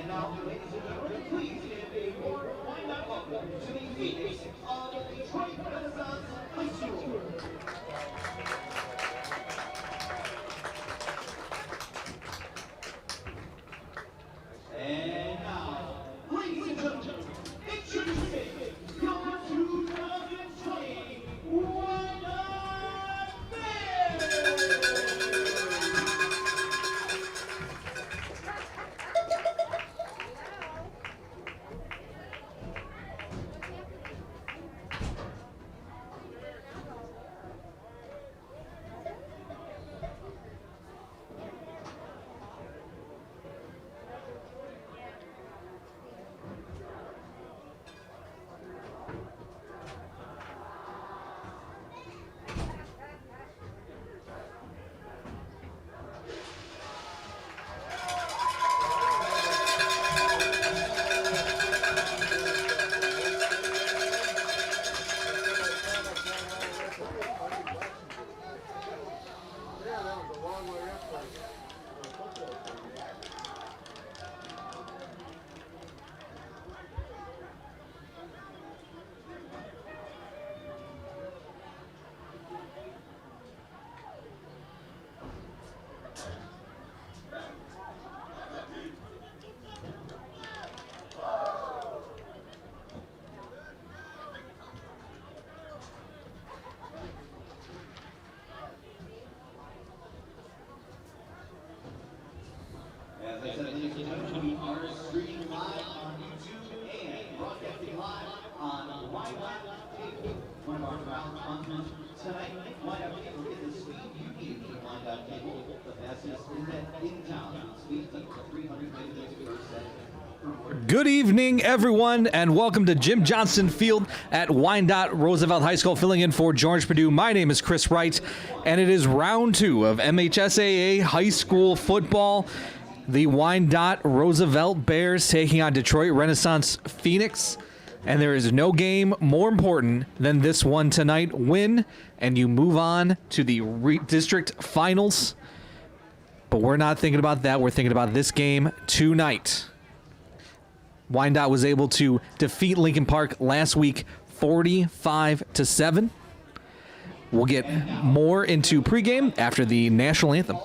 now, ladies and gentlemen, please give a warm Wyandotte welcome to the Phoenix of Detroit Renaissance High School. And now, ladies and gentlemen, introducing your 2020 Wyandotte Bears! As I said, ladies and gentlemen, we are streaming live on YouTube and broadcasting live on Wyandotte Cable. One of our proud sponsors tonight, Wyandotte Cable is the speed you need with Wyandotte Cable, the fastest internet in town. Speed up to 300 megabits per second. Good evening, everyone, and welcome to Jim Johnson Field at Wyandotte Roosevelt High School, filling in for George Perdue. My name is Chris Wright, and it is round 2 of MHSAA high school football. The Wyandotte Roosevelt Bears taking on Detroit Renaissance Phoenix. And there is no game more important than this one tonight. Win, and you move on to the district finals. But we're not thinking about that. We're thinking about this game tonight. Wyandotte was able to defeat Lincoln Park last week 45-7. We'll get more into pregame after the national anthem.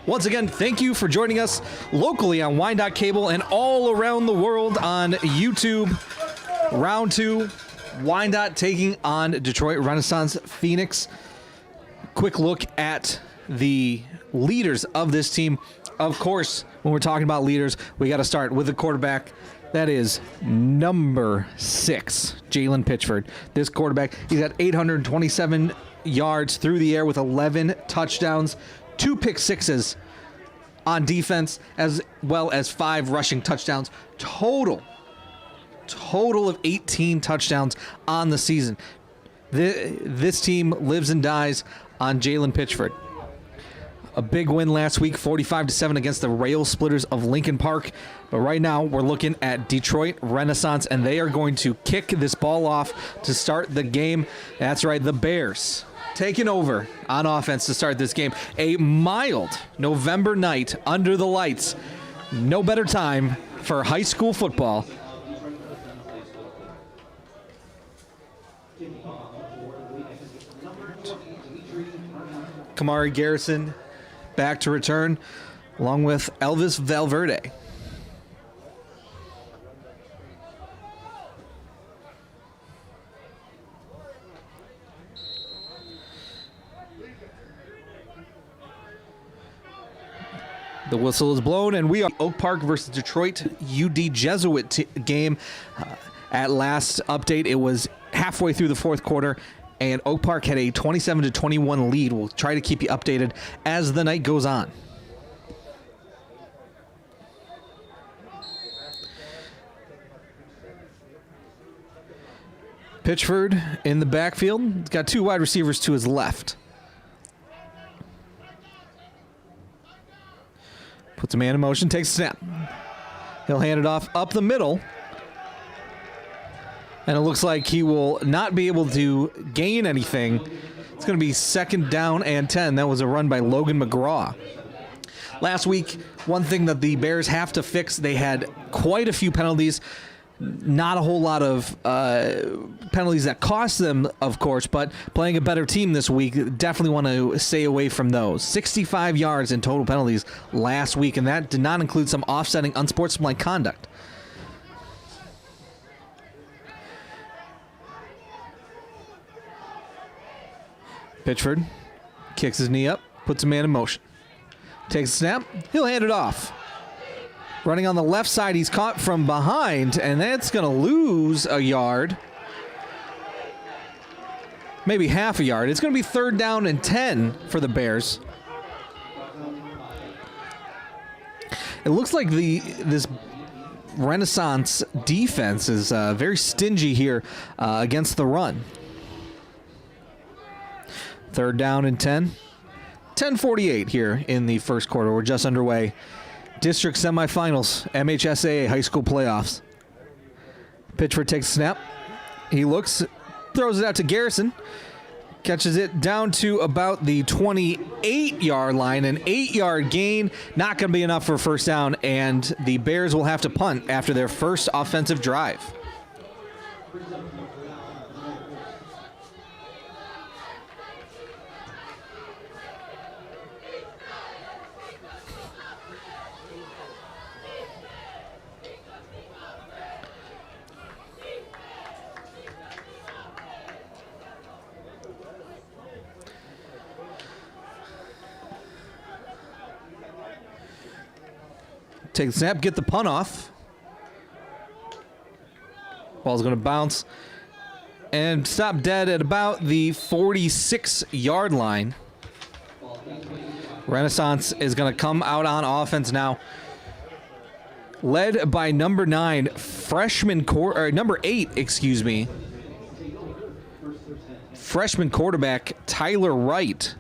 Once again, thank you for joining us locally on Wyandotte Cable and all around the world on YouTube. Round 2, Wyandotte taking on Detroit Renaissance Phoenix. Quick look at the leaders of this team. Of course, when we're talking about leaders, we got to start with the quarterback. That is number 6, Jalen Pitchford. This quarterback, he's got 827 yards through the air with 11 touchdowns, 2 pick sixes on defense, as well as 5 rushing touchdowns. Total of 18 touchdowns on the season. This team lives and dies on Jalen Pitchford. A big win last week, 45-7 against the Rail Splitters of Lincoln Park. But right now, we're looking at Detroit Renaissance, and they are going to kick this ball off to start the game. That's right, the Bears taking over on offense to start this game. A mild November night under the lights. No better time for high school football. Kamari Garrison back to return, along with Elvis Valverde. The whistle is blown, and we are Oak Park versus Detroit UD Jesuit game. At last update, it was halfway through the fourth quarter, and Oak Park had a 27-21 lead. We'll try to keep you updated as the night goes on. Pitchford in the backfield. He's got two wide receivers to his left. Puts a man in motion, takes a snap. He'll hand it off up the middle. And it looks like he will not be able to gain anything. It's going to be second down and 10. That was a run by Logan McGraw. Last week, one thing that the Bears have to fix, they had quite a few penalties. Not a whole lot of penalties that cost them, of course, but playing a better team this week, definitely want to stay away from those. 65 yards in total penalties last week, and that did not include some offsetting unsportsmanlike conduct. Pitchford kicks his knee up, puts a man in motion. Takes a snap, he'll hand it off. Running on the left side, he's caught from behind, and that's going to lose a yard. Maybe half a yard. It's going to be third down and 10 for the Bears. It looks like this Renaissance defense is very stingy here against the run. Third down and 10. 10:48 here in the first quarter. We're just underway. District semifinals, MHSAA high school playoffs. Pitchford takes a snap. He looks, throws it out to Garrison. Catches it down to about the 28-yard line. An 8-yard gain, not going to be enough for a first down, and the Bears will have to punt after their first offensive drive. Take the snap, get the punt off. Ball's going to bounce and stop dead at about the 46-yard line. Renaissance is going to come out on offense now. Led by number 8, freshman quarterback Tyler Wright.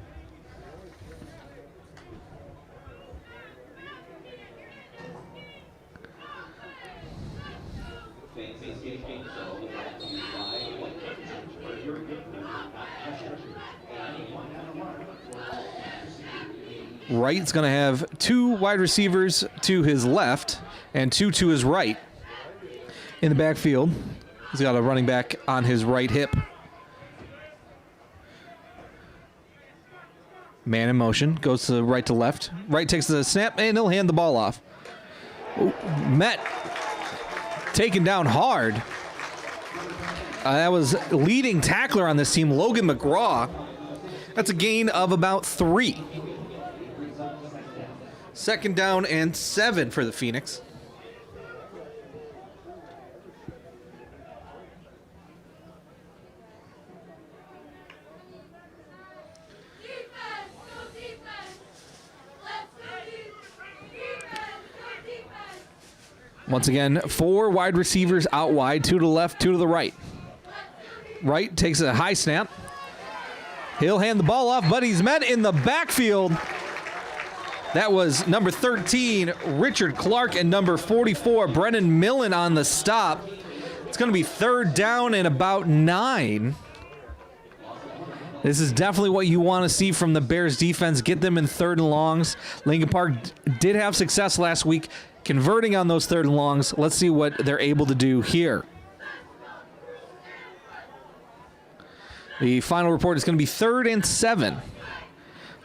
Wright's going to have two wide receivers to his left and two to his right in the backfield. He's got a running back on his right hip. Man in motion, goes to right to left. Wright takes the snap, and he'll hand the ball off. Met taken down hard. That was leading tackler on this team, Logan McGraw. That's a gain of about 3. Second down and 7 for the Phoenix. Once again, 4 wide receivers out wide, 2 to the left, 2 to the right. Wright takes a high snap. He'll hand the ball off, but he's met in the backfield. That was number 13, Richard Clark, and number 44, Brennan Millen on the stop. It's going to be third down and about 9. This is definitely what you want to see from the Bears defense. Get them in 3rd and longs. Lincoln Park did have success last week converting on those 3rd and longs. Let's see what they're able to do here. The final report is going to be 3rd and 7.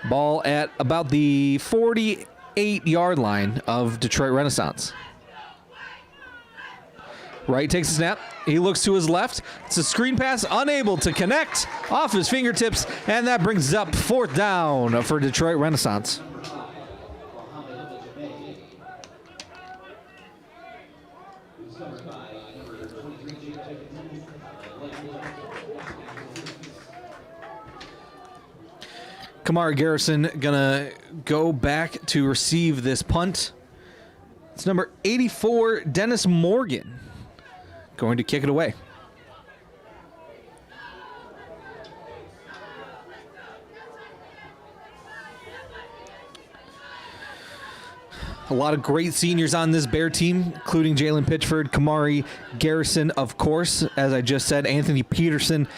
Ball at about the 48-yard line of Detroit Renaissance. Wright takes a snap. He looks to his left. It's a screen pass, unable to connect off his fingertips, and that brings up 4th down for Detroit Renaissance. Kamara Garrison gonna go back to receive this punt. It's number 84, Dennis Morgan, going to kick it away. A lot of great seniors on this Bear team, including Jalen Pitchford, Kamari Garrison, of course, as I just said, Anthony Peterson,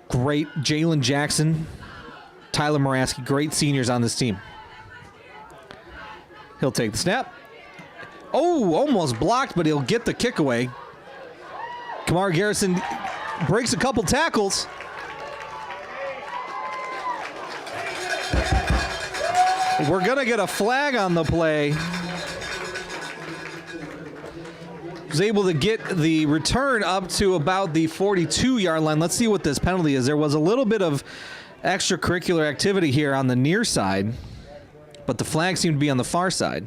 great Jalen Jackson, Tyler Moraski, great seniors on this team. He'll take the snap. Oh, almost blocked, but he'll get the kick away. Kamar Garrison breaks a couple tackles. We're going to get a flag on the play. Was able to get the return up to about the 42-yard line. Let's see what this penalty is. There was a little bit of extracurricular activity here on the near side, but the flag seemed to be on the far side.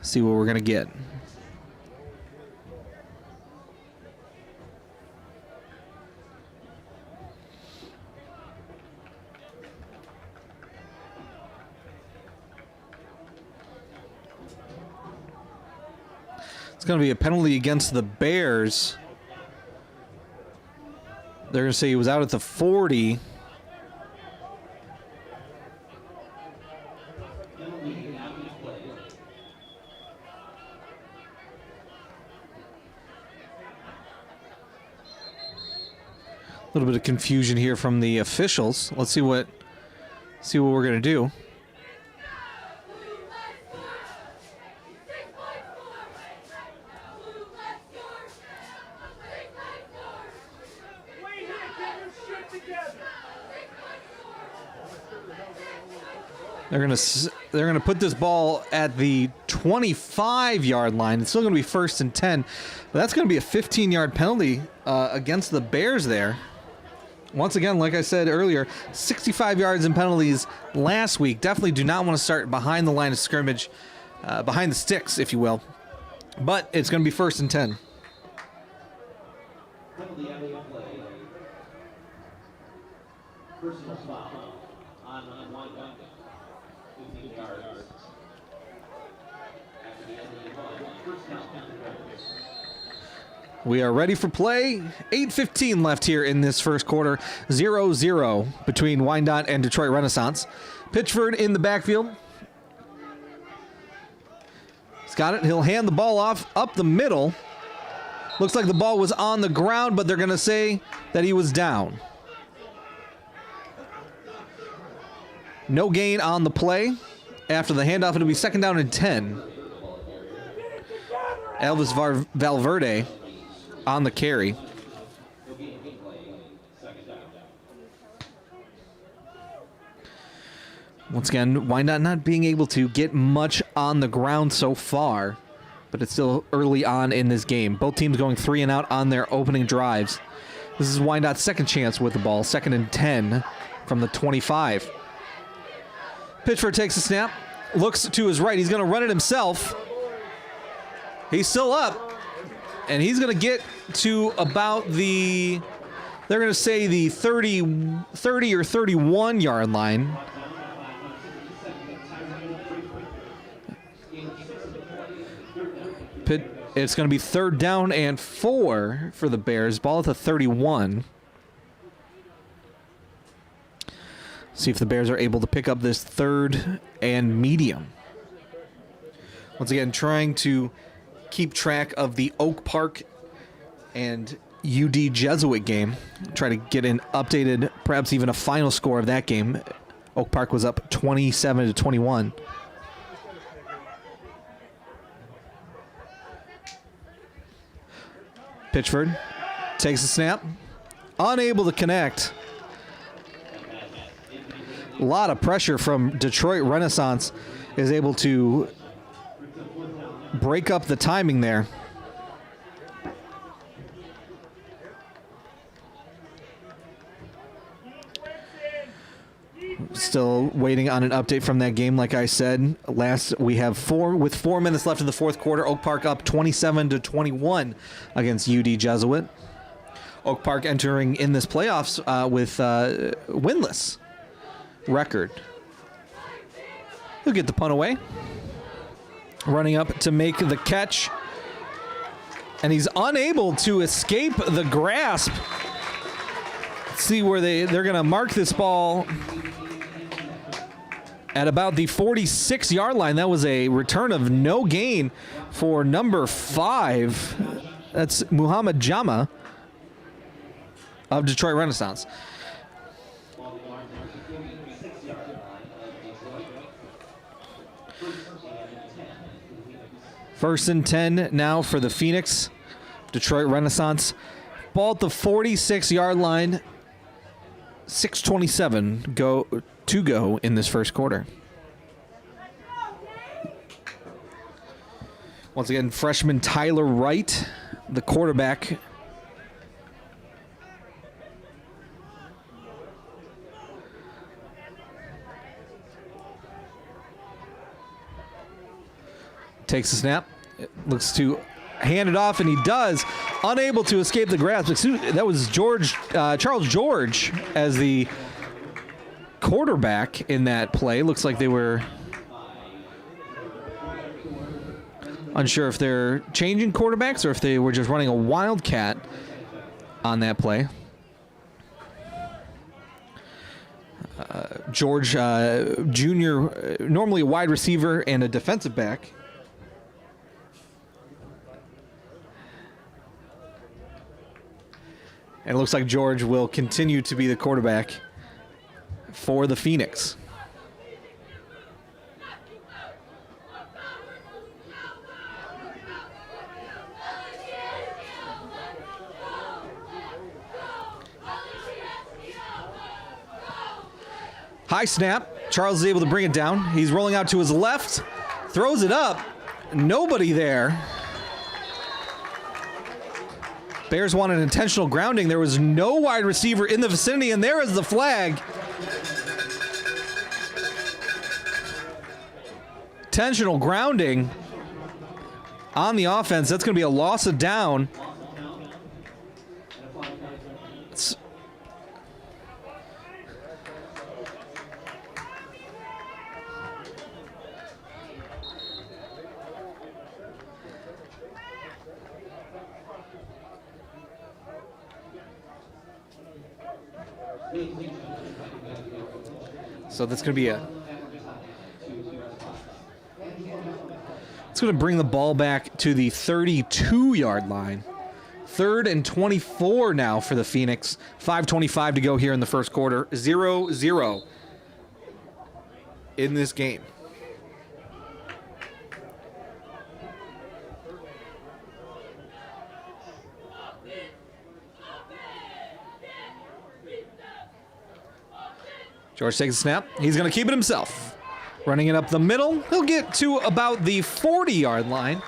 See what we're going to get. It's going to be a penalty against the Bears. They're going to say he was out at the 40. A little bit of confusion here from the officials. Let's see what we're going to do. They're gonna put this ball at the 25-yard line. It's still gonna be 1st and 10, but that's gonna be a 15-yard penalty against the Bears there. Once again, like I said earlier, 65 yards in penalties last week. Definitely do not want to start behind the line of scrimmage, behind the sticks, if you will. But it's gonna be 1st and 10. Personal foul on Wyandotte. 15 yards. After the end of the run, first down. We are ready for play. 8:15 left here in this first quarter. 0-0 between Wyandotte and Detroit Renaissance. Pitchford in the backfield. He's got it. He'll hand the ball off up the middle. Looks like the ball was on the ground, but they're going to say that he was down. No gain on the play. After the handoff, it'll be 2nd down and 10. Elvis Valverde on the carry. Once again, Wyandotte not being able to get much on the ground so far, but it's still early on in this game. Both teams going 3 and out on their opening drives. This is Wyandotte's second chance with the ball, 2nd and 10 from the 25. Pitchford takes a snap, looks to his right. He's going to run it himself. He's still up, and he's going to get to about the, they're going to say the 30 or 31-yard line. It's going to be 3rd down and 4 for the Bears. Ball at the 31. See if the Bears are able to pick up this 3rd and medium. Once again, trying to keep track of the Oak Park and UD Jesuit game. Try to get an updated, perhaps even a final score of that game. Oak Park was up 27-21. Pitchford takes the snap, unable to connect. A lot of pressure from Detroit Renaissance, is able to break up the timing there. Still waiting on an update from that game. Like I said, we have 4 minutes left in the fourth quarter. Oak Park up 27-21 against UD Jesuit. Oak Park entering in this playoffs with winless record. He'll get the punt away. Running up to make the catch. And he's unable to escape the grasp. Let's see where they're going to mark this ball at about the 46-yard line. That was a return of no gain for number 5. That's Muhammad Jama of Detroit Renaissance. First and 10 now for the Phoenix. Detroit Renaissance. Ball at the 46-yard line. 6:27 to go in this first quarter. Once again, freshman Tyler Wright, the quarterback. Takes the snap. Looks to hand it off, and he does. Unable to escape the grasp. That was Charles George as the quarterback in that play. Looks like they were unsure if they're changing quarterbacks or if they were just running a wildcat on that play. George Jr., normally a wide receiver and a defensive back. And it looks like George will continue to be the quarterback for the Phoenix. High snap. Charles is able to bring it down. He's rolling out to his left. Throws it up. Nobody there. Bears wanted intentional grounding. There was no wide receiver in the vicinity, and there is the flag. Intentional grounding on the offense. That's going to be a loss of down. So that's going to be it's going to bring the ball back to the 32-yard line. 3rd and 24 now for the Phoenix. 5:25 to go here in the first quarter. 0-0 in this game. George takes a snap. He's going to keep it himself. Running it up the middle. He'll get to about the 40-yard line.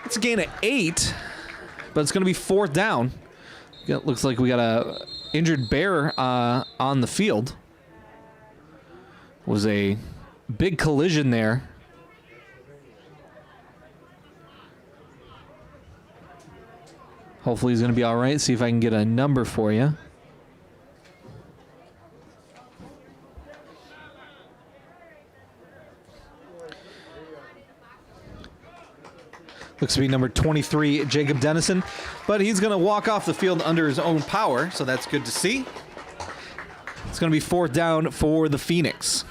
It's a gain of 8, but it's going to be 4th down. It looks like we got a injured Bear on the field. Was a big collision there. Hopefully he's going to be all right. See if I can get a number for you. Looks to be number 23, Jacob Dennison, but he's going to walk off the field under his own power, so that's good to see. It's going to be 4th down for the Phoenix.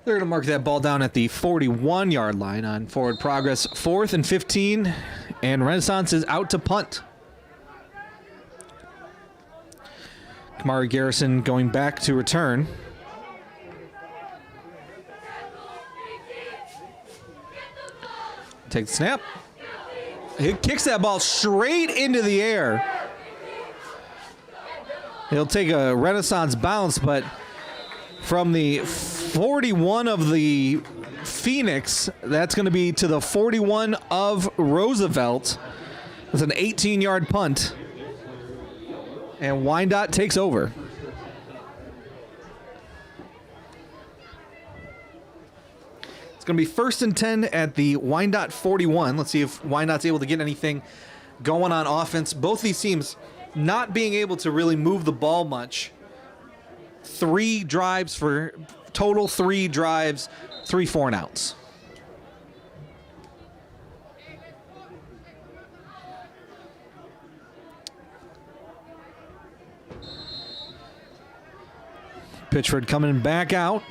They're going to mark that ball down at the 41-yard line on forward progress. 4th and 15, and Renaissance is out to punt. Kamari Garrison going back to return. Takes the snap. He kicks that ball straight into the air. He'll take a Renaissance bounce, but from the 41 of the Phoenix, that's going to be to the 41 of Roosevelt. It's an 18-yard punt. And Wyandotte takes over. It's going to be 1st and 10 at the Wyandotte 41. Let's see if Wyandotte's able to get anything going on offense. Both these teams not being able to really move the ball much. 3 drives for total 3 drives, 3 4 and outs. Pitchford coming back out.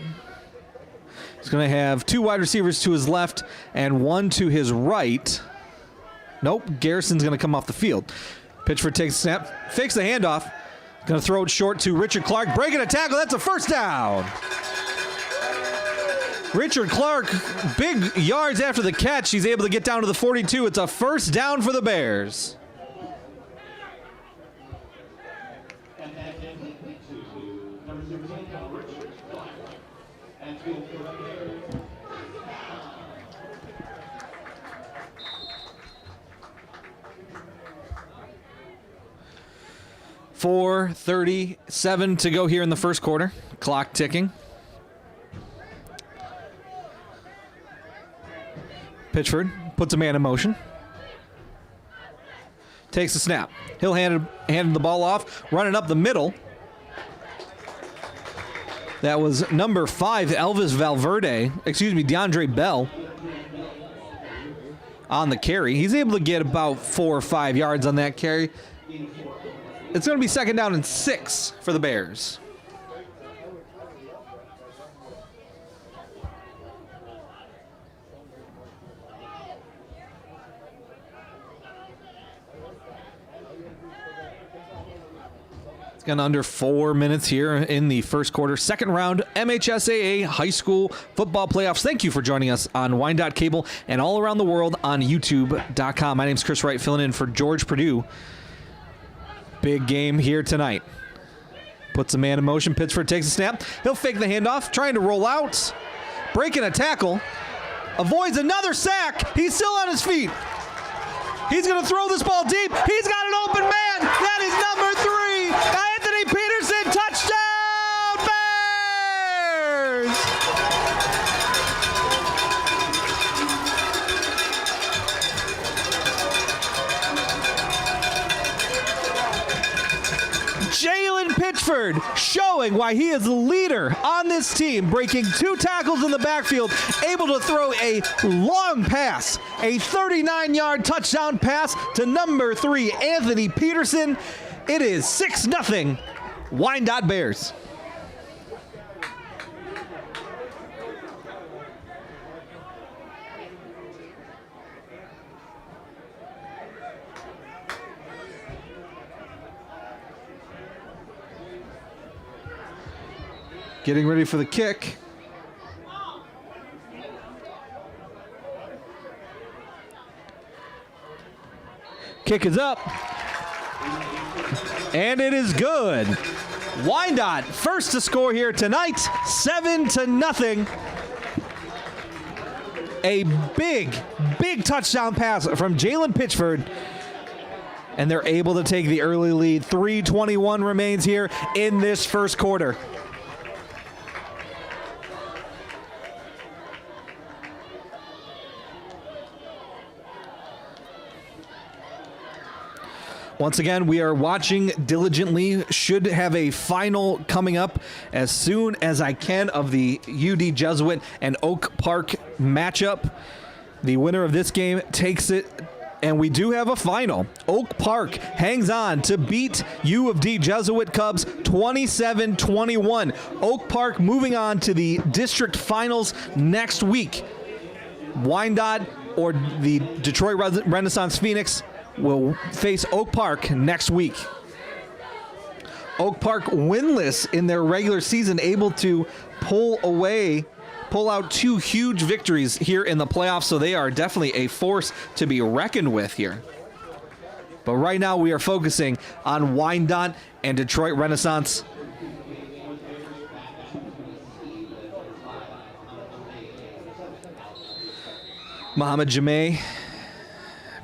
He's going to have 2 wide receivers to his left and 1 to his right. Nope, Garrison's going to come off the field. Pitchford takes a snap, fakes the handoff. Going to throw it short to Richard Clark. Breaking a tackle. That's a first down. Richard Clark, big yards after the catch. He's able to get down to the 42. It's a first down for the Bears. .437 to go here in the first quarter. Clock ticking. Pitchford puts a man in motion. Takes the snap. He'll hand the ball off, running up the middle. That was number 5, DeAndre Bell on the carry. He's able to get about 4 or 5 yards on that carry. It's going to be 2nd down and 6 for the Bears. It's gone under 4 minutes here in the first quarter. Second round MHSAA high school football playoffs. Thank you for joining us on Wyandotte Cable and all around the world on YouTube.com. My name's Chris Wright, filling in for George Purdue. Big game here tonight. Puts a man in motion. Pittsford takes a snap. He'll fake the handoff, trying to roll out. Breaking a tackle. Avoids another sack. He's still on his feet. He's going to throw this ball deep. He's got an open man. That is number 3. Anthony Peterson. Touchdown, Bears. Jalen Pitchford showing why he is the leader on this team, breaking 2 tackles in the backfield, able to throw a long pass, a 39-yard touchdown pass to number 3, Anthony Peterson. It is 6-0 Wyandotte Bears. Getting ready for the kick. Kick is up. And it is good. Wyandotte first to score here tonight, 7-0. A big touchdown pass from Jalen Pitchford. And they're able to take the early lead. 3:21 remains here in this first quarter. Once again, we are watching diligently. Should have a final coming up as soon as I can of the UD Jesuit and Oak Park matchup. The winner of this game takes it And we do have a final. Oak Park hangs on to beat U of D Jesuit Cubs 27-21. Oak Park moving on to the district finals next week. Wyandotte or the Detroit Renaissance Phoenix will face Oak Park next week. Oak Park winless in their regular season, able to pull out 2 huge victories here in the playoffs, so they are definitely a force to be reckoned with here. But right now we are focusing on Wyandotte and Detroit Renaissance. Muhammad Jameh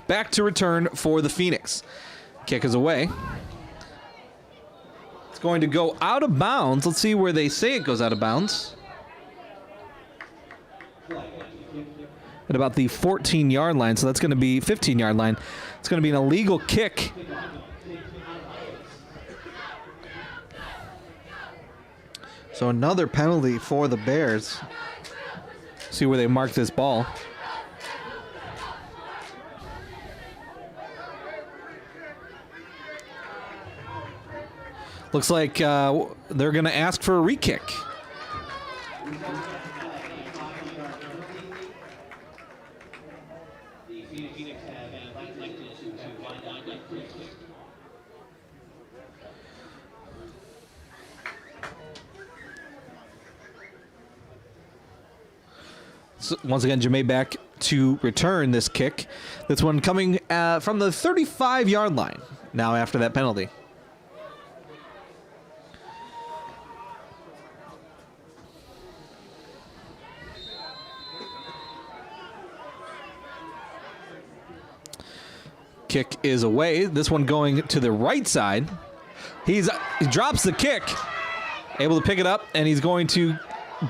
back to return for the Phoenix. Kick is away. It's going to go out of bounds. Let's see where they say it goes out of bounds. At about the 14-yard line, so that's going to be 15-yard line. It's going to be an illegal kick. So another penalty for the Bears. See where they mark this ball. Looks like they're going to ask for a re-kick. So once again, Jameh back to return this kick. This one coming from the 35-yard line now after that penalty. Kick is away. This one going to the right side. He drops the kick, able to pick it up, and he's going to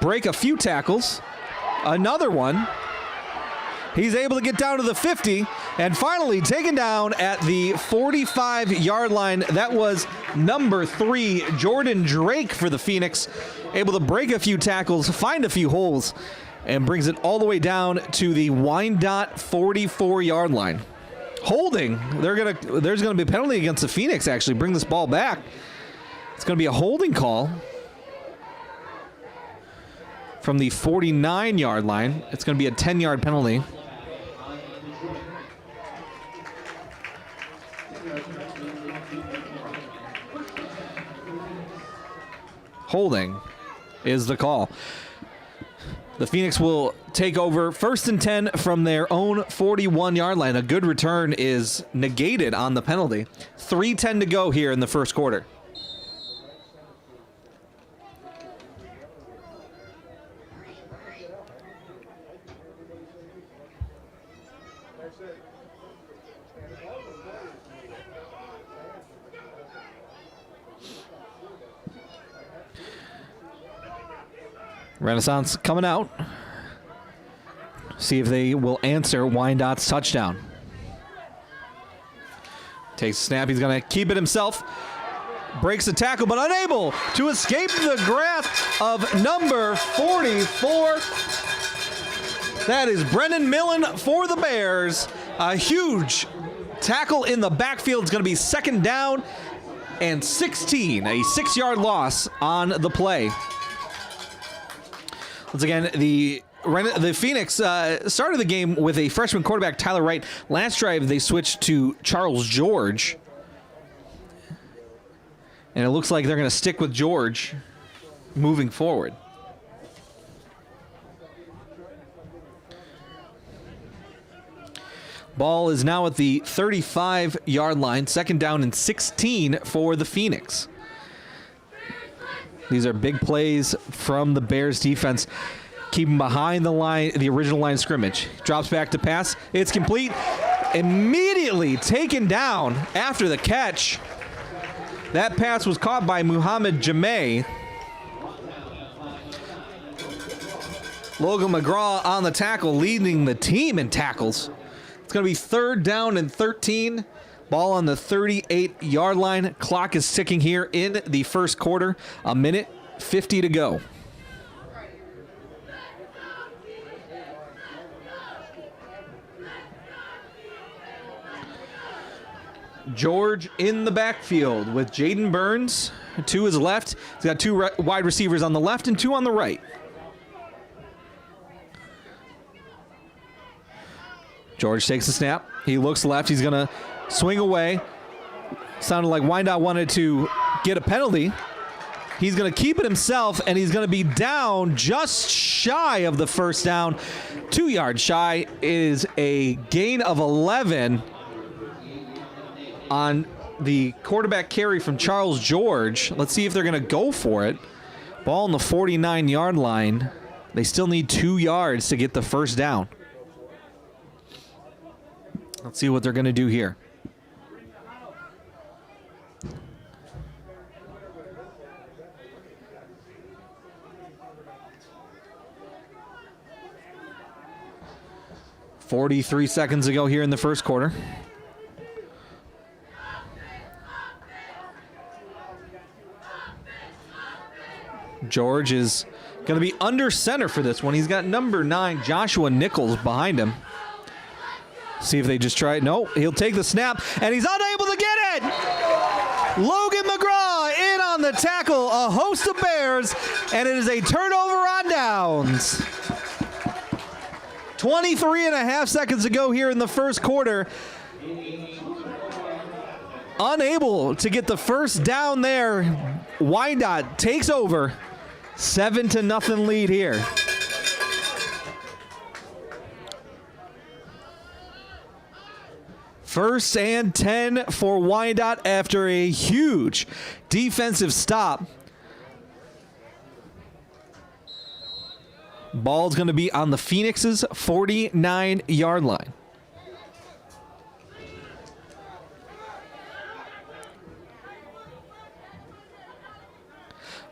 break a few tackles. Another one. He's able to get down to the 50 and finally taken down at the 45-yard line. That was number 3, Jordan Drake for the Phoenix. Able to break a few tackles, find a few holes, and brings it all the way down to the Wyandotte 44-yard line. Holding. There's gonna be a penalty against the Phoenix. Actually, bring this ball back. It's gonna be a holding call from the 49-yard line. It's gonna be a 10-yard penalty. Holding is the call. The Phoenix will take over 1st and 10 from their own 41-yard line. A good return is negated on the penalty. 3:10 to go here in the first quarter. Renaissance coming out. See if they will answer Wyandotte's touchdown. Takes a snap. He's going to keep it himself. Breaks the tackle, but unable to escape the grasp of number 44. That is Brennan Millen for the Bears. A huge tackle in the backfield. It's going to be 2nd down and 16. A 6-yard loss on the play. Once again, the Phoenix started the game with a freshman quarterback, Tyler Wright. Last drive, they switched to Charles George. And it looks like they're going to stick with George moving forward. Ball is now at the 35-yard line. 2nd down and 16 for the Phoenix. These are big plays from the Bears defense. Keep him behind the line, the original line of scrimmage. Drops back to pass. It's complete. Immediately taken down after the catch. That pass was caught by Muhammad Jameh. Logan McGraw on the tackle, leading the team in tackles. It's going to be 3rd down and 13. Ball on the 38-yard line. Clock is ticking here in the first quarter. 1:50 to go. George in the backfield with Jaden Burns to his left. He's got two wide receivers on the left and two on the right. George takes the snap. He looks left. He's going to swing away. Sounded like Wyandotte wanted to get a penalty. He's going to keep it himself, and he's going to be down just shy of the first down. 2 yards shy is a gain of 11 on the quarterback carry from Charles George. Let's see if they're going to go for it. Ball on the 49-yard line. They still need 2 yards to get the first down. Let's see what they're going to do here. .43 seconds ago here in the first quarter. George is going to be under center for this one. He's got number 9, Joshua Nichols, behind him. See if they just try it. No, he'll take the snap, and he's unable to get it. Logan McGraw in on the tackle. A host of Bears, and it is a turnover on downs. 23 and a half seconds ago here in the first quarter. Unable to get the first down there. Wyandotte takes over. 7-0 lead here. First and 10 for Wyandotte after a huge defensive stop. Ball's going to be on the Phoenix's 49-yard line.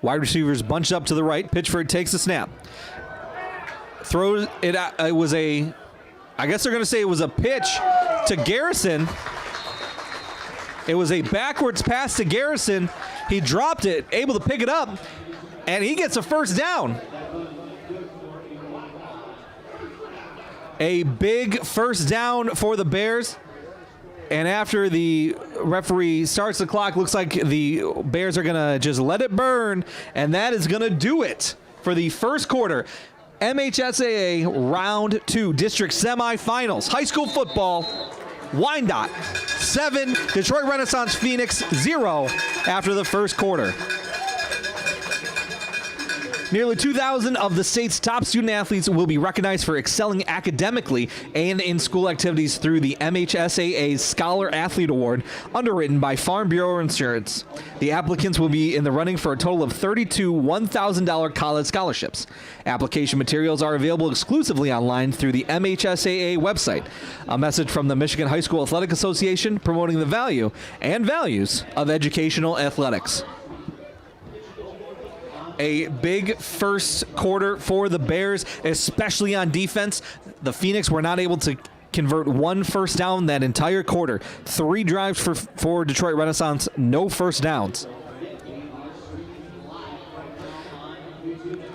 Wide receivers bunched up to the right. Pitchford takes the snap. Throws it out. It was a, I guess they're going to say it was a pitch to Garrison. It was a backwards pass to Garrison. He dropped it, able to pick it up, and he gets a first down. A big first down for the Bears. And after the referee starts the clock, looks like the Bears are going to just let it burn. And that is going to do it for the first quarter. MHSAA Round 2 District Semifinals. High school football. Wyandotte 7, Detroit Renaissance Phoenix 0 after the first quarter. Nearly 2,000 of the state's top student athletes will be recognized for excelling academically and in school activities through the MHSAA's Scholar Athlete Award, underwritten by Farm Bureau Insurance. The applicants will be in the running for a total of 32 $1,000 college scholarships. Application materials are available exclusively online through the MHSAA website. A message from the Michigan High School Athletic Association promoting the value and values of educational athletics. A big first quarter for the Bears, especially on defense. The Phoenix were not able to convert one first down that entire quarter. 3 drives for Detroit Renaissance, no first downs.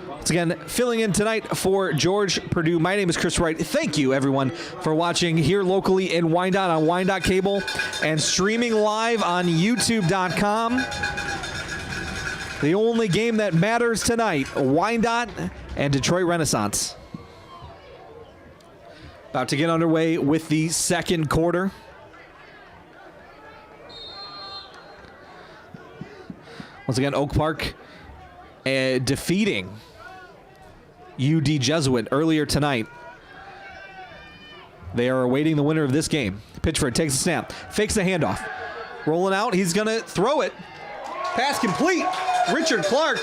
Once again, filling in tonight for George Purdue, my name is Chris Wright. Thank you, everyone, for watching here locally in Wyandotte on Wyandotte Cable and streaming live on YouTube.com. The only game that matters tonight, Wyandotte and Detroit Renaissance. About to get underway with the second quarter. Once again, Oak Park defeating UD Jesuit earlier tonight. They are awaiting the winner of this game. Pitchford takes a snap, fakes the handoff. Rolling out, he's going to throw it. Pass complete. Richard Clark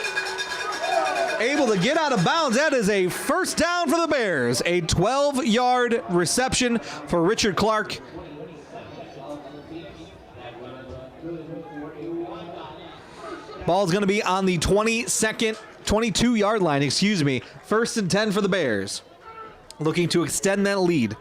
able to get out of bounds. That is a first down for the Bears. A 12-yard reception for Richard Clark. Ball's going to be on the 22-yard line, excuse me. First and 10 for the Bears. Looking to extend that lead.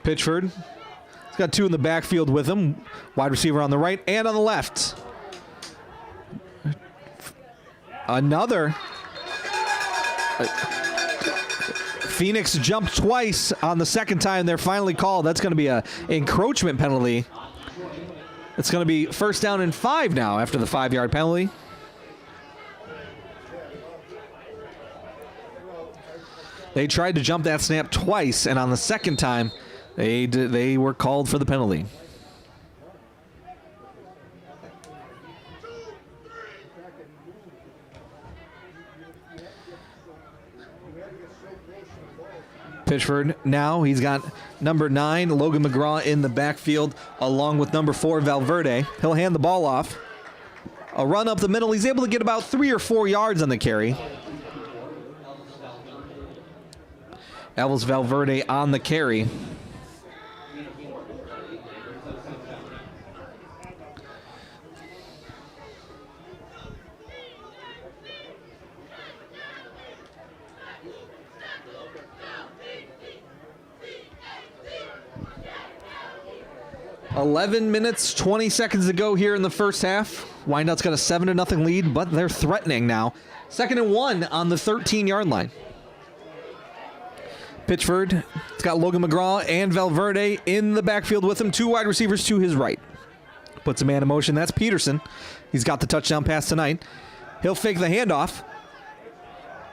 Pitchford. He's got 2 in the backfield with him. Wide receiver on the right and on the left. Another Phoenix jumped twice on the second time. They're finally called. That's going to be an encroachment penalty. It's going to be first down and 5 now after the 5-yard penalty. They tried to jump that snap twice, and on the second time, they were called for the penalty. Pitchford now, he's got number 9, Logan McGraw, in the backfield, along with number 4, Valverde. He'll hand the ball off. A run up the middle. He's able to get about 3 or 4 yards on the carry. Elvis Valverde on the carry. Eleven minutes, 20 seconds to go here in the first half. Wyandotte's got a 7-0 lead, but they're threatening now. 2nd and 1 on the 13-yard line. Pitchford, it's got Logan McGraw and Valverde in the backfield with him. 2 wide receivers to his right. Puts a man in motion. That's Peterson. He's got the touchdown pass tonight. He'll fake the handoff.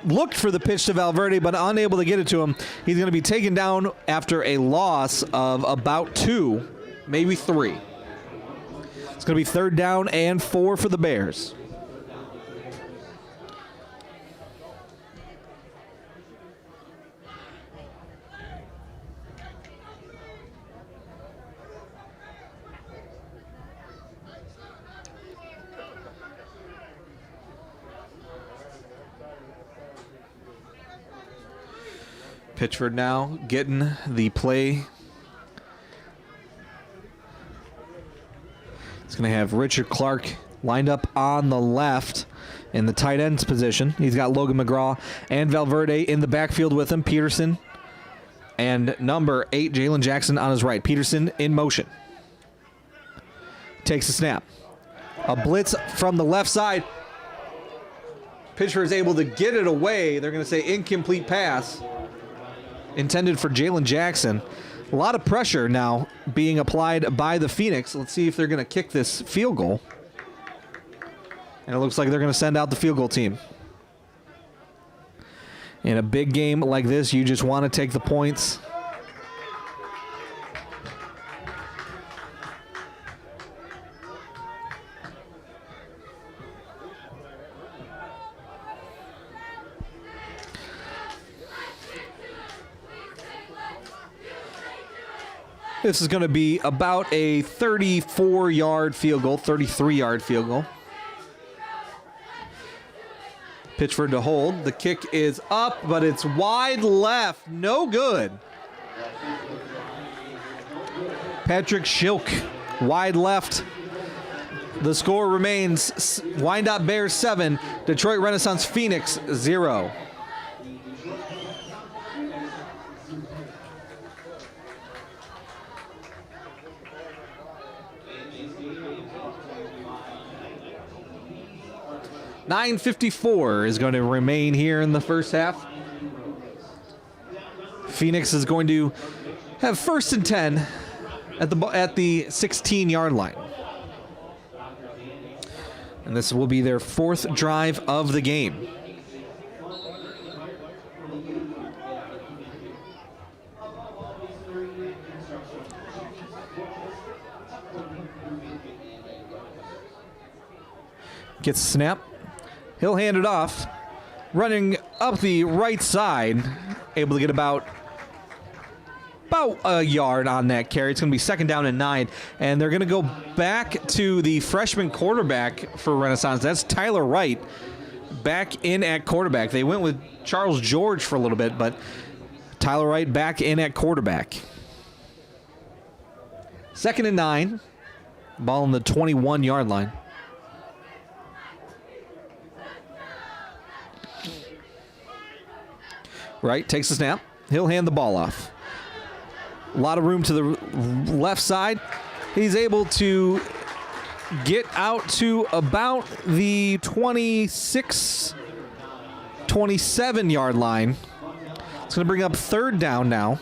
Looked for the pitch to Valverde, but unable to get it to him. He's going to be taken down after a loss of about 2, maybe 3. It's going to be 3rd down and 4 for the Bears. Pitchford now getting the play. It's going to have Richard Clark lined up on the left in the tight end's position. He's got Logan McGraw and Valverde in the backfield with him. Peterson and number 8, Jalen Jackson, on his right. Peterson in motion. Takes a snap. A blitz from the left side. Pitcher is able to get it away. They're going to say incomplete pass. Intended for Jalen Jackson. A lot of pressure now being applied by the Phoenix. Let's see if they're going to kick this field goal. And it looks like they're going to send out the field goal team. In a big game like this, you just want to take the points. This is going to be about a 34-yard field goal, 33-yard field goal. Pitchford to hold. The kick is up, but it's wide left. No good. Patrick Schilk, wide left. The score remains Wyandotte Bears 7, Detroit Renaissance Phoenix 0. .54 is going to remain here in the first half. Phoenix is going to have 1st and 10 at the 16-yard line. And this will be their 4th drive of the game. Gets a snap. He'll hand it off. Running up the right side. Able to get about a yard on that carry. It's going to be 2nd down and 9. And they're going to go back to the freshman quarterback for Renaissance. That's Tyler Wright. Back in at quarterback. They went with Charles George for a little bit, but Tyler Wright back in at quarterback. 2nd and 9. Ball on the 21-yard line. Right, takes the snap. He'll hand the ball off. A lot of room to the left side. He's able to get out to about the 26, 27-yard line. It's going to bring up third down now.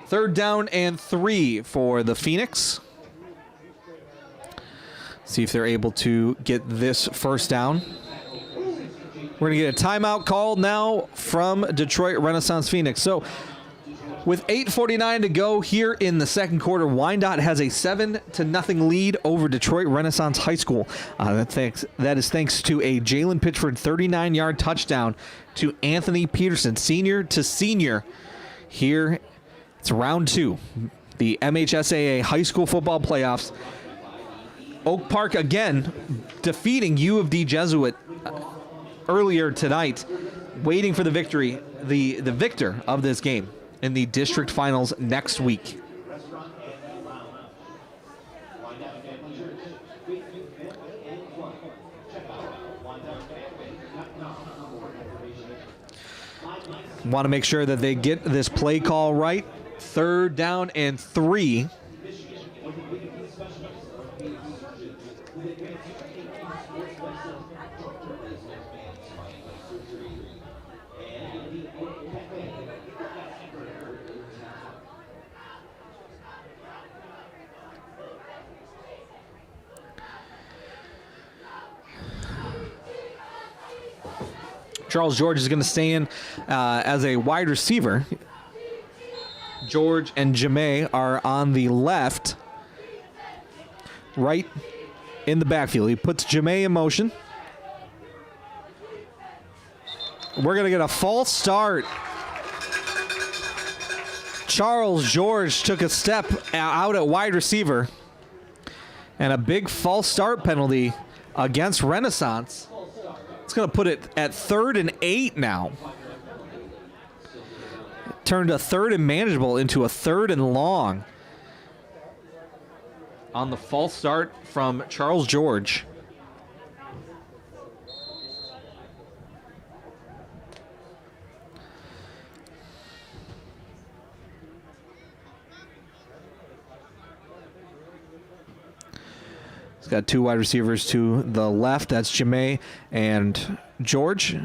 Third down and 3 for the Phoenix. See if they're able to get this first down. We're going to get a timeout called now from Detroit Renaissance Phoenix. So with 8:49 to go here in the second quarter, Wyandotte has a 7-0 lead over Detroit Renaissance High School. That is thanks to a Jalen Pitchford 39-yard touchdown to Anthony Peterson, senior to senior. Here, it's round 2, the MHSAA High School Football Playoffs. Oak Park again defeating U of D Jesuit earlier tonight, waiting for the victory, the victor of this game in the district finals next week. Want to make sure that they get this play call right. Third down and 3. Charles George is going to stay in as a wide receiver. George and Jame are on the left, right in the backfield. He puts Jame in motion. We're going to get a false start. Charles George took a step out at wide receiver, and a big false start penalty against Renaissance. It's going to put it at 3rd and 8 now. Turned a 3rd and manageable into a 3rd and long on the false start from Charles George. He's got 2 wide receivers to the left. That's Jame and George.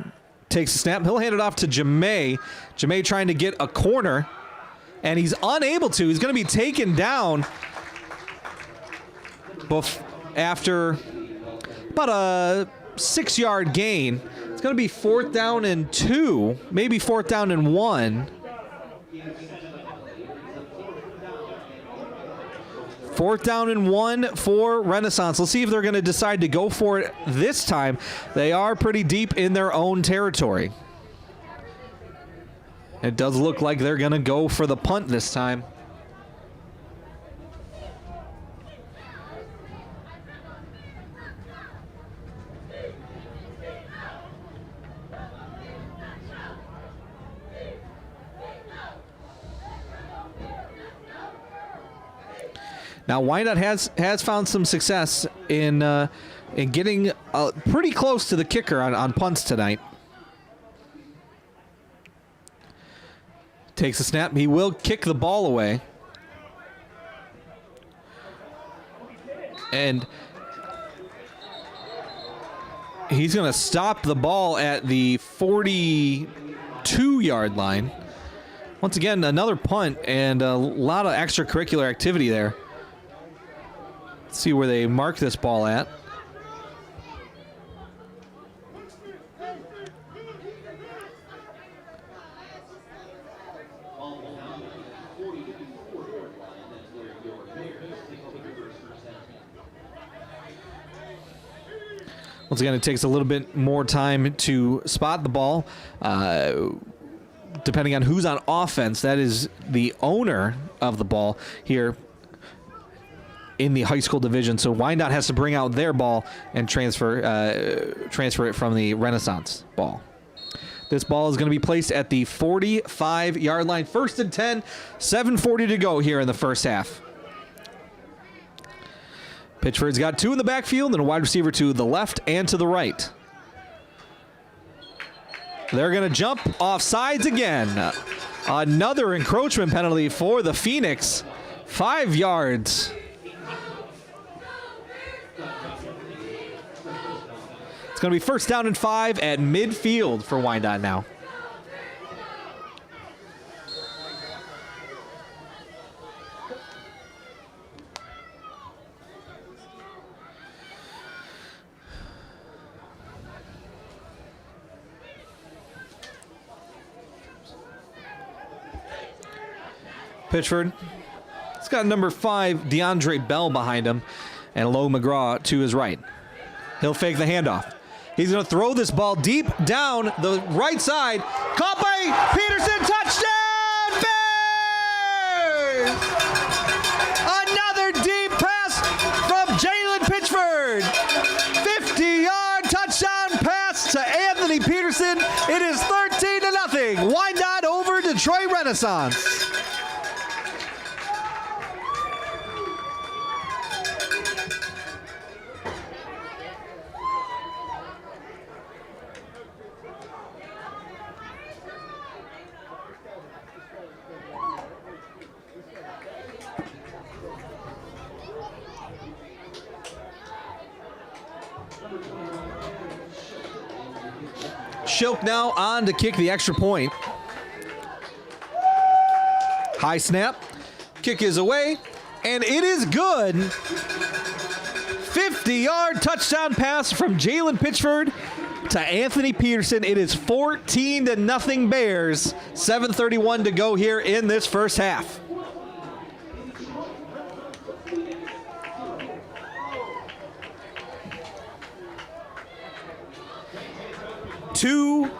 Takes a snap. He'll hand it off to Jame. Jame trying to get a corner, and he's unable to. He's going to be taken down after about a 6-yard gain. It's going to be 4th down and 2, maybe 4th down and 1. 4th down and 1 for Renaissance. Let's see if they're going to decide to go for it this time. They are pretty deep in their own territory. It does look like they're going to go for the punt this time. Now, Wyandotte has found some success in getting pretty close to the kicker on punts tonight. Takes a snap. He will kick the ball away. And he's going to stop the ball at the 42-yard line. Once again, another punt and a lot of extracurricular activity there. See where they mark this ball at. Once again, it takes a little bit more time to spot the ball. Depending on who's on offense, that is the owner of the ball here in the high school division. So Wyandotte has to bring out their ball and transfer it from the Renaissance ball. This ball is going to be placed at the 45-yard line. 1st and 10, 7:40 to go here in the first half. Pitchford's got 2 in the backfield and a wide receiver to the left and to the right. They're going to jump off sides again. Another encroachment penalty for the Phoenix. 5 yards. It's going to be first down and 5 at midfield for Wyandotte now. Pitchford. He's got number 5, DeAndre Bell behind him, and Lo McGraw to his right. He'll fake the handoff. He's going to throw this ball deep down the right side. Caught by Peterson. Touchdown, Bears! Another deep pass from Jalen Pitchford. 50-yard touchdown pass to Anthony Peterson. It is 13-0. Wyandotte over Detroit Renaissance. Shilk now on to kick the extra point. High snap. Kick is away, and it is good. 50-yard touchdown pass from Jalen Pitchford to Anthony Peterson. It is 14-0 Bears. 7:31 to go here in this first half. Two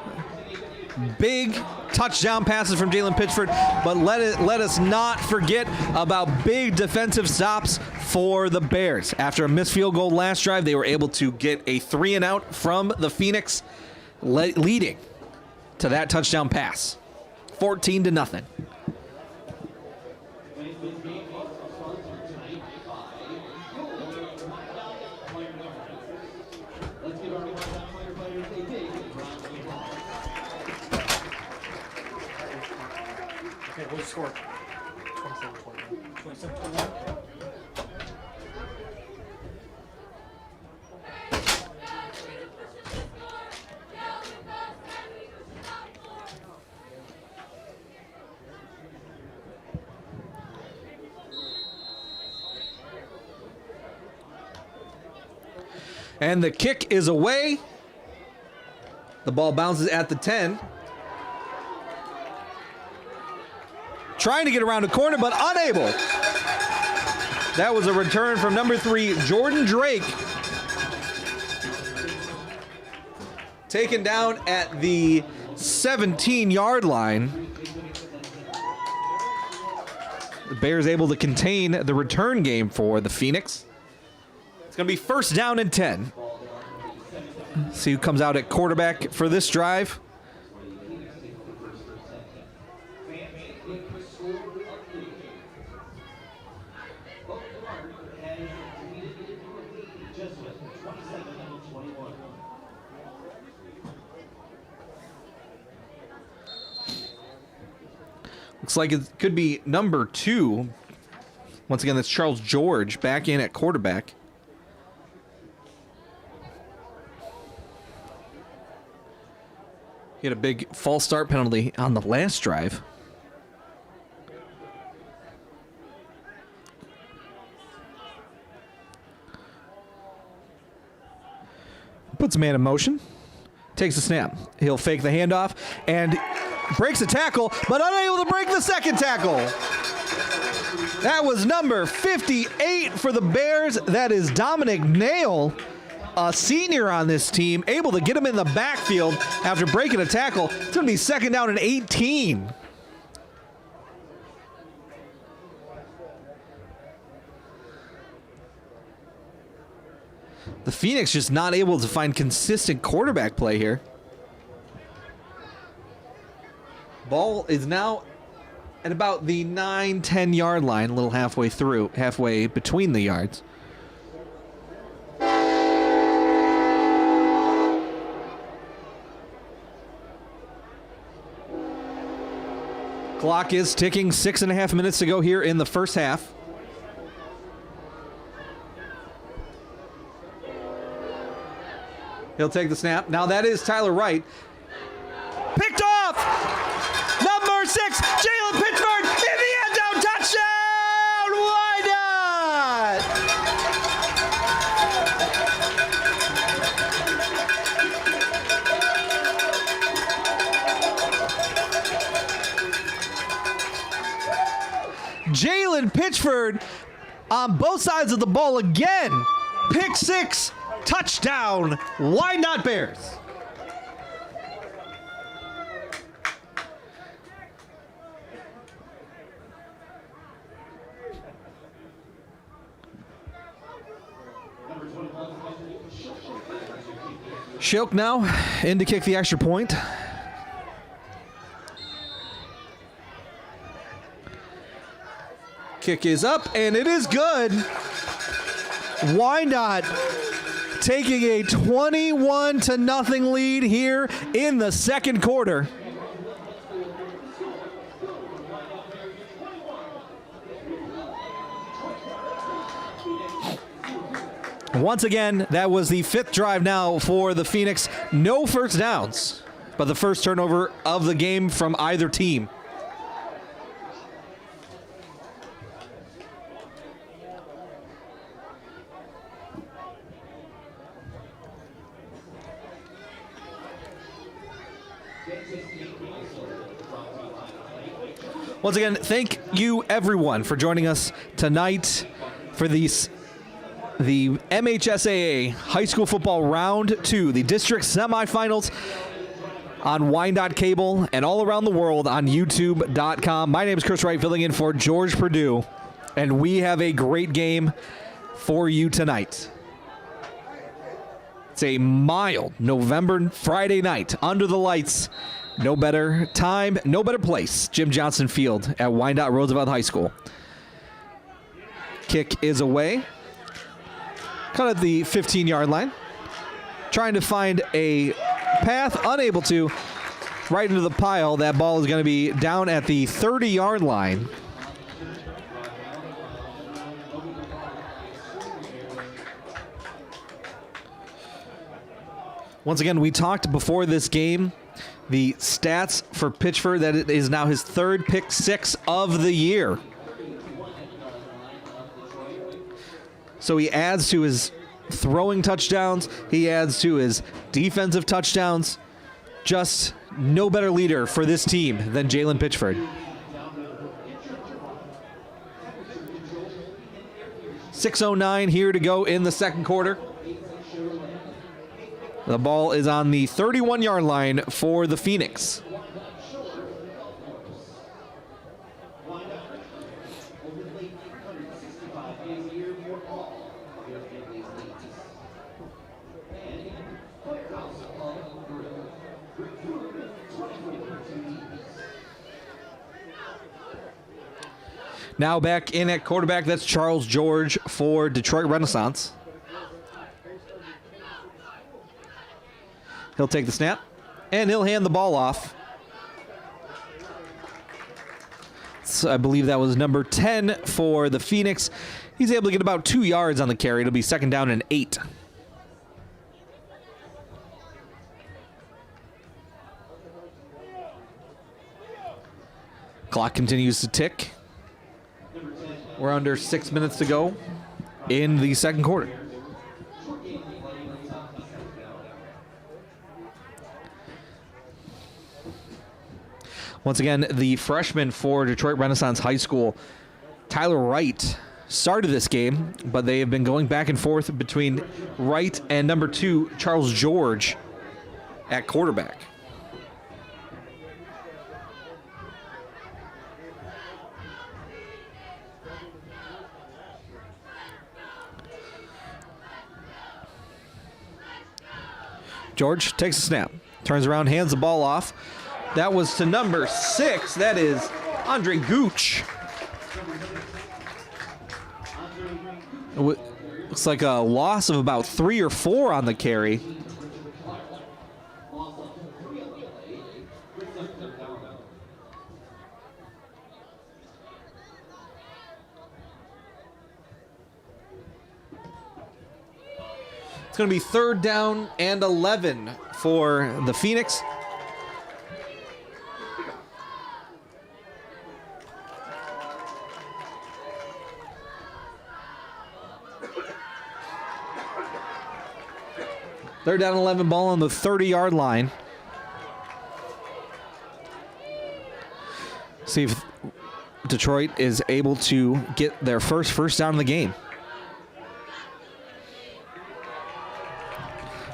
big touchdown passes from Jalen Pitchford, but let us not forget about big defensive stops for the Bears. After a missed field goal last drive, they were able to get a 3-and-out from the Phoenix, leading to that touchdown pass. 14-0. Okay, what's the score? 27-21. 27-21. And the kick is away. The ball bounces at the 10. Trying to get around the corner, but unable. That was a return from number 3, Jordan Drake. Taken down at the 17-yard line. The Bears able to contain the return game for the Phoenix. It's going to be first down and 10. See who comes out at quarterback for this drive. Looks like it could be number 2. Once again, that's Charles George back in at quarterback. He had a big false start penalty on the last drive. Puts man in motion. Takes a snap. He'll fake the handoff and breaks a tackle, but unable to break the second tackle. That was number 58 for the Bears. That is Dominic Nail, a senior on this team, able to get him in the backfield after breaking a tackle. It's going to be second down and 18. The Phoenix just not able to find consistent quarterback play here. Ball is now at about the 9-10 yard line, a little halfway between the yards. Clock is ticking, 6.5 minutes to go here in the first half. He'll take the snap. Now that is Tyler Wright. Picked off! Number 6, Jalen Pitchford in the end zone. Touchdown! Why not? Jalen Pitchford on both sides of the ball again. Pick 6, touchdown. Why not Bears? Shilk now in to kick the extra point. Kick is up, and it is good. Wyandotte taking a 21-0 lead here in the second quarter. Once again, that was the 5th drive now for the Phoenix. No first downs, but the first turnover of the game from either team. Once again, thank you everyone for joining us tonight for the MHSAA High School Football Round 2, the district semifinals on Wyandotte Cable and all around the world on YouTube.com. My name is Chris Wright, filling in for George Perdue, and we have a great game for you tonight. It's a mild November Friday night under the lights. No better time, no better place. Jim Johnson Field at Wyandotte Roosevelt High School. Kick is away. Cut at the 15-yard line. Trying to find a path, unable to. Right into the pile. That ball is going to be down at the 30-yard line. Once again, we talked before this game, the stats for Pitchford, that it is now his 3rd pick 6 of the year. So he adds to his throwing touchdowns. He adds to his defensive touchdowns. Just no better leader for this team than Jalen Pitchford. 6:09 here to go in the second quarter. The ball is on the 31-yard line for the Phoenix. Now back in at quarterback, that's Charles George for Detroit Renaissance. He'll take the snap, and he'll hand the ball off. So I believe that was number 10 for the Phoenix. He's able to get about 2 yards on the carry. It'll be 2nd down and 8. Clock continues to tick. We're under 6 minutes to go in the second quarter. Once again, the freshman for Detroit Renaissance High School, Tyler Wright, started this game, but they have been going back and forth between Wright and number 2, Charles George, at quarterback. George takes a snap, turns around, hands the ball off. That was to number 6. That is Andre Gooch. Looks like a loss of about 3 or 4 on the carry. It's going to be 3rd down and 11 for the Phoenix. Third down and 11, ball on the 30-yard line. See if Detroit is able to get their first down in the game.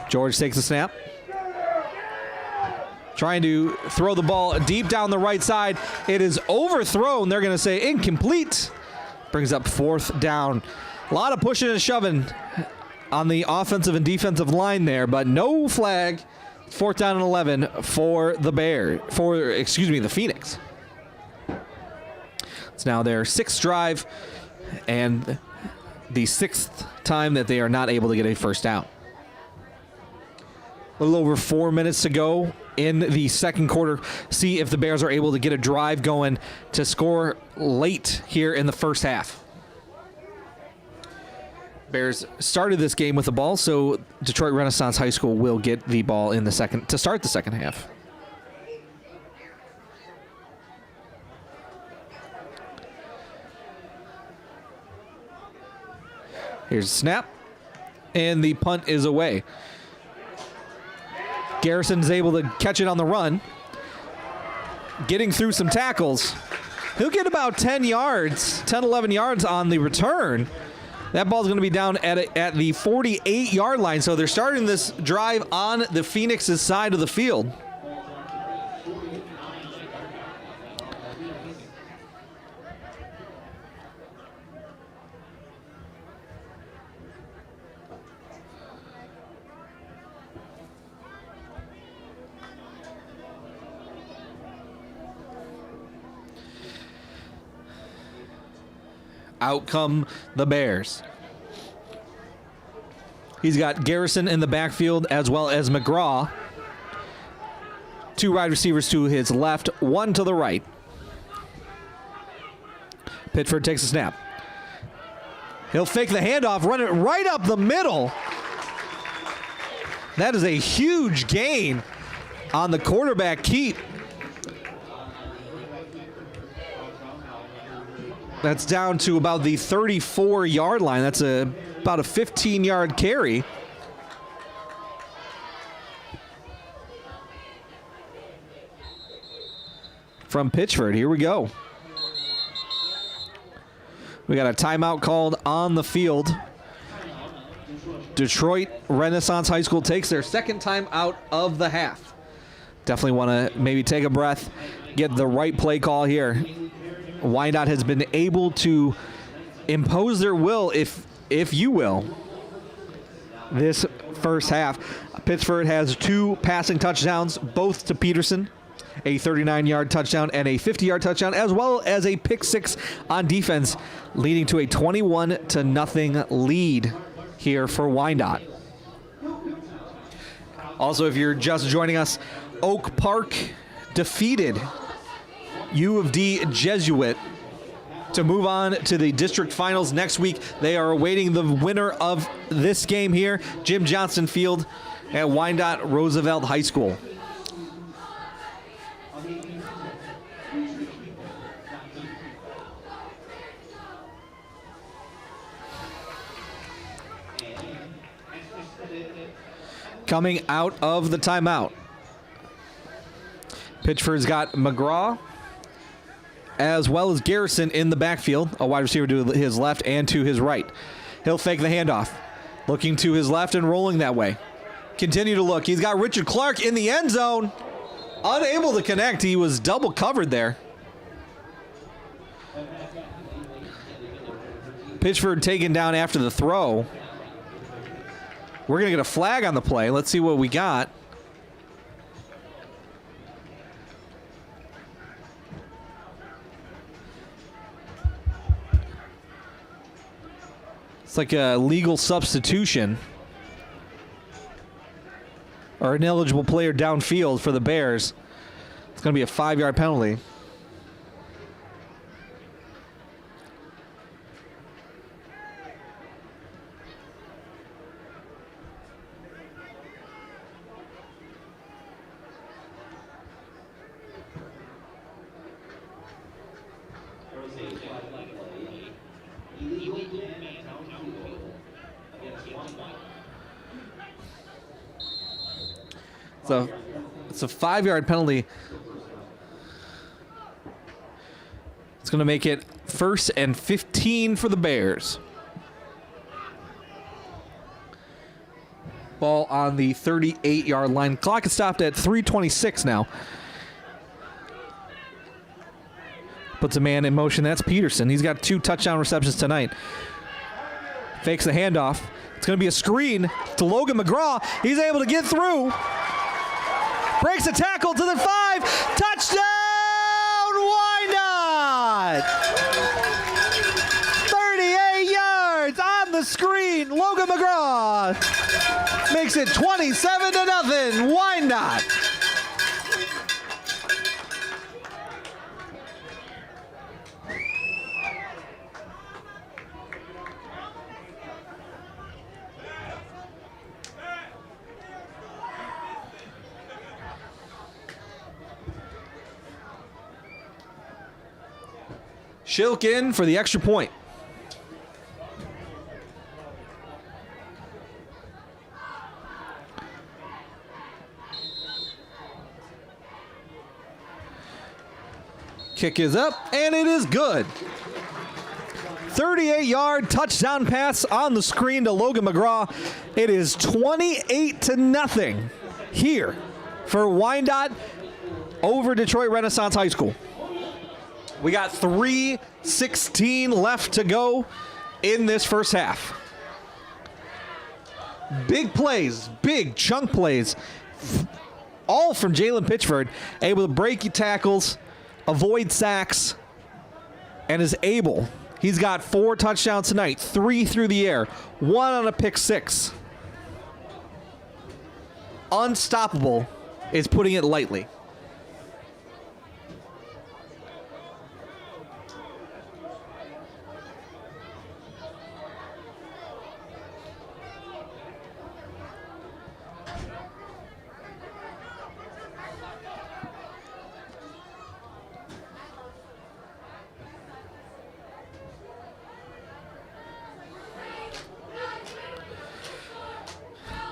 George takes the snap. Trying to throw the ball deep down the right side. It is overthrown. They're going to say incomplete. Brings up 4th down. A lot of pushing and shoving on the offensive and defensive line there, but no flag. 4th down and 11 for the the Phoenix. It's now their 6th drive and the 6th time that they are not able to get a first down. A little over 4 minutes to go in the second quarter. See if the Bears are able to get a drive going to score late here in the first half. Bears started this game with the ball, so Detroit Renaissance High School will get the ball in the second to start the second half. Here's a snap, and the punt is away. Garrison's able to catch it on the run, getting through some tackles. He'll get about 10, 11 yards on the return. That ball's going to be down at the 48-yard line, so they're starting this drive on the Phoenix's side of the field. Out come the Bears. He's got Garrison in the backfield as well as McGraw. 2 wide receivers to his left, 1 to the right. Pitchford takes a snap. He'll fake the handoff, run it right up the middle. That is a huge gain on the quarterback keep. That's down to about the 34-yard line. That's about a 15-yard carry. From Pitchford. Here we go. We got a timeout called on the field. Detroit Renaissance High School takes their second time out of the half. Definitely want to maybe take a breath, get the right play call here. Wyandotte has been able to impose their will, if you will, this first half. Pittsford has 2 passing touchdowns, both to Peterson, a 39-yard touchdown and a 50-yard touchdown, as well as a pick 6 on defense, leading to a 21-0 lead here for Wyandotte. Also, if you're just joining us, Oak Park defeated U of D Jesuit to move on to the district finals next week. They are awaiting the winner of this game here, Jim Johnston Field at Wyandotte Roosevelt High School. Coming out of the timeout, Pitchford's got McGraw as well as Garrison in the backfield, a wide receiver to his left and to his right. He'll fake the handoff, looking to his left and rolling that way. Continue to look. He's got Richard Clark in the end zone. Unable to connect. He was double covered there. Pitchford taken down after the throw. We're going to get a flag on the play. Let's see what we got. It's like a legal substitution or an ineligible player downfield for the Bears. It's going to be a 5-yard penalty. It's a 5-yard penalty. It's going to make it 1st and 15 for the Bears. Ball on the 38-yard line. Clock is stopped at 3:26 now. Puts a man in motion. That's Peterson. He's got 2 touchdown receptions tonight. Fakes the handoff. It's going to be a screen to Logan McGraw. He's able to get through. Breaks a tackle to the 5. Touchdown, Wyandotte! 38 yards on the screen. Logan McGraw makes it 27-0, Wyandotte. Shilk in for the extra point. Kick is up, and it is good. 38-yard touchdown pass on the screen to Logan McGraw. It is 28-0 here for Wyandotte over Detroit Renaissance High School. We got 3:16 left to go in this first half. Big plays, big chunk plays, all from Jalen Pitchford, able to break tackles, avoid sacks, and is able. He's got 4 touchdowns tonight, 3 through the air, 1 on a pick 6. Unstoppable is putting it lightly.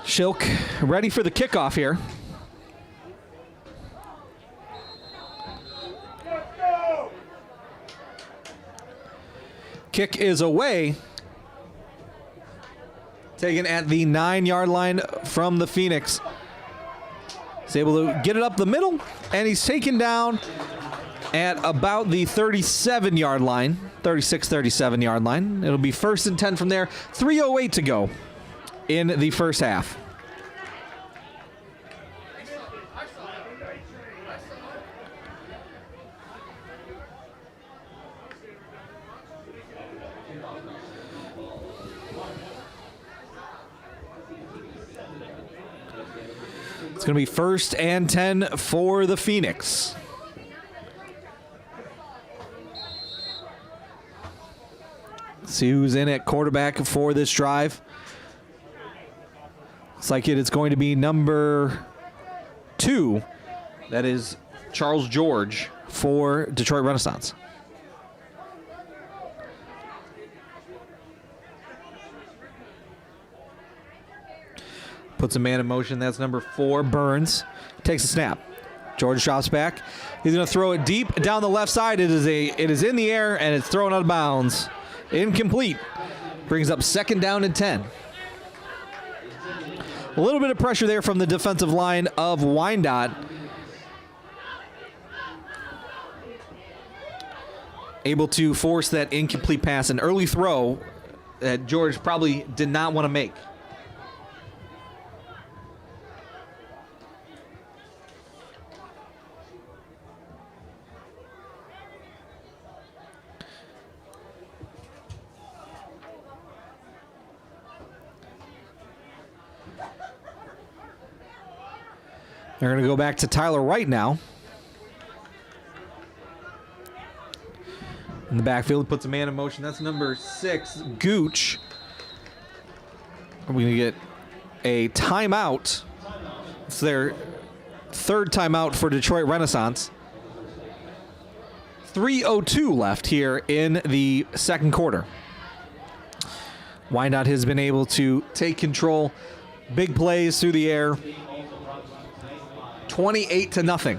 Shilk ready for the kickoff here. Kick is away. Taken at the 9-yard line from the Phoenix. He's able to get it up the middle, and he's taken down at about the 37-yard line, 37-yard line. It'll be 1st and 10 from there. 3:08 to go in the first half. It's going to be 1st and 10 for the Phoenix. See who's in at quarterback for this drive. Looks like it is going to be number 2. That is Charles George for Detroit Renaissance. Puts a man in motion. That's number 4, Burns. Takes a snap. George drops back. He's going to throw it deep down the left side. It is in the air, and it's thrown out of bounds. Incomplete. Brings up 2nd down and 10. A little bit of pressure there from the defensive line of Wyandotte. Able to force that incomplete pass. An early throw that George probably did not want to make. They're going to go back to Tyler Wright now. In the backfield, puts a man in motion. That's number 6, Gooch. We're going to get a timeout. It's their 3rd timeout for Detroit Renaissance. 3:02 left here in the second quarter. Wyandotte has been able to take control. Big plays through the air. 28-0.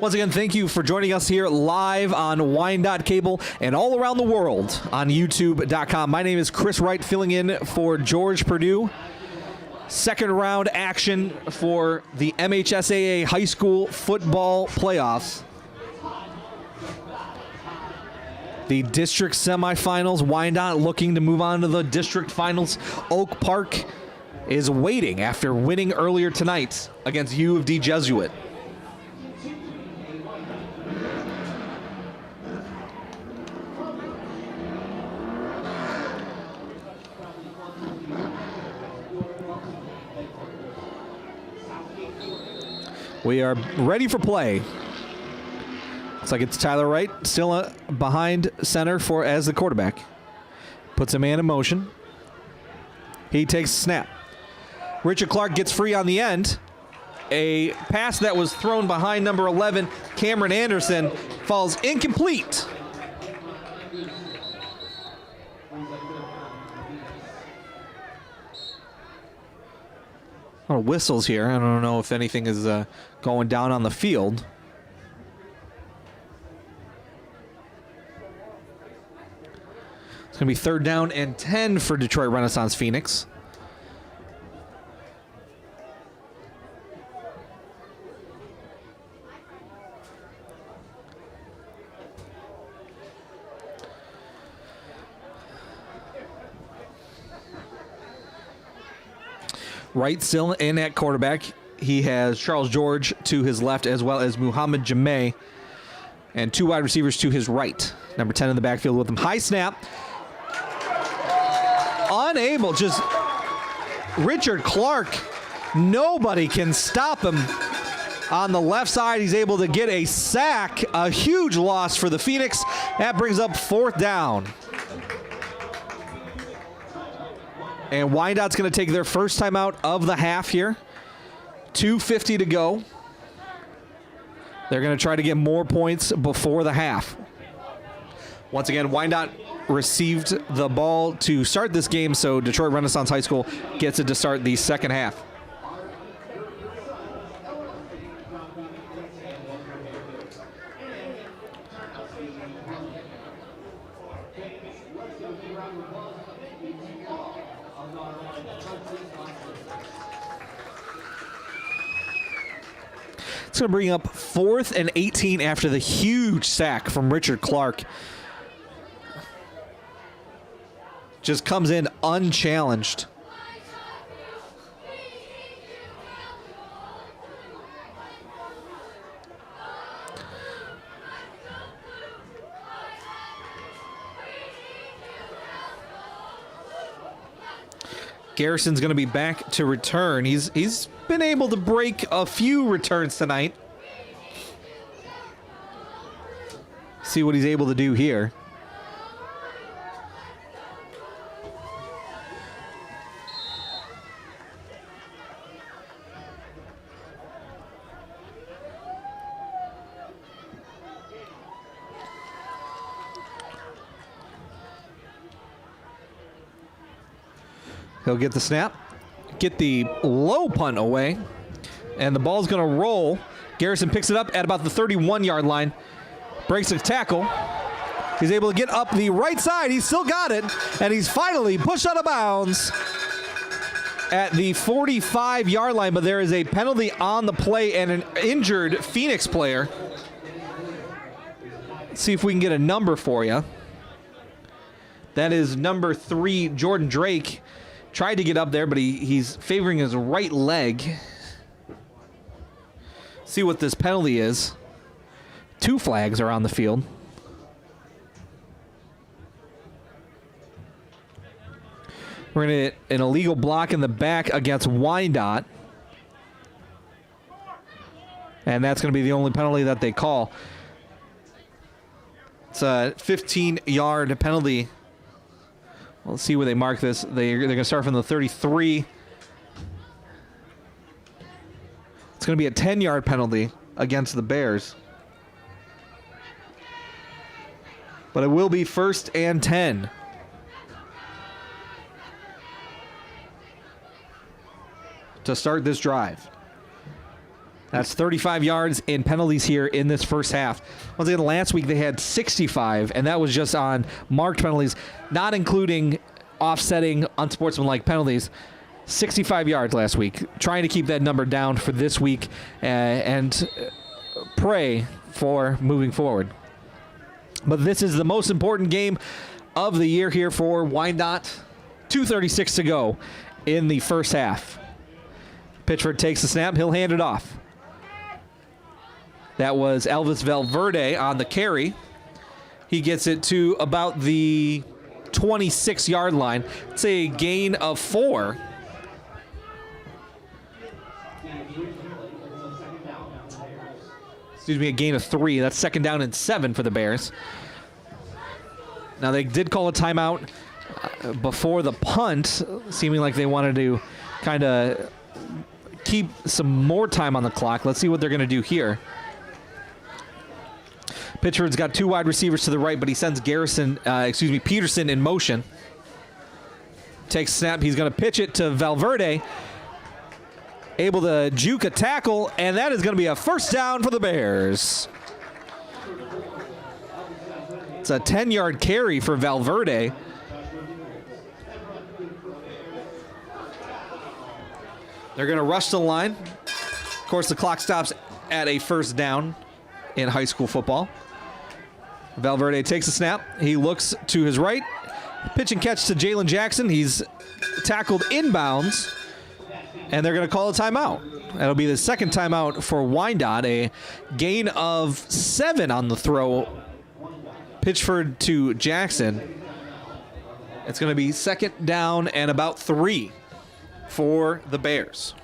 Once again, thank you for joining us here live on Wyandotte Cable and all around the world on YouTube.com. My name is Chris Wright, filling in for George Purdue. Second round action for the MHSAA High School Football Playoffs. The district semifinals, Wyandotte looking to move on to the district finals. Oak Park is waiting after winning earlier tonight against U of D Jesuit. We are ready for play. Looks like it's Tyler Wright still behind center as the quarterback. Puts a man in motion. He takes a snap. Richard Clark gets free on the end. A pass that was thrown behind number 11, Cameron Anderson, falls incomplete. A lot of whistles here. I don't know if anything is going down on the field. It's going to be 3rd down and 10 for Detroit Renaissance Phoenix. Wright still in at quarterback. He has Charles George to his left as well as Muhammad Jameh and 2 wide receivers to his right. Number 10 in the backfield with him. High snap. Unable, just Richard Clark. Nobody can stop him on the left side. He's able to get a sack. A huge loss for the Phoenix. That brings up 4th down. And Wyandotte's going to take their first time out of the half here. 2:50 to go. They're going to try to get more points before the half. Once again, Wyandotte received the ball to start this game, so Detroit Renaissance High School gets it to start the second half. It's going to bring up 4th and 18 after the huge sack from Richard Clark. Just comes in unchallenged. Garrison's going to be back to return. He's been able to break a few returns tonight. See what he's able to do here. He'll get the snap, get the low punt away, and the ball's going to roll. Garrison picks it up at about the 31-yard line, breaks a tackle. He's able to get up the right side. He's still got it, and he's finally pushed out of bounds at the 45-yard line, but there is a penalty on the play and an injured Phoenix player. Let's see if we can get a number for you. That is number 3, Jordan Drake. Tried to get up there, but he's favoring his right leg. See what this penalty is. 2 flags are on the field. We're going to get an illegal block in the back against Wyandotte. And that's going to be the only penalty that they call. It's a 15-yard penalty. Let's see where they mark this. They're going to start from the 33. It's going to be a 10-yard penalty against the Bears. But it will be 1st and 10. to start this drive. That's 35 yards in penalties here in this first half. Once again, last week they had 65, and that was just on marked penalties, not including offsetting unsportsmanlike penalties. 65 yards last week. Trying to keep that number down for this week and pray for moving forward. But this is the most important game of the year here for Wyandotte. 2:36 to go in the first half. Pitchford takes the snap. He'll hand it off. That was Elvis Valverde on the carry. He gets it to about the 26-yard line. It's a gain of 4. Excuse me, a gain of 3. That's second down and 7 for the Bears. Now, they did call a timeout before the punt, seeming like they wanted to kind of keep some more time on the clock. Let's see what they're going to do here. Pitchford's got 2 wide receivers to the right, but he sends Peterson in motion. Takes snap. He's going to pitch it to Valverde. Able to juke a tackle, and that is going to be a first down for the Bears. It's a 10-yard carry for Valverde. They're going to rush the line. Of course, the clock stops at a first down in high school football. Valverde takes a snap. He looks to his right. Pitch and catch to Jalen Jackson. He's tackled inbounds, and they're going to call a timeout. That'll be the second timeout for Wyandotte. A gain of 7 on the throw. Pitchford to Jackson. It's going to be second down and about 3 for the Bears.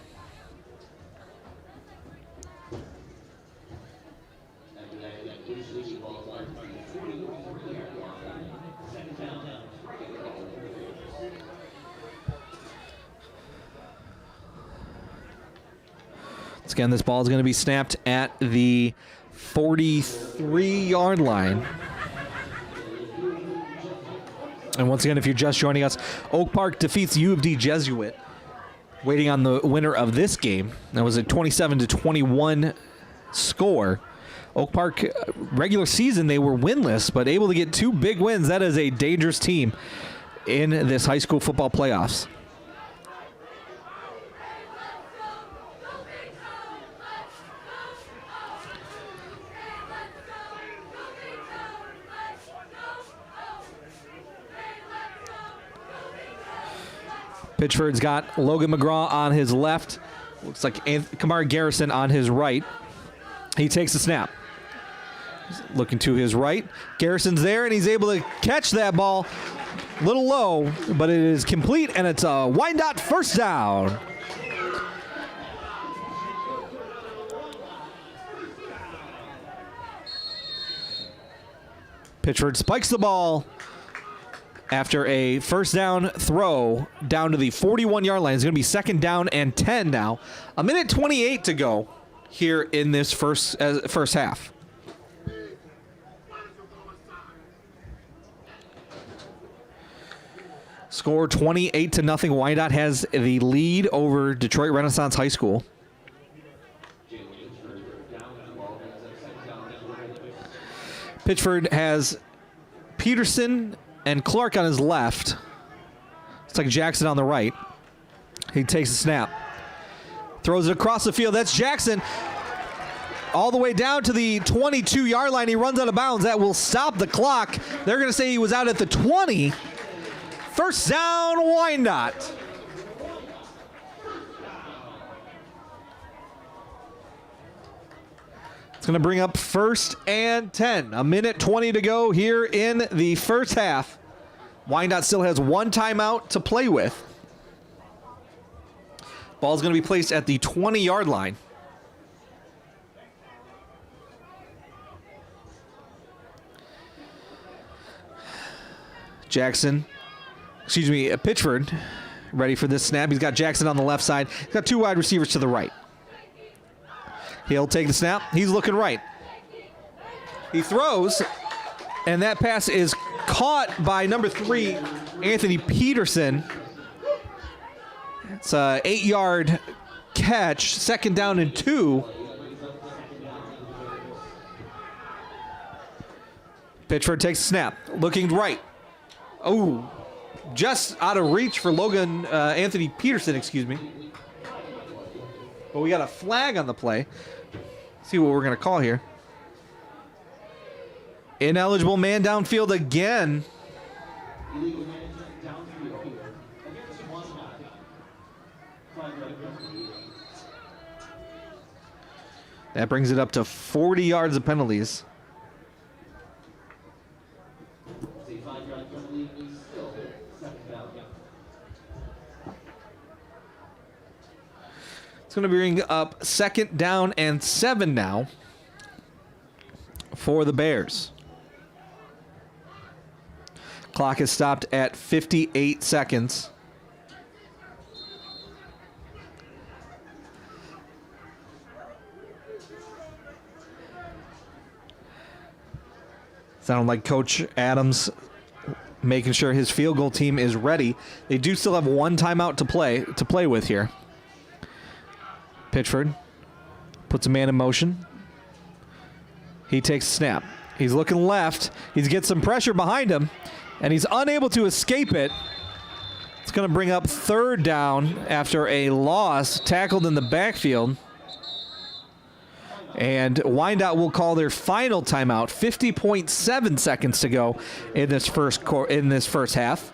Again, this ball is going to be snapped at the 43-yard line. And once again, if you're just joining us, Oak Park defeats U of D Jesuit. Waiting on the winner of this game. That was a 27-21 score. Oak Park, regular season, they were winless, but able to get 2 big wins. That is a dangerous team in this high school football playoffs. Pitchford's got Logan McGraw on his left. Looks like Kamar Garrison on his right. He takes the snap. Looking to his right. Garrison's there, and he's able to catch that ball. A little low, but it is complete, and it's a Wyandotte first down. Pitchford spikes the ball after a first down throw down to the 41-yard line. It's going to be second down and 10 now. 1:28 to go here in this first half. Score 28-0. Wyandotte has the lead over Detroit Renaissance High School. Pitchford has Peterson and Clark on his left. It's like Jackson on the right. He takes a snap. Throws it across the field. That's Jackson. All the way down to the 22-yard line. He runs out of bounds. That will stop the clock. They're going to say he was out at the 20. First down, Wyandotte. It's going to bring up first and 10. 1:20 to go here in the first half. Wyandotte still has 1 timeout to play with. Ball's going to be placed at the 20-yard line. Pitchford ready for this snap. He's got Jackson on the left side. He's got 2 wide receivers to the right. He'll take the snap. He's looking right. He throws, and that pass is caught by number 3, Anthony Peterson. It's a 8-yard catch. 2nd down and 2. Pitchford takes a snap. Looking right. Oh, just out of reach for Anthony Peterson, excuse me. But we got a flag on the play. See what we're going to call here. Ineligible man downfield again. That brings it up to 40 yards of penalties. It's going to bring up 2nd down and 7 now for the Bears. Clock is stopped at 58 seconds. Sound like Coach Adams making sure his field goal team is ready. They do still have 1 timeout to play with here. Pitchford puts a man in motion. He takes a snap. He's looking left. He's getting some pressure behind him, and he's unable to escape it. It's going to bring up 3rd down after a loss, tackled in the backfield. And Wyandotte will call their final timeout. 50.7 seconds to go in this first half.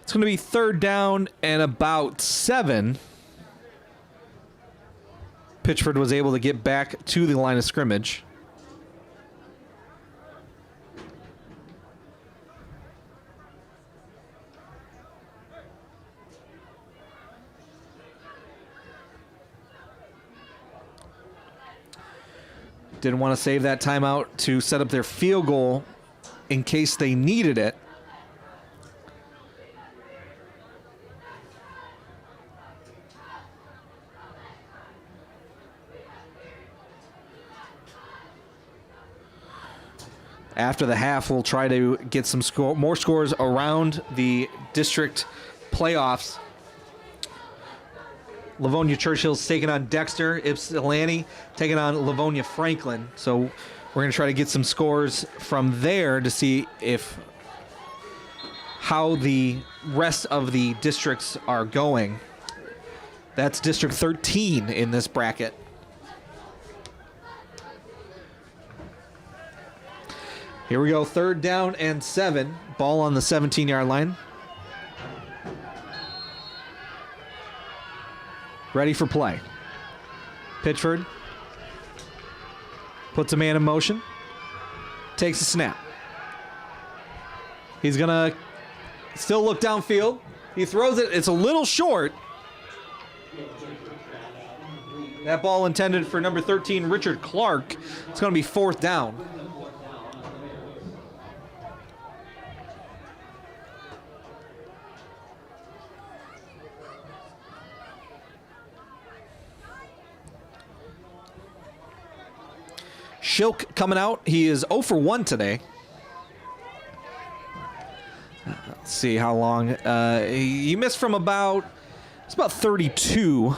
It's going to be 3rd down and about 7. Pitchford was able to get back to the line of scrimmage. Didn't want to save that timeout to set up their field goal in case they needed it. After the half, we'll try to get some more scores around the district playoffs. Livonia Churchill's taking on Dexter. Ypsilanti taking on Livonia Franklin. So we're going to try to get some scores from there to see how the rest of the districts are going. That's District 13 in this bracket. Here we go, 3rd down and 7. Ball on the 17-yard line. Ready for play. Pitchford puts a man in motion. Takes a snap. He's going to still look downfield. He throws it. It's a little short. That ball intended for number 13, Richard Clark. It's going to be 4th down. Shilk coming out. He is 0 for 1 today. Let's see how long. He missed from about 32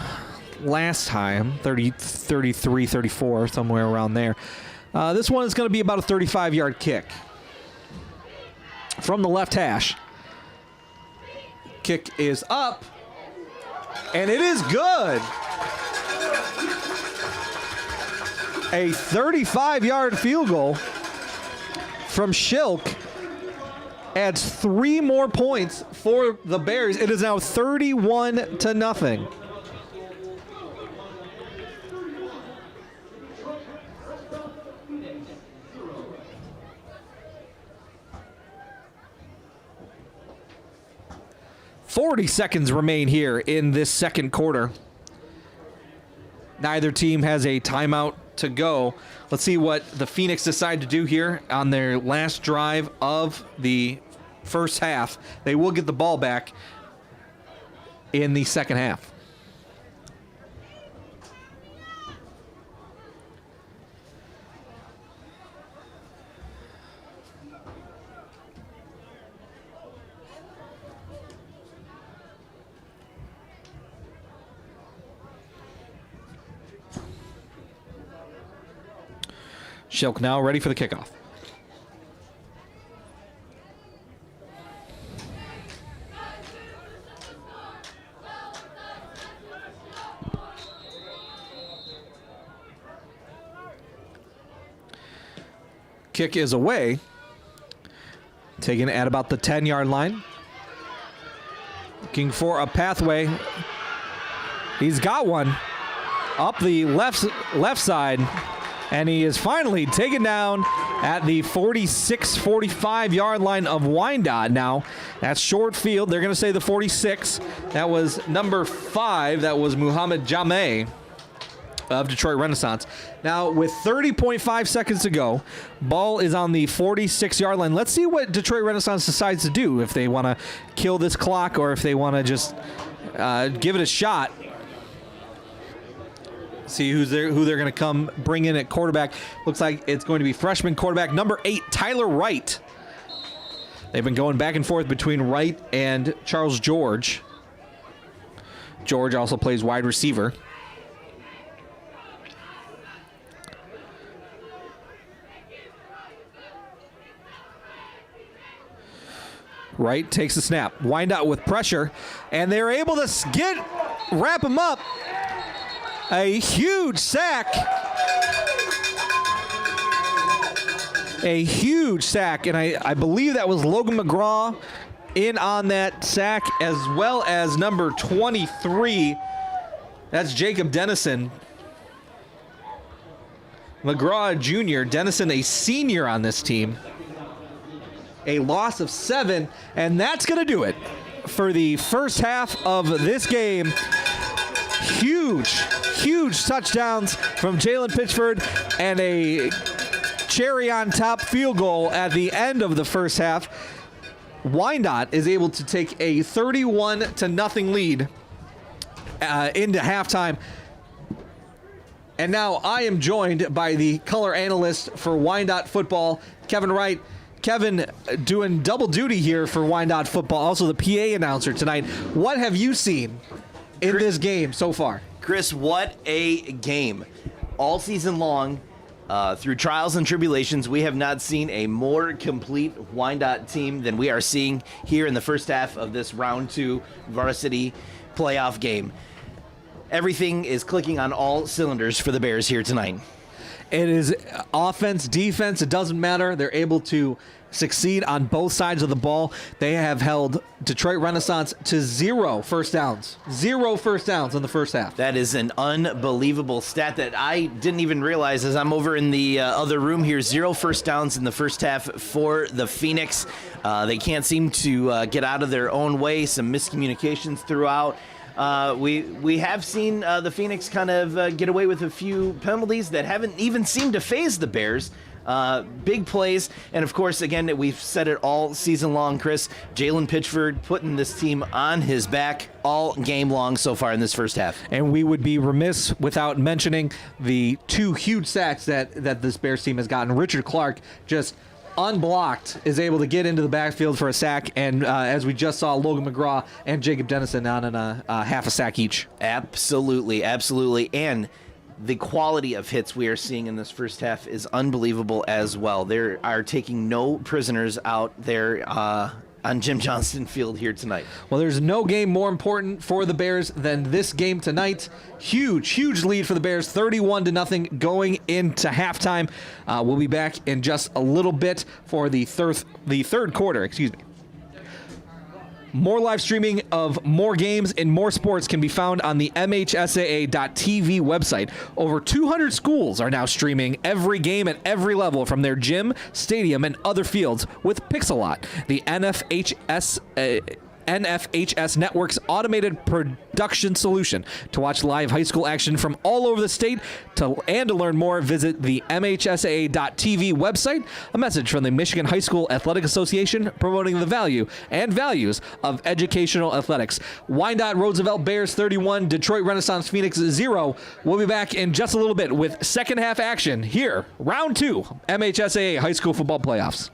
last time. 30, 33, 34, somewhere around there. This one is going to be about a 35-yard kick from the left hash. Kick is up, and it is good. A 35-yard field goal from Shilk adds 3 more points for the Bears. It is now 31-0. "40 seconds remain here in this second quarter. Neither team has a timeout to go. Let's see what the Phoenix decide to do here on their last drive of the first half. They will get the ball back in the second half. Shilk now ready for the kickoff. Kick is away. Taken at about the 10-yard line. Looking for a pathway. He's got one up the left side, and he is finally taken down at the 46-45-yard line of Wyandotte. Now, that's short field. They're going to say the 46. That was number 5. That was Muhammad Jameh of Detroit Renaissance. Now, with 30.5 seconds to go, ball is on the 46-yard line. Let's see what Detroit Renaissance decides to do, if they want to kill this clock or if they want to just give it a shot. See who they're going to come bring in at quarterback. Looks like it's going to be freshman quarterback number 8, Tyler Wright. They've been going back and forth between Wright and Charles George. George also plays wide receiver. Wright takes the snap. Wyandotte with pressure, and they're able to wrap him up. A huge sack. A huge sack, and I believe that was Logan McGraw in on that sack, as well as number 23. That's Jacob Dennison. McGraw Jr., Dennison a senior on this team. A loss of 7, and that's going to do it for the first half of this game. Huge touchdowns from Jalen Pitchford and a cherry on top field goal at the end of the first half. Wyandotte is able to take a 31-0 lead into halftime. And now I am joined by the color analyst for Wyandotte football, Kevin Wright. Kevin, doing double duty here for Wyandotte football, also the PA announcer tonight. What have you seen in this game so far? Chris, what a game. All season long, through trials and tribulations, we have not seen a more complete Wyandotte team than we are seeing here in the first half of this round 2 varsity playoff game. Everything is clicking on all cylinders for the Bears here tonight. It is offense, defense, it doesn't matter. They're able to succeed on both sides of the ball. They have held Detroit Renaissance to 0 first downs. 0 first downs in the first half. That is an unbelievable stat that I didn't even realize as I'm over in the other room here. 0 first downs in the first half for the Phoenix. They can't seem to get out of their own way. Some miscommunications throughout. We have seen the Phoenix kind of get away with a few penalties that haven't even seemed to faze the Bears. Big plays, and of course, again, we've said it all season long, Chris. Jalen Pitchford putting this team on his back all game long so far in this first half. And we would be remiss without mentioning the 2 huge sacks that this Bears team has gotten. Richard Clark just unblocked is able to get into the backfield for a sack, and as we just saw, Logan McGraw and Jacob Dennison on a half a sack each. Absolutely, and the quality of hits we are seeing in this first half is unbelievable as well. They are taking no prisoners out there on Jim Johnston Field here tonight. Well, there's no game more important for the Bears than this game tonight. Huge lead for the Bears, 31-0 going into halftime. We'll be back in just a little bit for the third quarter. More live streaming of more games and more sports can be found on the MHSAA.TV website. Over 200 schools are now streaming every game at every level from their gym, stadium, and other fields with Pixelot, the NFHS Network's automated production solution. To watch live high school action from all over the state and to learn more, visit the MHSAA.TV website. A message from the Michigan High School Athletic Association promoting the value and values of educational athletics. Wyandotte Roosevelt Bears 31, Detroit Renaissance Phoenix 0. We'll be back in just a little bit with second half action here, round 2, MHSAA High School Football Playoffs.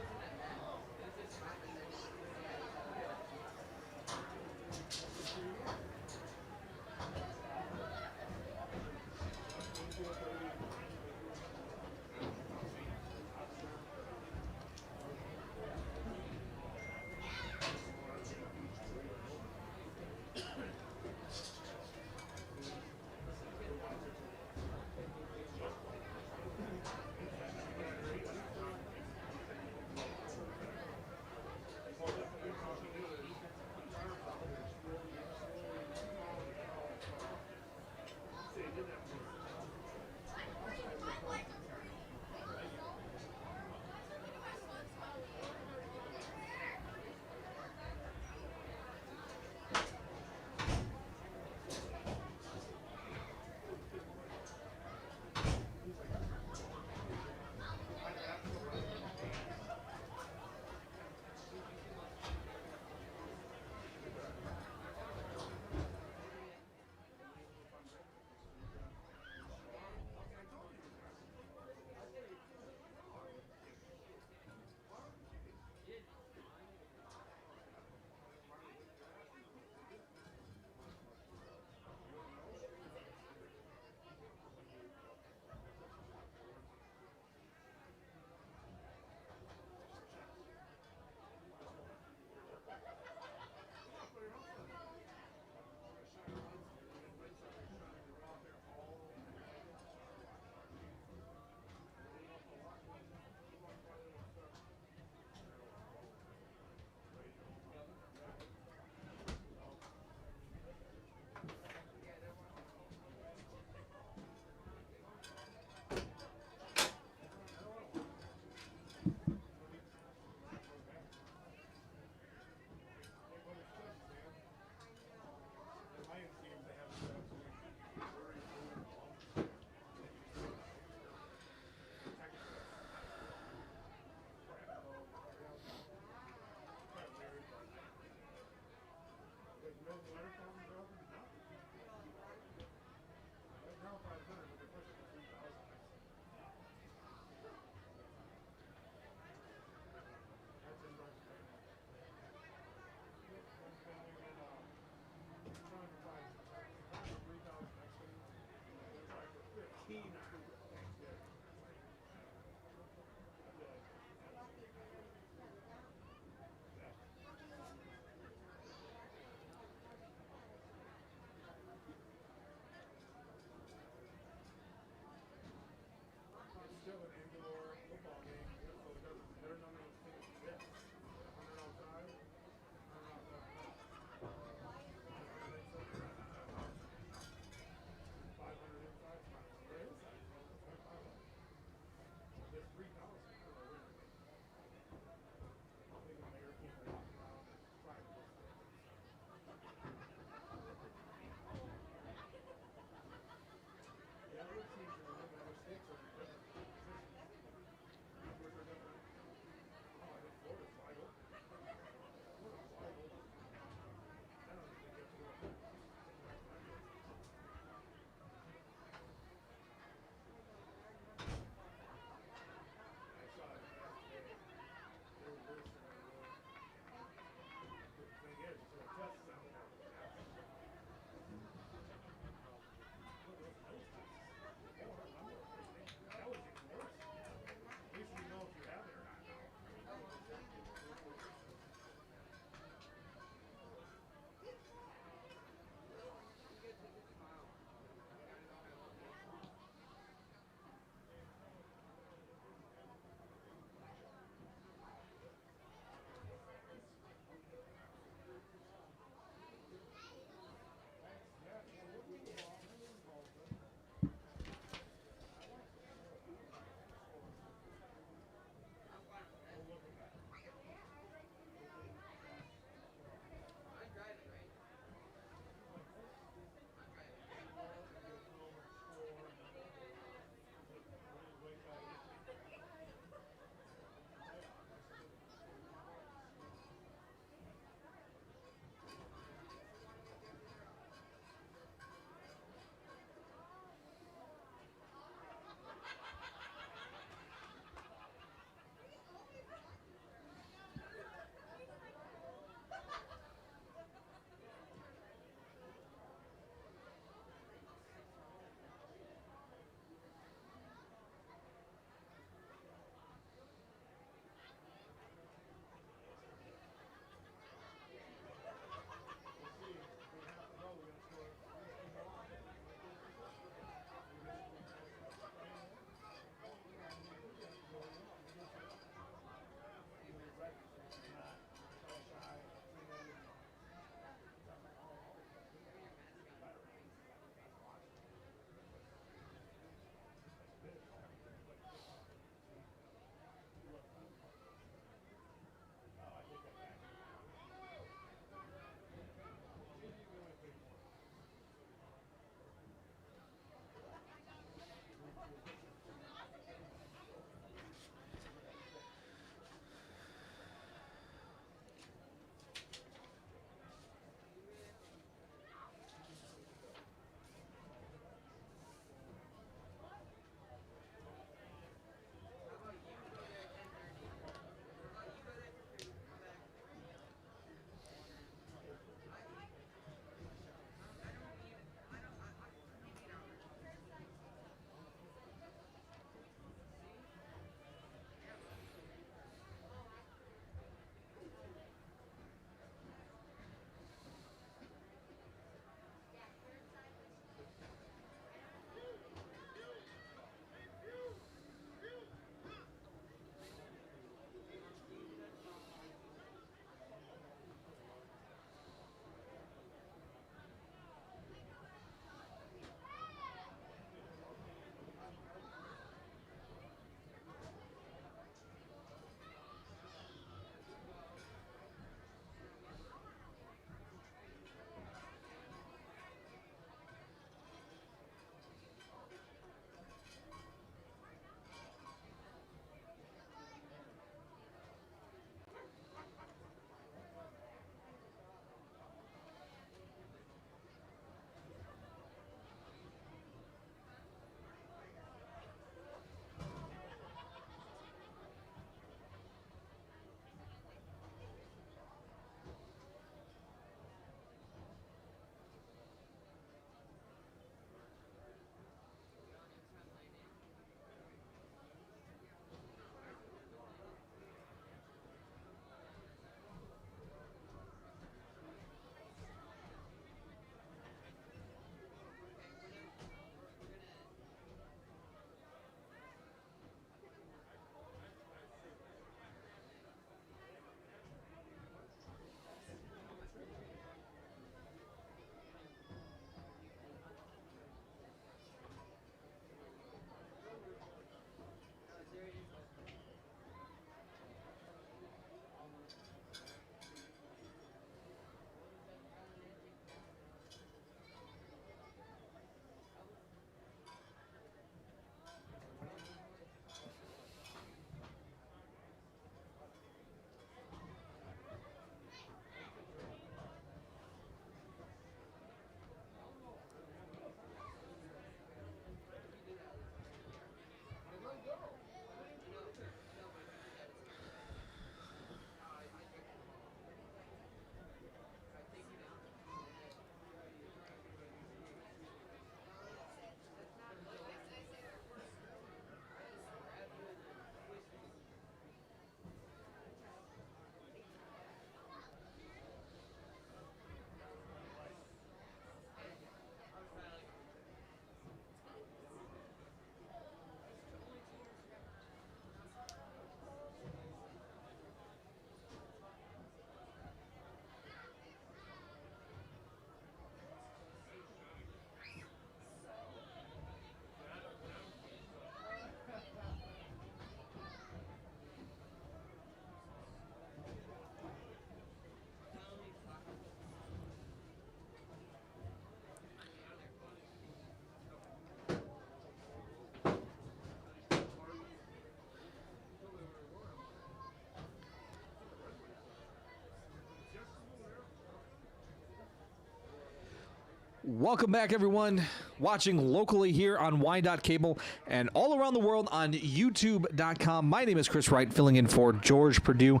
Welcome back, everyone, watching locally here on Wyandotte Cable and all around the world on YouTube.com. My name is Chris Wright, filling in for George Perdue.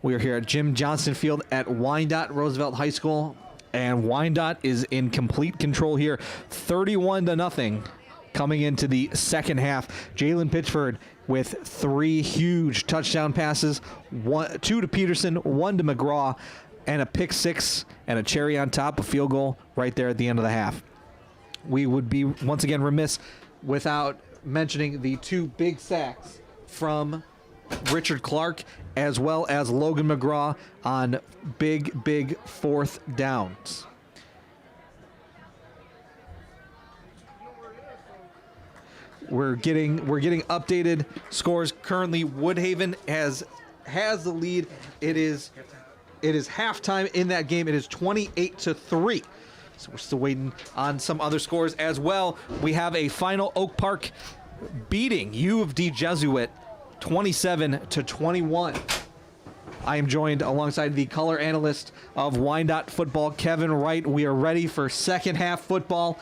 We are here at Jim Johnston Field at Wyandotte Roosevelt High School, and Wyandotte is in complete control here, 31-0 coming into the second half. Jalen Pitchford with 3 huge touchdown passes, 2 to Peterson, 1 to McGraw, and a pick 6 and a cherry on top, a field goal right there at the end of the half. We would be, once again, remiss without mentioning the 2 big sacks from Richard Clark as well as Logan McGraw on big 4th downs. We're getting updated scores. Currently, Woodhaven has the lead. It is halftime in that game. It is 28-3. So we're still waiting on some other scores as well. We have a final Oak Park beating U of D Jesuit 27-21. I am joined alongside the color analyst of Wyandotte football, Kevin Wright. We are ready for second half football,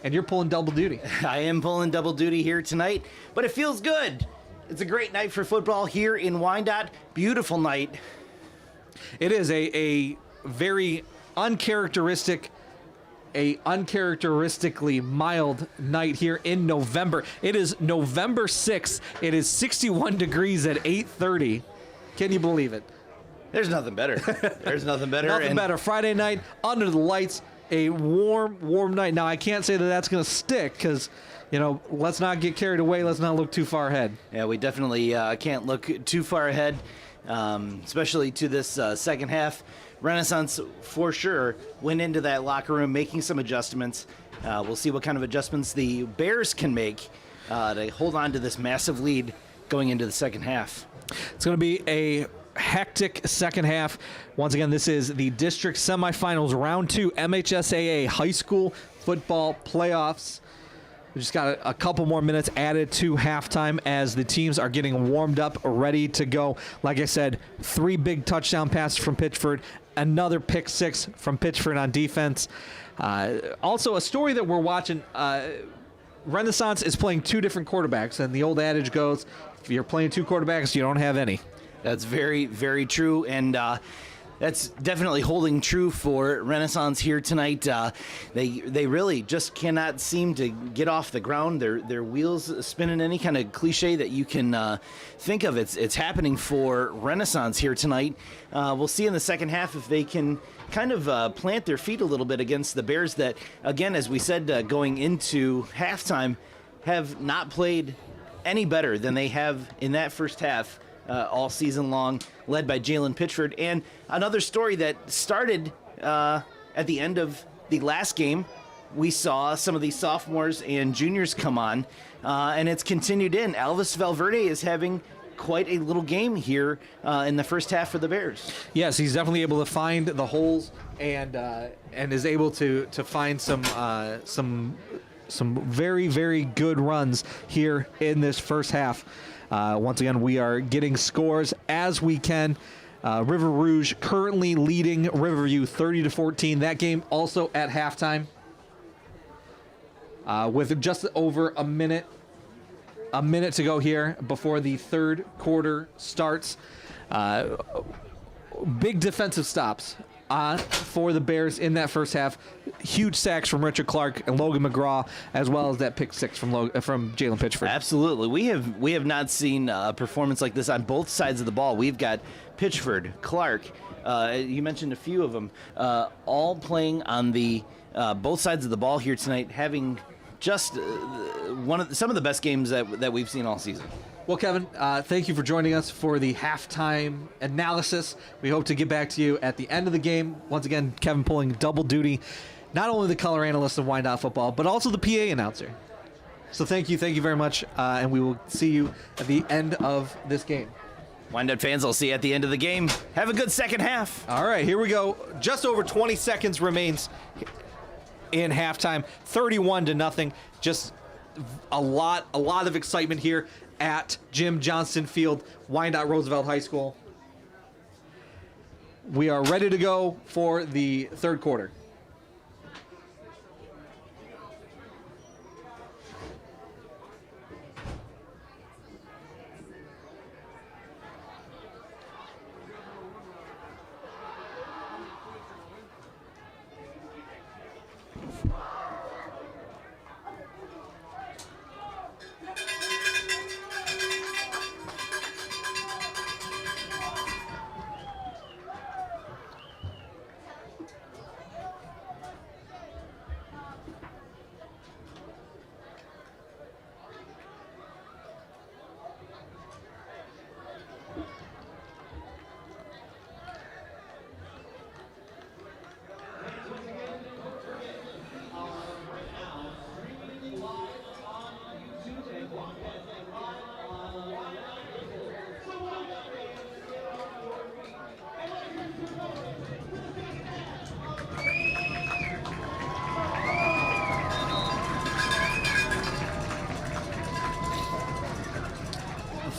and you're pulling double duty. I am pulling double duty here tonight, but it feels good. It's a great night for football here in Wyandotte. Beautiful night. It is a very uncharacteristically mild night here in November. It is November 6th. It is 61 degrees at 8:30. Can you believe it? There's nothing better. There's nothing better. Nothing better. Friday night, under the lights, a warm night. Now, I can't say that that's going to stick because, let's not get carried away. Let's not look too far ahead. Yeah, we definitely can't look too far ahead. Especially to this second half. Renaissance, for sure, went into that locker room making some adjustments. We'll see what kind of adjustments the Bears can make to hold on to this massive lead going into the second half. It's going to be a hectic second half. Once again, this is the district semifinals, round 2, MHSAA high school football playoffs. We just got a couple more minutes added to halftime as the teams are getting warmed up, ready to go. Like I said, 3 big touchdown passes from Pitchford, another pick 6 from Pitchford on defense. Also, a story that we're watching, Renaissance is playing 2 different quarterbacks, and the old adage goes, if you're playing 2 quarterbacks, you don't have any. That's very, very true, and that's definitely holding true for Renaissance here tonight. They really just cannot seem to get off the ground. Their wheels spinning. Any kind of cliche that you can think of, it's happening for Renaissance here tonight. We'll see in the second half if they can kind of plant their feet a little bit against the Bears that, again, as we said, going into halftime, have not played any better than they have in that first half. All season long, led by Jalen Pitchford. And another story that started at the end of the last game, we saw some of these sophomores and juniors come on, and it's continued in. Elvis Valverde is having quite a little game here in the first half for the Bears. Yes, he's definitely able to find the holes and is able to find some very, very good runs here in this first half. Once again, we are getting scores as we can. River Rouge currently leading Riverview 30-14. That game also at halftime with just over a minute to go here before the third quarter starts. Big defensive stops for the Bears in that first half. Huge sacks from Richard Clark and Logan McGraw, as well as that pick 6 from Jalen Pitchford. Absolutely. We have not seen a performance like this on both sides of the ball. We've got Pitchford, Clark, you mentioned a few of them, all playing on the both sides of the ball here tonight, having just some of the best games that we've seen all season. Well, Kevin, thank you for joining us for the halftime analysis. We hope to get back to you at the end of the game. Once again, Kevin pulling double duty, not only the color analyst of Wyandotte football, but also the PA announcer. So thank you very much, and we will see you at the end of this game. Wyandotte fans, I'll see you at the end of the game. Have a good second half. All right, here we go. Just over 20 seconds remains in halftime, 31-0. Just a lot of excitement here at Jim Johnston Field, Wyandotte Roosevelt High School. We are ready to go for the third quarter.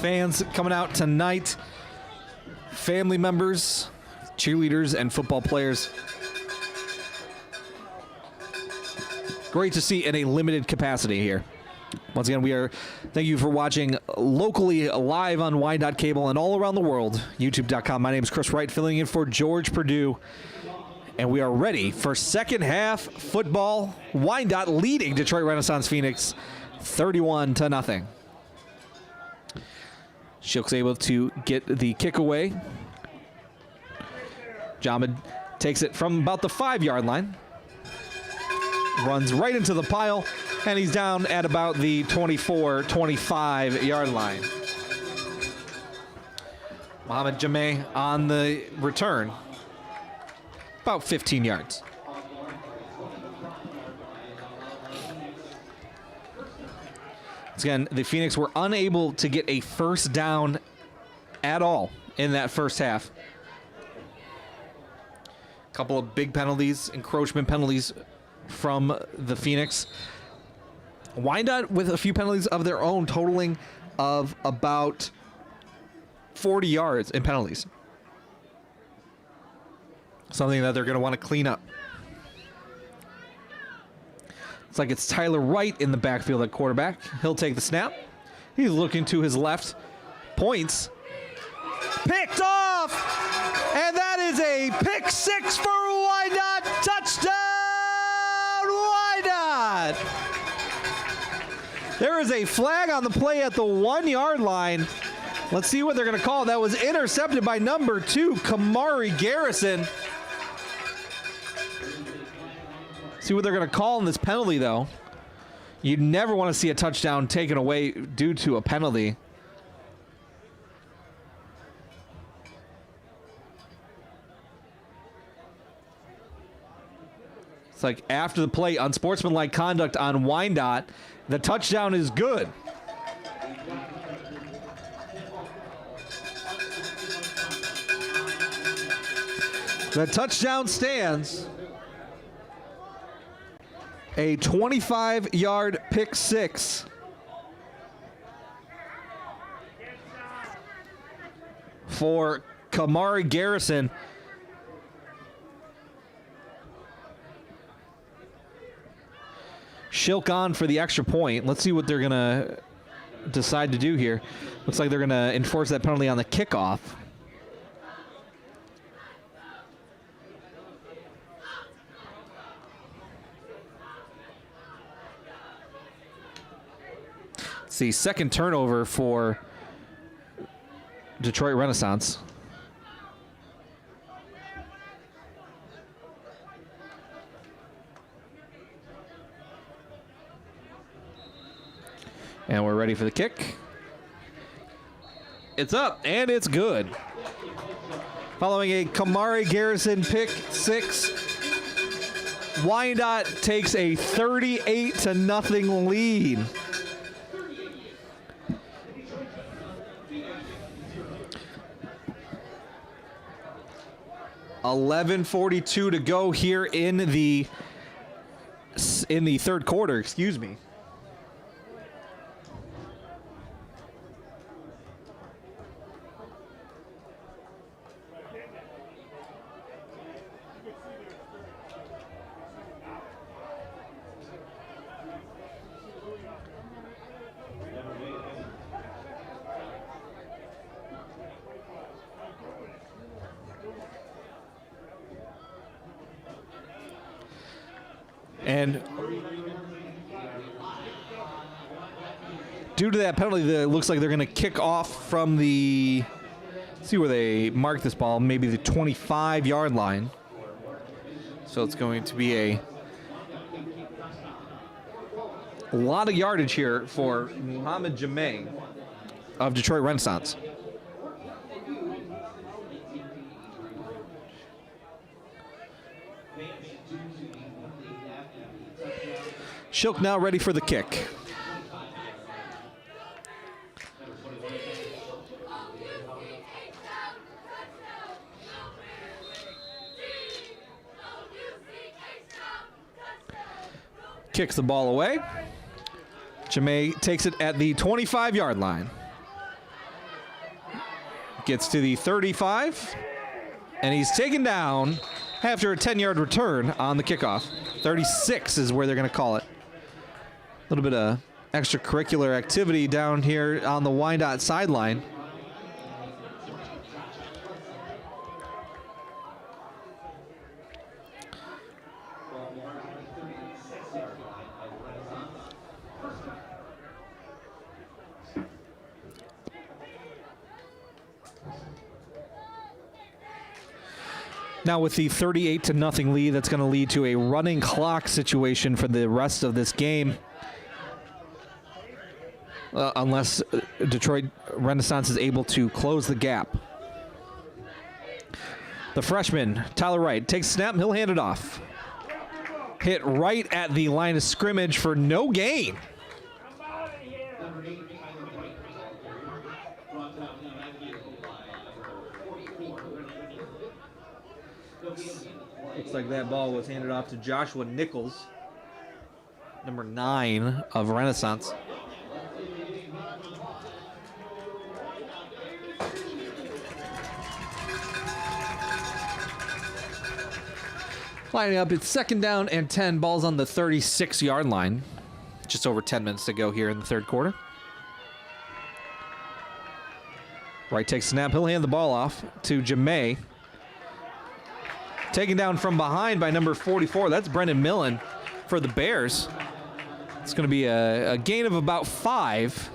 fans coming out tonight, family members, cheerleaders, and football players. Great to see in a limited capacity here. Once again, thank you for watching locally live on Wyandotte Cable and all around the world, youtube.com. My name is Chris Wright, filling in for George Perdue, and we are ready for second half football. Wyandotte leading Detroit Renaissance Phoenix 31-0. Shilk's able to get the kick away. Jamid takes it from about the 5-yard line. Runs right into the pile, and he's down at about the 24-25-yard line. Mohamed Jameh on the return, about 15 yards. Again, the Phoenix were unable to get a first down at all in that first half. A couple of big penalties, encroachment penalties from the Phoenix. Wyandotte with a few penalties of their own, totaling of about 40 yards in penalties. Something that they're going to want to clean up. It's like it's Tyler Wright in the backfield at quarterback. He'll take the snap. He's looking to his left. Points. Picked off! And that is a pick six for Wyandotte. Touchdown, Wyandotte! There is a flag on the play at the 1-yard line. Let's see what they're going to call. That was intercepted by number 2, Kamari Garrison. See what they're going to call in this penalty, though. You never want to see a touchdown taken away due to a penalty. It's like after the play, unsportsmanlike conduct on Wyandotte. The touchdown is good. The touchdown stands. A 25-yard pick six for Kamari Garrison. Shilk on for the extra point. Let's see what they're going to decide to do here. Looks like they're going to enforce that penalty on the kickoff. See, second turnover for Detroit Renaissance. And we're ready for the kick. It's up, and it's good. Following a Kamari Garrison pick six, Wyandotte takes a 38-0 lead. .11:42 to go here in the third quarter, excuse me. And due to that penalty, it looks like they're going to kick off from the, let's see where they mark this ball, maybe the 25-yard line. So it's going to be a lot of yardage here for Mohamed Jameh of Detroit Renaissance. Shilk now ready for the kick. Kicks the ball away. Jameh takes it at the 25-yard line. Gets to the 35, and he's taken down after a 10-yard return on the kickoff. 36 is where they're going to call it. A little bit of extracurricular activity down here on the Wyandotte sideline. Now with the 38-0 lead, that's going to lead to a running clock situation for the rest of this game. Unless Detroit Renaissance is able to close the gap. The freshman, Tyler Wright, takes a snap. He'll hand it off. Hit right at the line of scrimmage for no gain. Looks like that ball was handed off to Joshua Nichols, number 9 of Renaissance. Lining up, it's 2nd down and 10. Ball's on the 36-yard line. Just over 10 minutes to go here in the third quarter. Wright takes a snap. He'll hand the ball off to Jamay. Taken down from behind by number 44. That's Brendan Millen for the Bears. It's going to be a gain of about 5.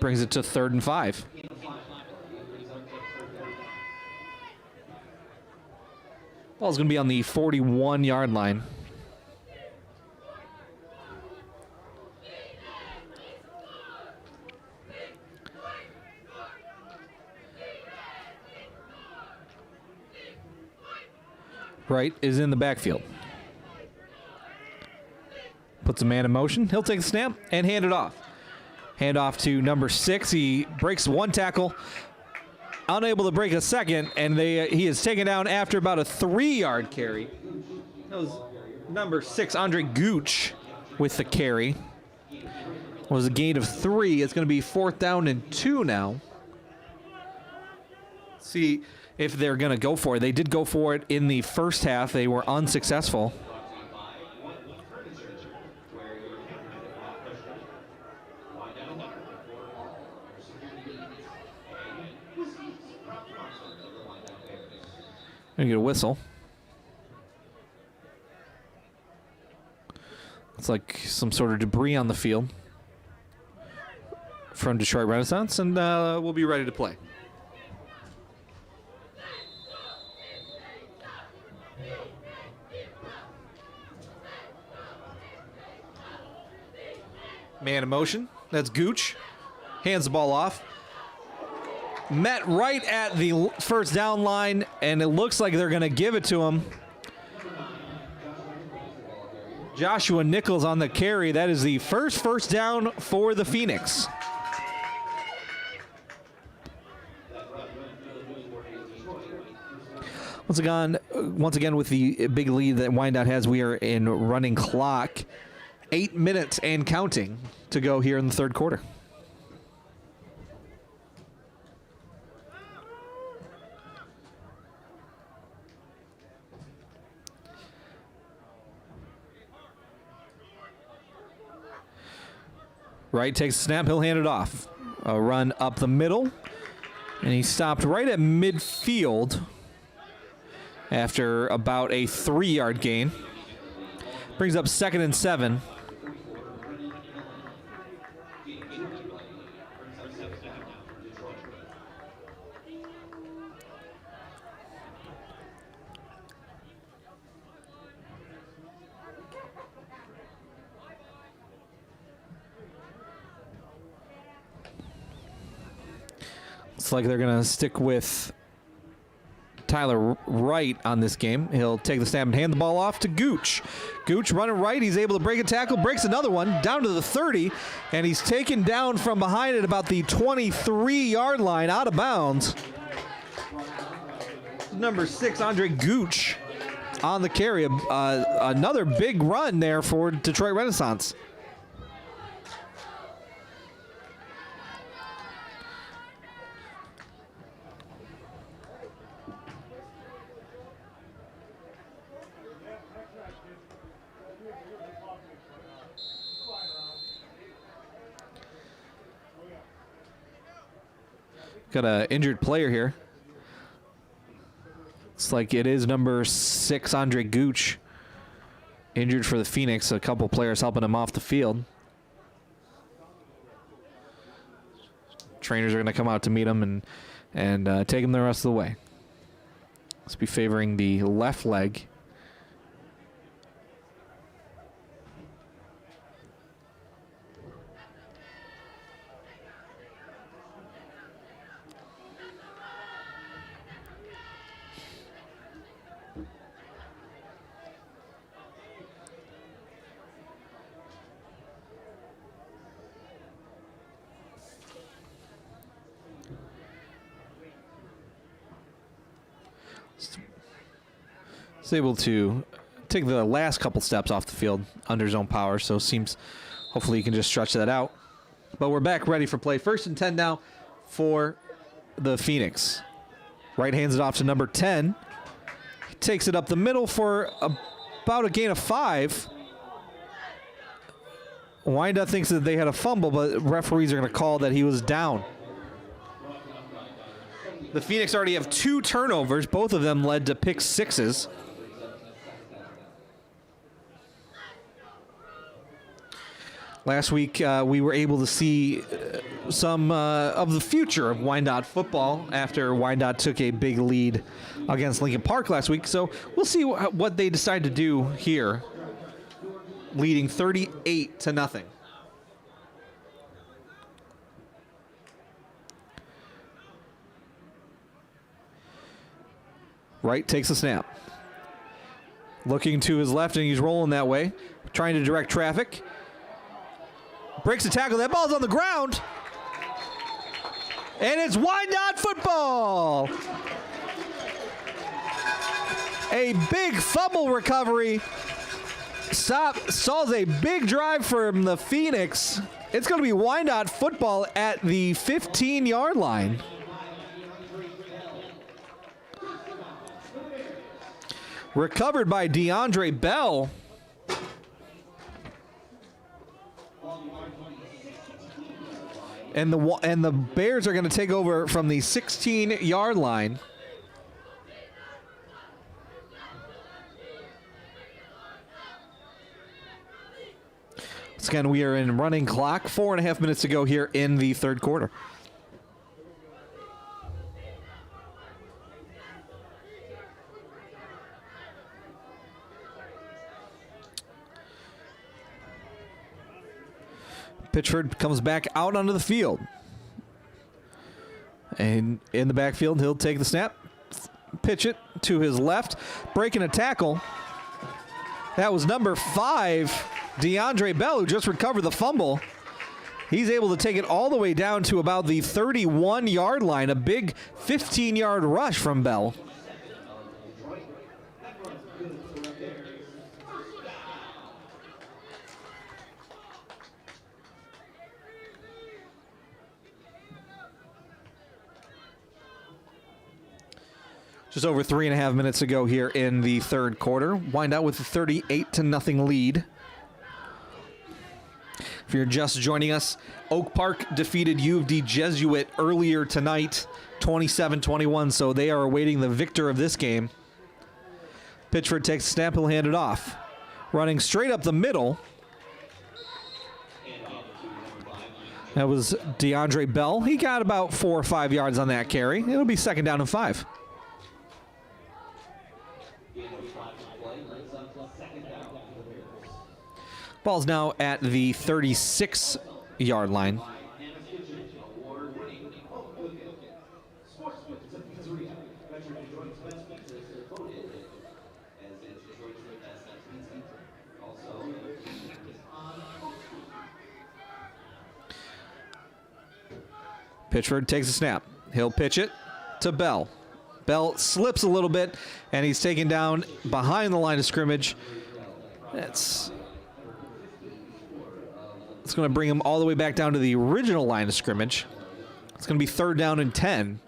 Brings it to 3rd and 5. Ball's going to be on the 41-yard line. Wright is in the backfield. Puts a man in motion. He'll take the snap and hand it off. Hand off to number 6. He breaks one tackle. Unable to break a second, and he is taken down after about a 3-yard carry. That was number 6, Andre Gooch, with the carry. It was a gain of 3. It's going to be 4th down and 2 now. See if they're going to go for it. They did go for it in the first half. They were unsuccessful. Gonna get a whistle. It's like some sort of debris on the field from Detroit Renaissance, and we'll be ready to play. Man in motion. That's Gooch. Hands the ball off. Met right at the 1st down line, and it looks like they're going to give it to him. Joshua Nichols on the carry. That is the first down for the Phoenix. Once again, with the big lead that Wyandotte has, we are in running clock. 8 minutes and counting to go here in the third quarter. Wright takes a snap. He'll hand it off. A run up the middle. And he stopped right at midfield after about a 3-yard gain. Brings up 2nd and 7. Looks like they're going to stick with Tyler Wright on this game. He'll take the snap and hand the ball off to Gooch. Gooch running right. He's able to break a tackle, breaks another one down to the 30, and he's taken down from behind at about the 23-yard line, out of bounds. Number 6, Andre Gooch on the carry. Another big run there for Detroit Renaissance. Got an injured player here. It's like it is number 6, Andre Gooch, injured for the Phoenix. A couple players helping him off the field. Trainers are going to come out to meet him and take him the rest of the way. Let's be favoring the left leg. Is able to take the last couple steps off the field under his own power, so seems hopefully he can just stretch that out. But we're back ready for play. 1st and 10 now for the Phoenix. Right hands it off to number 10. He takes it up the middle for about a gain of 5. Wyandotte thinks that they had a fumble, but referees are going to call that he was down. The Phoenix already have 2 turnovers. Both of them led to pick sixes. Last week, we were able to see some of the future of Wyandotte football after Wyandotte took a big lead against Lincoln Park last week. So we'll see what they decide to do here, leading 38-0. Wright takes the snap. Looking to his left, and he's rolling that way, trying to direct traffic. Breaks a tackle. That ball's on the ground. And it's Wyandotte football. A big fumble recovery. Solves a big drive from the Phoenix. It's going to be Wyandotte football at the 15-yard line. Recovered by DeAndre Bell. And the Bears are going to take over from the 16-yard line. Once again, we are in running clock. 4.5 minutes to go here in the 3rd quarter. Pitchford comes back out onto the field. And in the backfield, he'll take the snap, pitch it to his left, breaking a tackle. That was number 5, DeAndre Bell, who just recovered the fumble. He's able to take it all the way down to about the 31-yard line. A big 15-yard rush from Bell. Just over 3.5 minutes to go here in the 3rd quarter. Wyandotte with a 38-0 lead. If you're just joining us, Oak Park defeated U of D Jesuit earlier tonight, 27-21, so they are awaiting the victor of this game. Pitchford takes the snap, he'll hand it off. Running straight up the middle. That was DeAndre Bell. He got about 4 or 5 yards on that carry. It'll be 2nd down and 5. Ball's now at the 36-yard line. Pitchford takes a snap. He'll pitch it to Bell. Bell slips a little bit, and he's taken down behind the line of scrimmage. It's going to bring him all the way back down to the original line of scrimmage. It's going to be 3rd down and 10.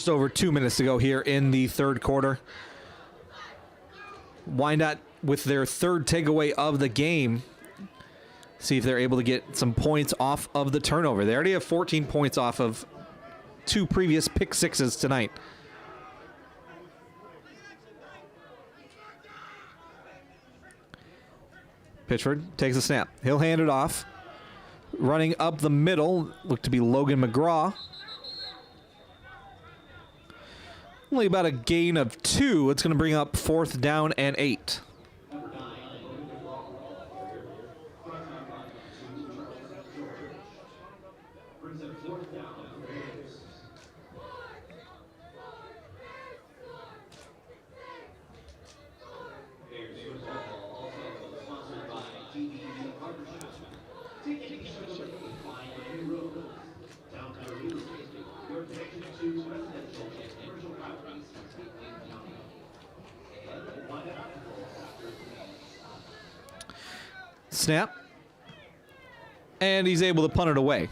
just over 2 minutes to go here in the third quarter. Wyandotte with their third takeaway of the game. See if they're able to get some points off of the turnover. They already have 14 points off of 2 previous pick sixes tonight. Pitchford takes a snap. He'll hand it off. Running up the middle, look to be Logan McGraw. Only about a gain of 2. It's going to bring up 4th down and 8. Snap. And he's able to punt it away.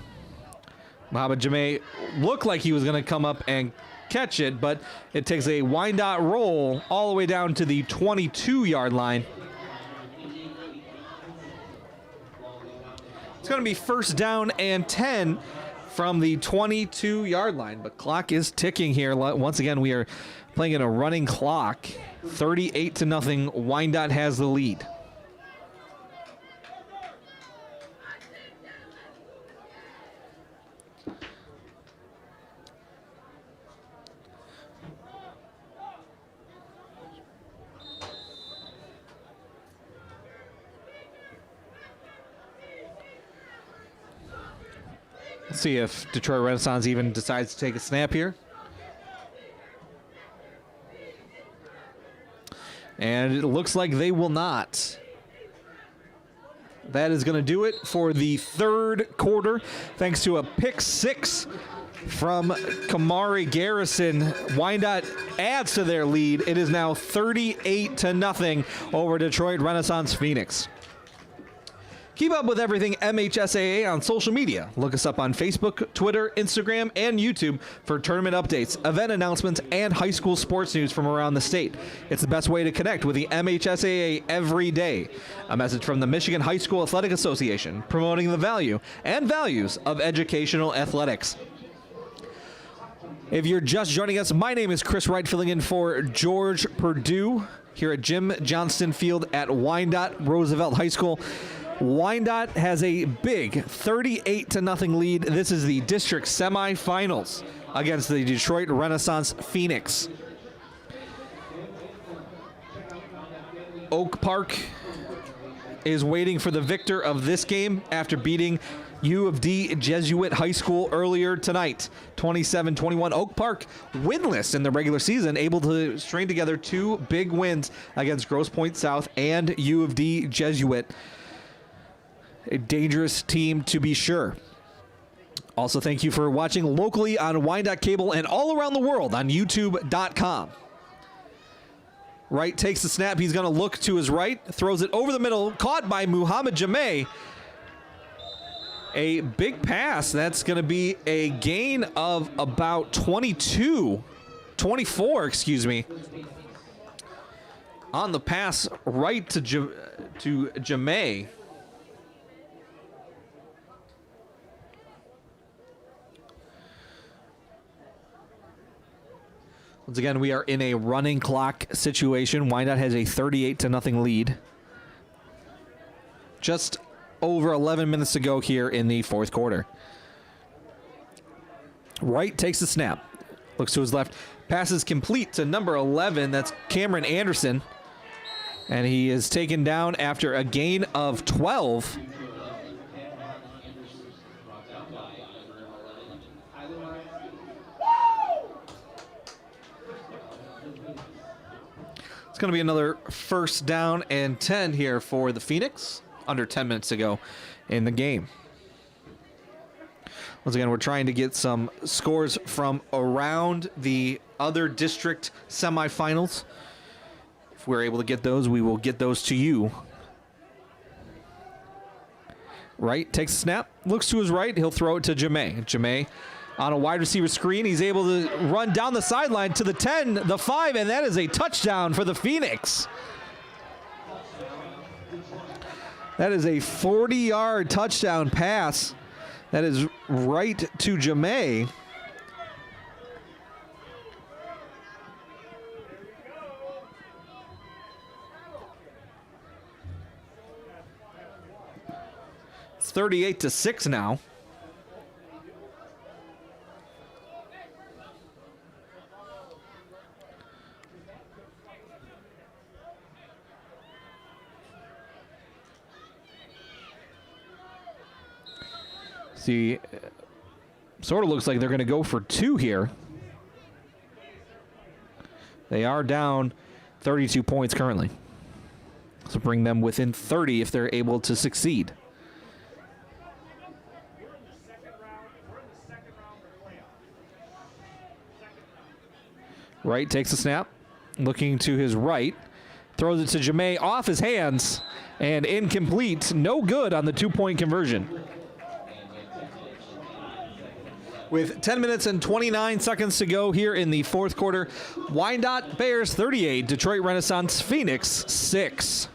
Mohamed Jameh looked like he was going to come up and catch it, but it takes a Wyandotte roll all the way down to the 22-yard line. It's going to be 1st down and 10 from the 22-yard line, but clock is ticking here. Once again, we are playing in a running clock. 38-0. Wyandotte has the lead. Let's see if Detroit Renaissance even decides to take a snap here. And it looks like they will not. That is going to do it for the third quarter. Thanks to a pick 6 from Kamari Garrison. Wyandotte adds to their lead. It is now 38-0 over Detroit Renaissance Phoenix. Keep up with everything MHSAA on social media. Look us up on Facebook, Twitter, Instagram, and YouTube for tournament updates, event announcements, and high school sports news from around the state. It's the best way to connect with the MHSAA every day. A message from the Michigan High School Athletic Association, promoting the value and values of educational athletics. If you're just joining us, my name is Chris Wright, filling in for George Perdue here at Jim Johnston Field at Wyandotte Roosevelt High School. Wyandotte has a big 38-0 lead. This is the district semifinals against the Detroit Renaissance Phoenix. Oak Park is waiting for the victor of this game after beating U of D Jesuit High School earlier tonight, 27-21. Oak Park winless in the regular season, able to string together 2 big wins against Grosse Pointe South and U of D Jesuit. A dangerous team to be sure. Also, thank you for watching locally on Wyandotte Cable and all around the world on YouTube.com. Wright takes the snap. He's going to look to his right, throws it over the middle, caught by Mohamed Jameh. A big pass. That's going to be a gain of about 24, on the pass right to Jameh. Once again, we are in a running clock situation. Wyandotte has a 38-0 lead. Just over 11 minutes to go here in the fourth quarter. Wright takes the snap. Looks to his left. Passes complete to number 11. That's Cameron Anderson. And he is taken down after a gain of 12. It's going to be another 1st down and 10 here for the Phoenix. Under 10 minutes to go in the game. Once again, we're trying to get some scores from around the other district semifinals. If we're able to get those, we will get those to you. Wright takes a snap, looks to his right. He'll throw it to Jameh. Jameh on a wide receiver screen. He's able to run down the sideline to the 10, the 5, and that is a touchdown for the Phoenix. That is a 40-yard touchdown pass. That is right to Jamay. It's 38-6 now. See, sort of looks like they're going to go for 2 here. They are down 32 points currently. So bring them within 30 if they're able to succeed. Wright takes a snap, looking to his right, throws it to Jamay off his hands, and incomplete. No good on the 2-point conversion. With 10 minutes and 29 seconds to go here in the fourth quarter, Wyandotte Bears 38, Detroit Renaissance Phoenix 6.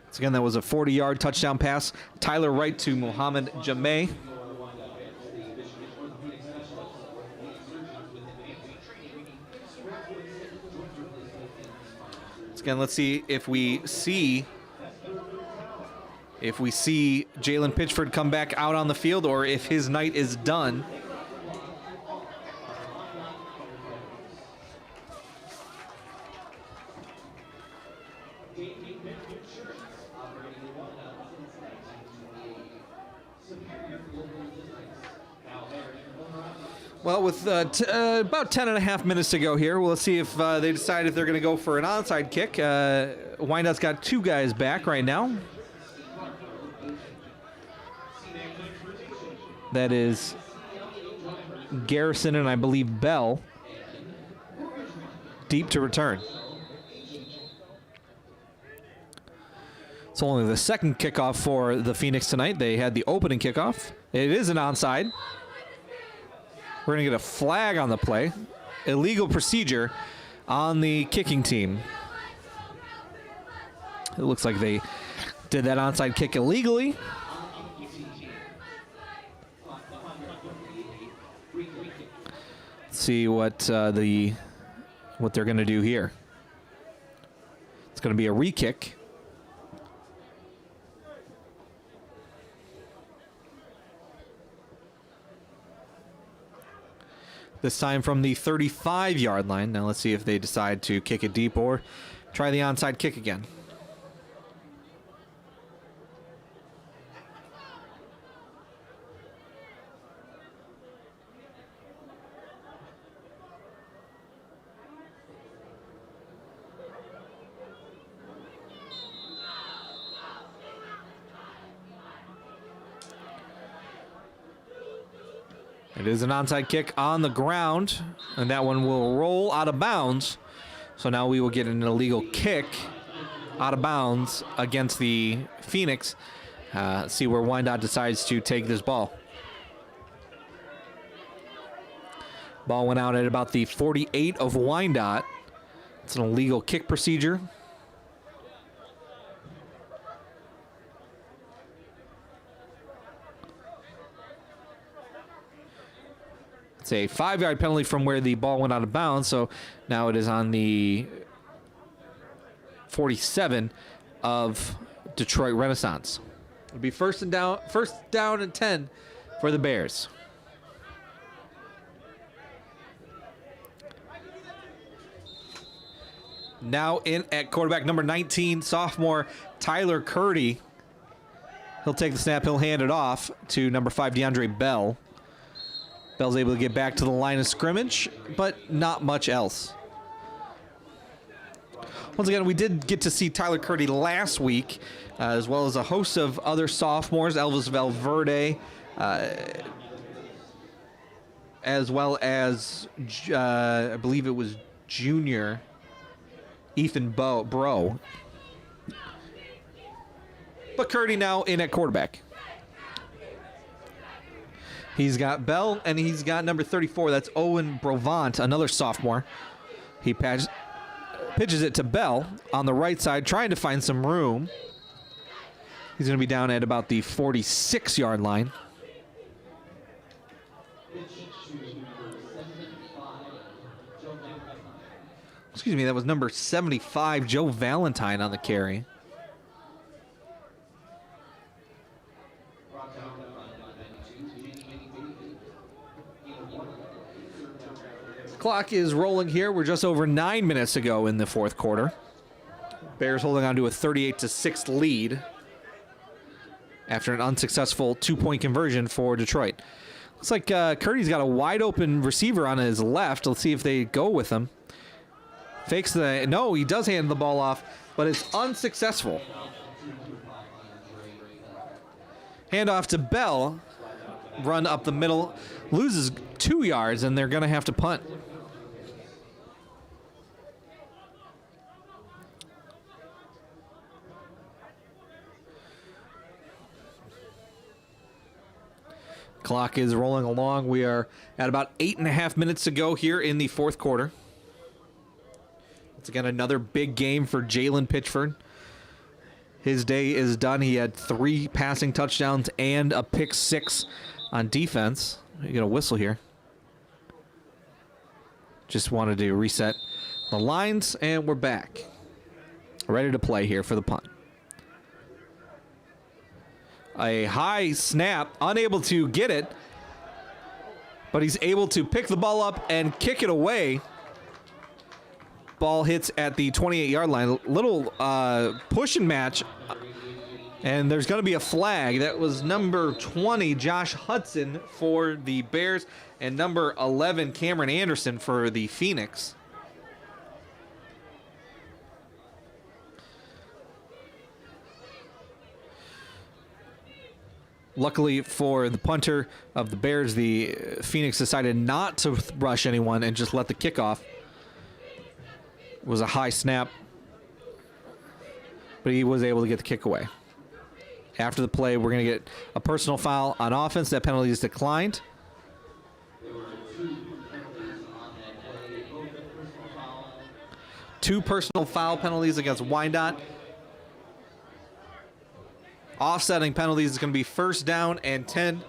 Once again, that was a 40-yard touchdown pass. Tyler Wright to Muhammad Jamay. Once again, let's see if we see Jalen Pitchford come back out on the field or if his night is done. Well, with about 10 and a half minutes to go here, we'll see if they decide if they're going to go for an onside kick. Wyandotte's got 2 guys back right now. That is Garrison and I believe Bell. Deep to return. It's only the second kickoff for the Phoenix tonight. They had the opening kickoff. It is an onside. We're going to get a flag on the play. Illegal procedure on the kicking team. It looks like they did that onside kick illegally. Let's see what they're going to do here. It's going to be a re-kick. This time from the 35-yard line. Now let's see if they decide to kick it deep or try the onside kick again. It is an onside kick on the ground, and that one will roll out of bounds. So now we will get an illegal kick out of bounds against the Phoenix. See where Wyandotte decides to take this ball. Ball went out at about the 48 of Wyandotte. It's an illegal kick procedure. It's a 5-yard penalty from where the ball went out of bounds, so now it is on the 47 of Detroit Renaissance. It'll be first down and 10 for the Bears. Now in at quarterback number 19, sophomore Tyler Curdy. He'll take the snap, he'll hand it off to number 5, DeAndre Bell. Bell's able to get back to the line of scrimmage, but not much else. Once again, we did get to see Tyler Curdy last week, as well as a host of other sophomores, Elvis Valverde, as well as, I believe it was junior Ethan Bro. But Curdy now in at quarterback. He's got Bell, and he's got number 34. That's Owen Brovant, another sophomore. He pitches it to Bell on the right side, trying to find some room. He's going to be down at about the 46-yard line. Excuse me, that was number 75, Joe Valentine, on the carry. Clock is rolling here. We're just over 9 minutes to go in the fourth quarter. Bears holding on to a 38-6 lead after an unsuccessful two-point conversion for Detroit. Looks like Curdy's got a wide-open receiver on his left. Let's see if they go with him. Fakes the... No, he does hand the ball off, but it's unsuccessful. Handoff to Bell. Run up the middle. Loses 2 yards, and they're going to have to punt. Clock is rolling along. We are at about 8.5 minutes to go here in the fourth quarter. It's again another big game for Jalen Pitchford. His day is done. He had 3 passing touchdowns and a pick 6 on defense. You get a whistle here. Just wanted to reset the lines, and we're back. Ready to play here for the punt. A high snap, unable to get it, but he's able to pick the ball up and kick it away. Ball hits at the 28-yard line. Little push and match, and there's going to be a flag. That was number 20, Josh Hudson, for the Bears, and number 11, Cameron Anderson, for the Phoenix. Luckily for the punter of the Bears, the Phoenix decided not to rush anyone and just let the kickoff. It was a high snap, but he was able to get the kick away. After the play, we're going to get a personal foul on offense. That penalty is declined. Two personal foul penalties against Wyandotte. Offsetting penalties is going to be first down and 10.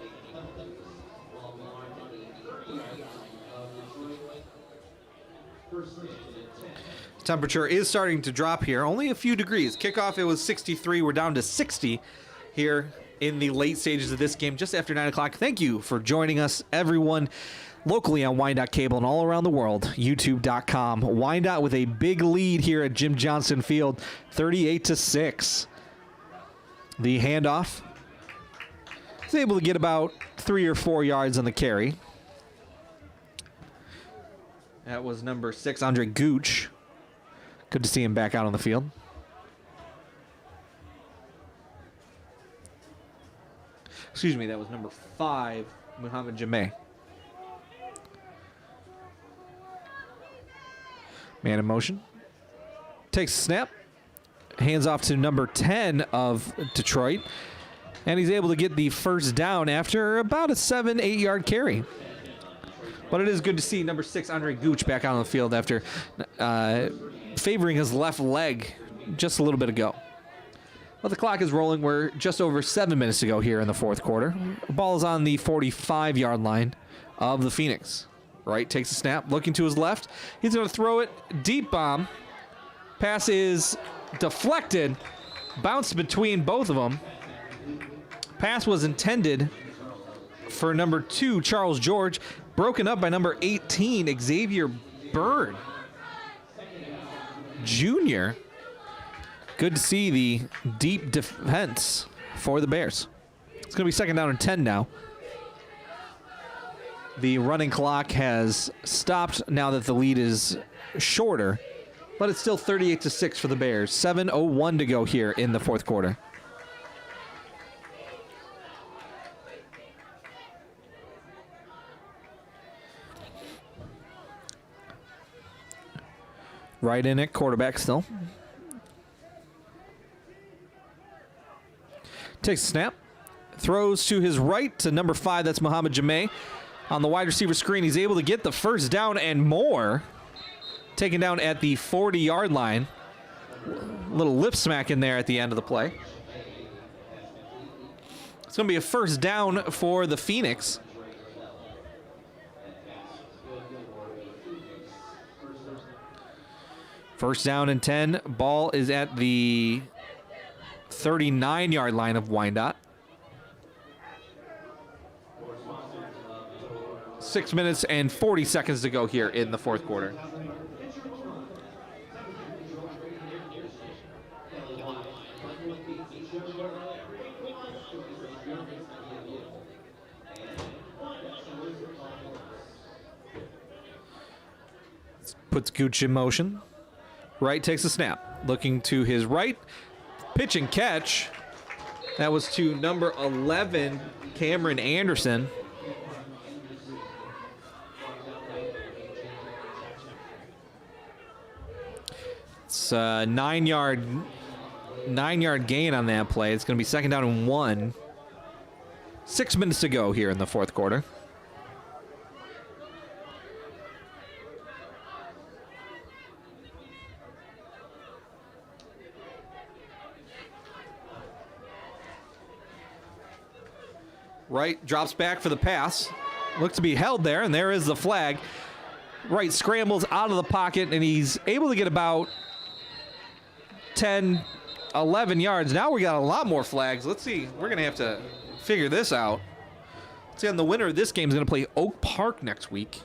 Temperature is starting to drop here. Only a few degrees. Kickoff, it was 63. We're down to 60 here in the late stages of this game, just after 9 o'clock. Thank you for joining us, everyone, locally on Wyandotte Cable and all around the world, youtube.com. Wyandotte with a big lead here at Jim Johnson Field, 38-6. The handoff. He's able to get about 3 or 4 yards on the carry. That was number 6, Andre Gooch. Good to see him back out on the field. Excuse me, that was number 5, Muhammad Jameh. Man in motion. Takes a snap. Hands off to number 10 of Detroit. And he's able to get the first down after about a 7-8 yard carry. But it is good to see number 6, Andre Gooch, back out on the field after favoring his left leg just a little bit ago. Well, the clock is rolling. We're just over 7 minutes to go here in the fourth quarter. The ball is on the 45-yard line of the Phoenix. Right, takes a snap, looking to his left. He's going to throw it. Deep bomb. Pass is deflected. Bounced between both of them. Pass was intended for number 2, Charles George. Broken up by number 18, Xavier Byrd Jr. Good to see the deep defense for the Bears. It's going to be second down and 10 now. The running clock has stopped now that the lead is shorter, but it's still 38-6 for the Bears. 7:01 to go here in the fourth quarter. Right in at quarterback still. Takes a snap. throws to his right to number 5. That's Muhammad Jameh. On the wide receiver screen, he's able to get the first down and more. Taken down at the 40-yard line. Little lip smack in there at the end of the play. It's going to be a first down for the Phoenix. First down and 10. Ball is at the 39-yard line of Wyandotte. 6 minutes and 40 seconds to go here in the fourth quarter. Puts Gooch in motion. Right takes a snap. Looking to his right. Pitch and catch. That was to number 11, Cameron Anderson. It's a 9-yard gain on that play. It's going to be second down and 1. 6 minutes to go here in the fourth quarter. Wright drops back for the pass. Looks to be held there, and there is the flag. Wright scrambles out of the pocket, and he's able to get about 10, 11 yards. Now we got a lot more flags. Let's see. We're going to have to figure this out. Let's see, and the winner of this game is going to play Oak Park next week.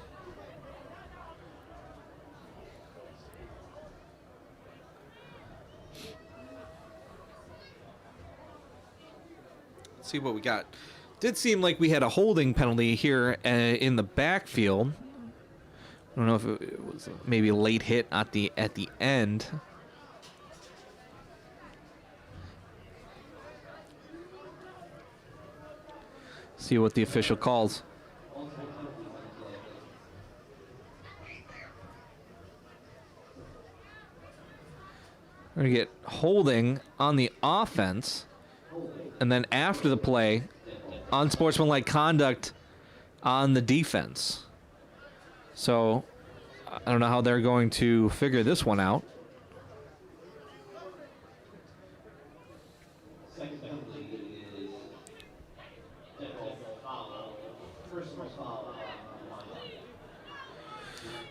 Let's see what we got. Did seem like we had a holding penalty here in the backfield. I don't know if it was maybe a late hit at the end. See what the official calls. We're going to get holding on the offense, and then after the play, unsportsmanlike conduct on the defense. So I don't know how they're going to figure this one out.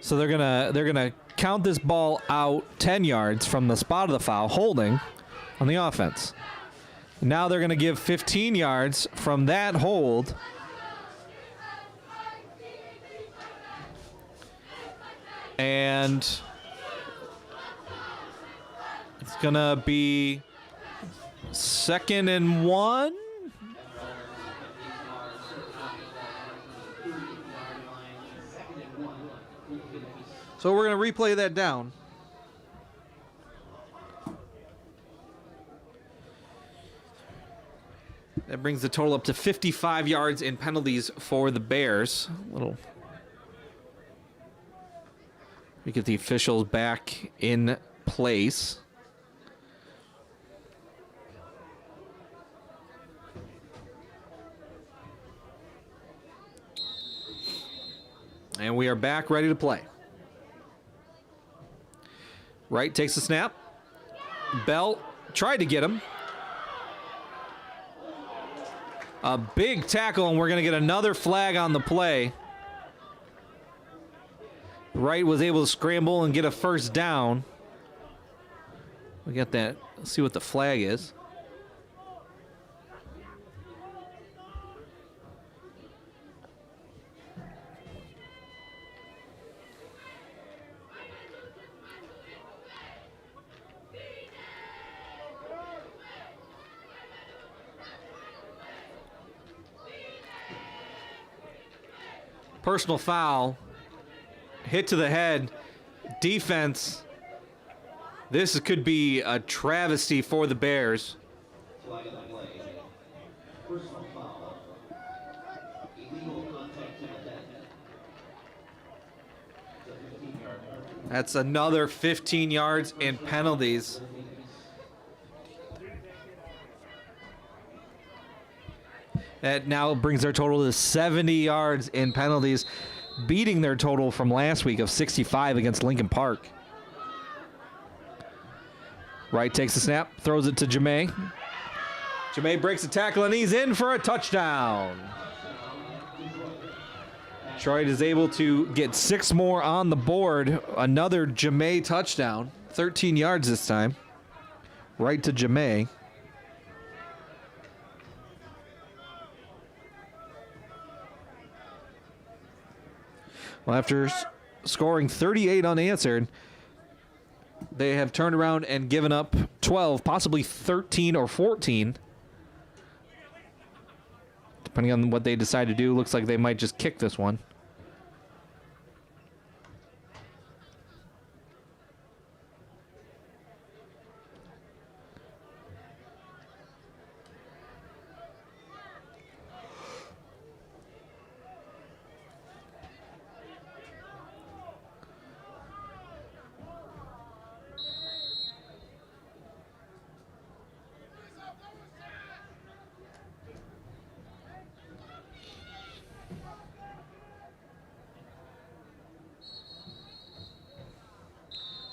So they're gonna count this ball out 10 yards from the spot of the foul, holding on the offense. Now they're going to give 15 yards from that hold. And it's going to be 2nd and 1. So we're going to replay that down. That brings the total up to 55 yards in penalties for the Bears. We get the officials back in place. And we are back ready to play. Wright takes the snap. Bell tried to get him. A big tackle, and we're going to get another flag on the play. Wright was able to scramble and get a first down. We got that. Let's see what the flag is. Personal foul, hit to the head, defense. This could be a travesty for the Bears. That's another 15 yards in penalties. That now brings their total to 70 yards in penalties, beating their total from last week of 65 against Lincoln Park. Wright takes the snap, throws it to Jamae. Jamae breaks the tackle, and he's in for a touchdown. Detroit is able to get 6 more on the board. Another Jamae touchdown. 13 yards this time. Right to Jamae. Well, after scoring 38 unanswered, they have turned around and given up 12, possibly 13 or 14. Depending on what they decide to do, looks like they might just kick this one.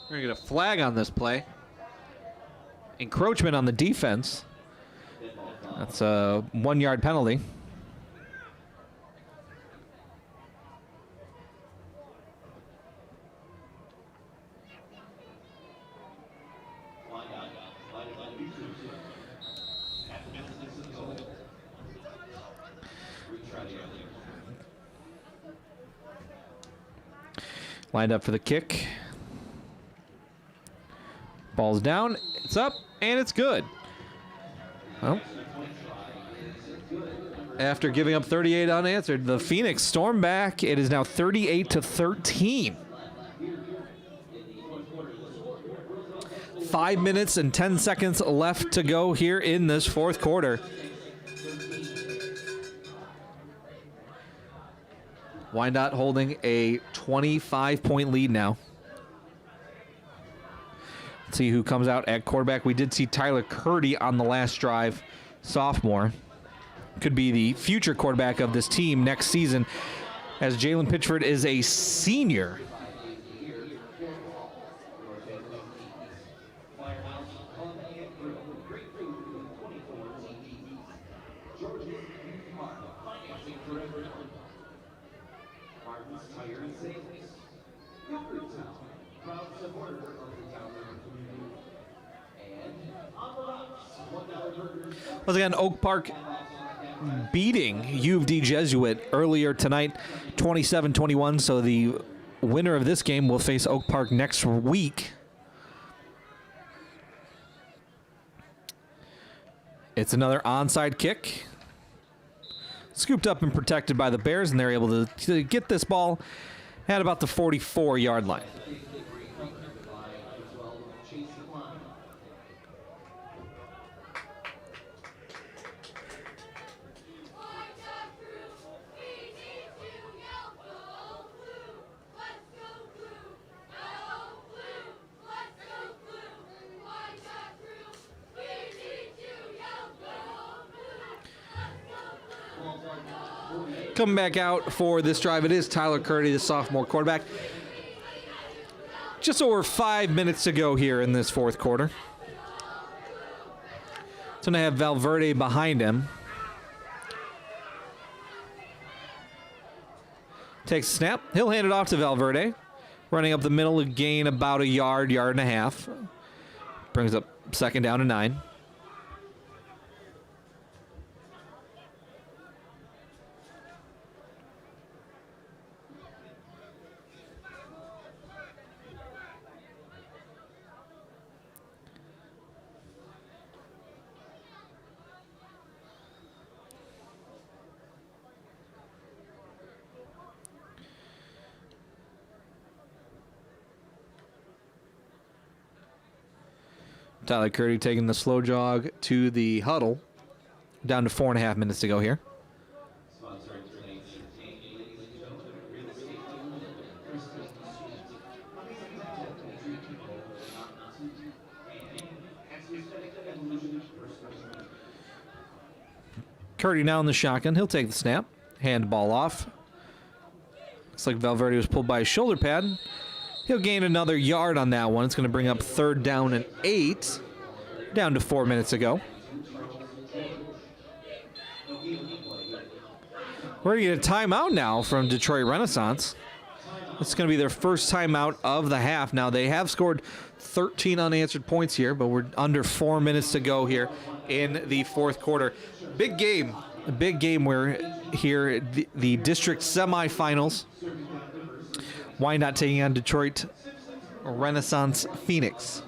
We're going to get a flag on this play. Encroachment on the defense. That's a 1-yard penalty. Lined up for the kick. Ball's down, it's up, and it's good. Well, after giving up 38 unanswered, the Phoenix storm back. It is now 38-13. 5 minutes and 10 seconds left to go here in this fourth quarter. Wyandotte holding a 25-point lead now. Let's see who comes out at quarterback. We did see Tyler Curdy on the last drive, sophomore. Could be the future quarterback of this team next season, as Jalen Pitchford is a senior. Once again, Oak Park beating U of D Jesuit earlier tonight, 27-21. So the winner of this game will face Oak Park next week. It's another onside kick. Scooped up and protected by the Bears, and they're able to get this ball at about the 44-yard line. Coming back out for this drive, it is Tyler Curdy, the sophomore quarterback. Just over 5 minutes to go here in this fourth quarter. So now have Valverde behind him. Takes a snap. He'll hand it off to Valverde. Running up the middle to gain about a yard, yard and a half. Brings up second down and 9. Tyler Curdy taking the slow jog to the huddle. Down to 4.5 minutes to go here. Curdy now in the shotgun. He'll take the snap. Hand ball off. Looks like Valverde was pulled by his shoulder pad. He'll gain another yard on that one. It's going to bring up 3rd down and 8. Down to 4 minutes to go. We're going to get a timeout now from Detroit Renaissance. It's going to be their first timeout of the half. Now, they have scored 13 unanswered points here, but we're under 4 minutes to go here in the 4th quarter. Big game. A big game. We're here, the district semifinals. Wyandotte taking on Detroit Renaissance Phoenix.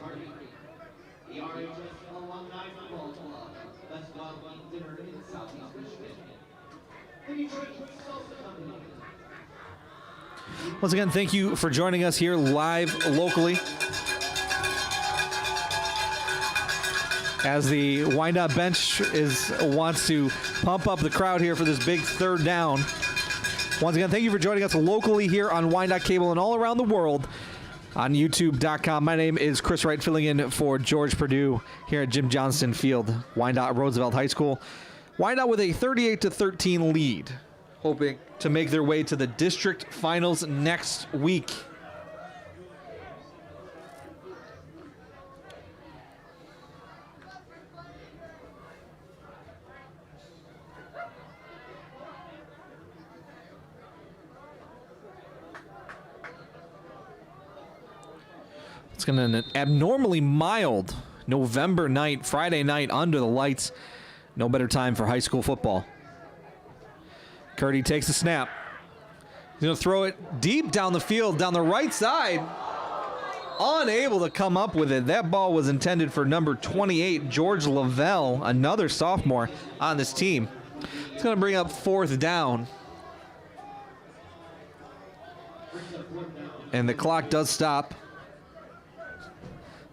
Once again, thank you for joining us here live locally. As the Wyandotte bench wants to pump up the crowd here for this big 3rd down. Once again, thank you for joining us locally here on Wyandotte Cable and all around the world on YouTube.com. My name is Chris Wright, filling in for George Perdue here at Jim Johnston Field, Wyandotte Roosevelt High School. Wyandotte with a 38-13 lead, hoping to make their way to the district finals next week. It's going to be an abnormally mild November night, Friday night under the lights. No better time for high school football. Curdy takes the snap. He's going to throw it deep down the field, down the right side. Unable to come up with it. That ball was intended for number 28, George Lavelle, another sophomore on this team. It's going to bring up 4th down. And the clock does stop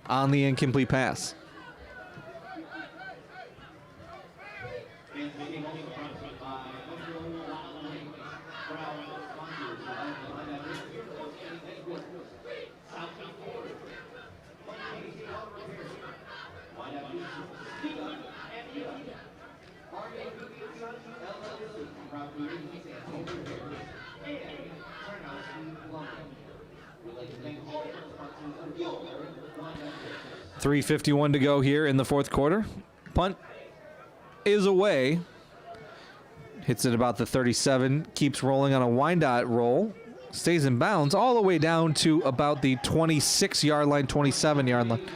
on the incomplete pass. .351 to go here in the 4th quarter. Punt is away. Hits it about the 37. Keeps rolling on a Wyandotte roll. Stays in bounds all the way down to about the 26-yard line, 27-yard line.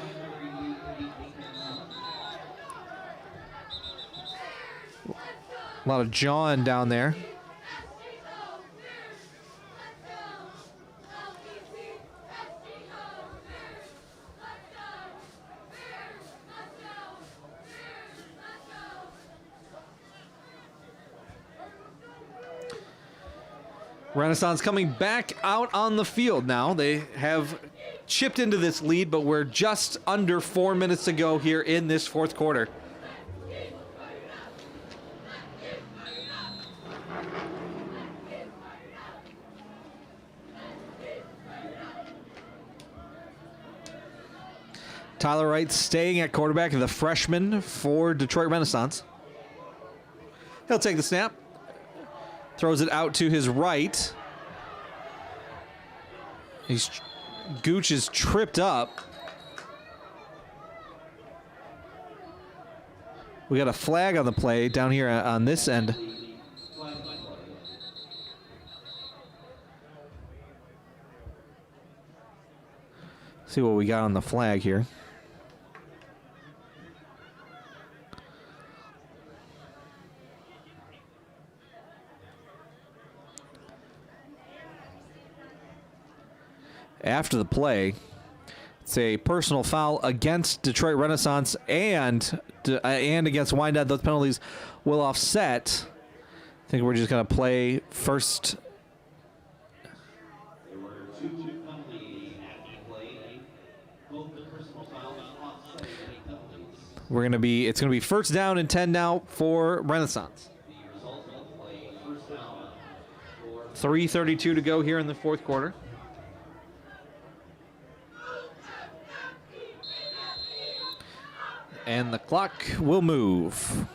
A lot of jawing down there. Renaissance coming back out on the field now. They have chipped into this lead, but we're just under 4 minutes to go here in this 4th quarter. Tyler Wright staying at quarterback, the freshman for Detroit Renaissance. He'll take the snap. Throws it out to his right. Gooch is tripped up. We got a flag on the play down here on this end. See what we got on the flag here. After the play, it's a personal foul against Detroit Renaissance and against Wyandotte. Those penalties will offset. I think we're just going to play first. It's going to be first down and 10 now for Renaissance. 3:32 to go here in the 4th quarter. And the clock will move.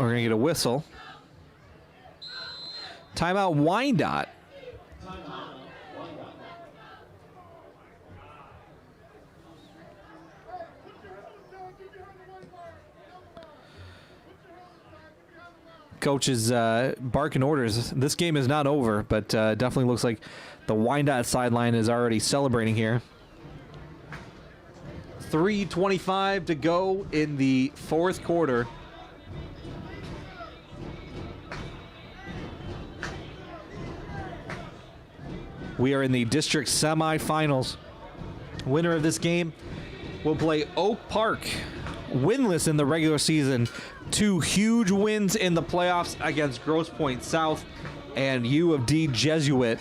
We're going to get a whistle. Timeout Wyandotte. Coach is barking orders. This game is not over, but definitely looks like the Wyandotte sideline is already celebrating here. 3:25 to go in the fourth quarter. We are in the district semifinals. Winner of this game will play Oak Park, winless in the regular season. 2 huge wins in the playoffs against Grosse Pointe South and U of D Jesuit,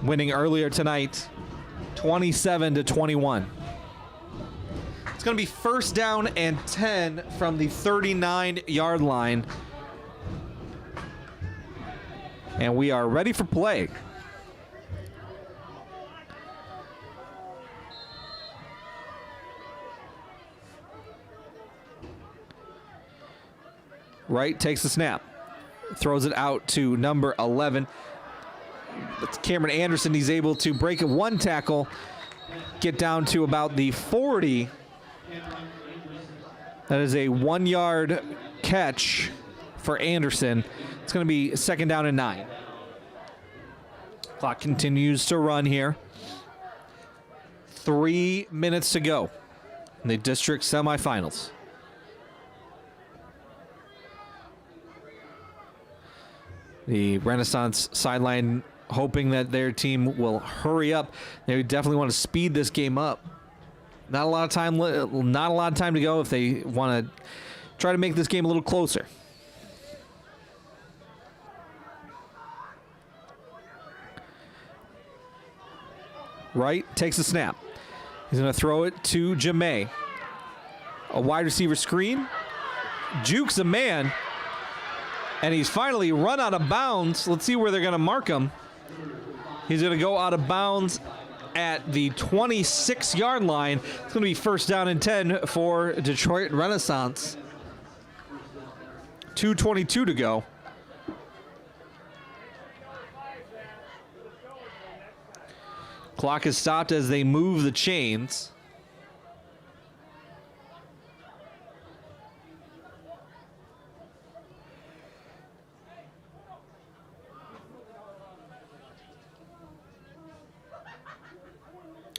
winning earlier tonight, 27-21. It's going to be first down and 10 from the 39-yard line. And we are ready for play. Wright takes the snap, throws it out to number 11. That's Cameron Anderson. He's able to break it 1 tackle, get down to about the 40. That is a 1-yard catch for Anderson. It's going to be second down and 9. Clock continues to run here. 3 minutes to go in the district semifinals. The Renaissance sideline hoping that their team will hurry up. They definitely want to speed this game up. Not a lot of time to go if they want to try to make this game a little closer. Wright takes the snap. He's going to throw it to Jamay. A wide receiver screen. Jukes a man. And he's finally run out of bounds. Let's see where they're going to mark him. He's going to go out of bounds at the 26-yard line. It's going to be first down and 10 for Detroit Renaissance. 2:22 to go. Clock is stopped as they move the chains.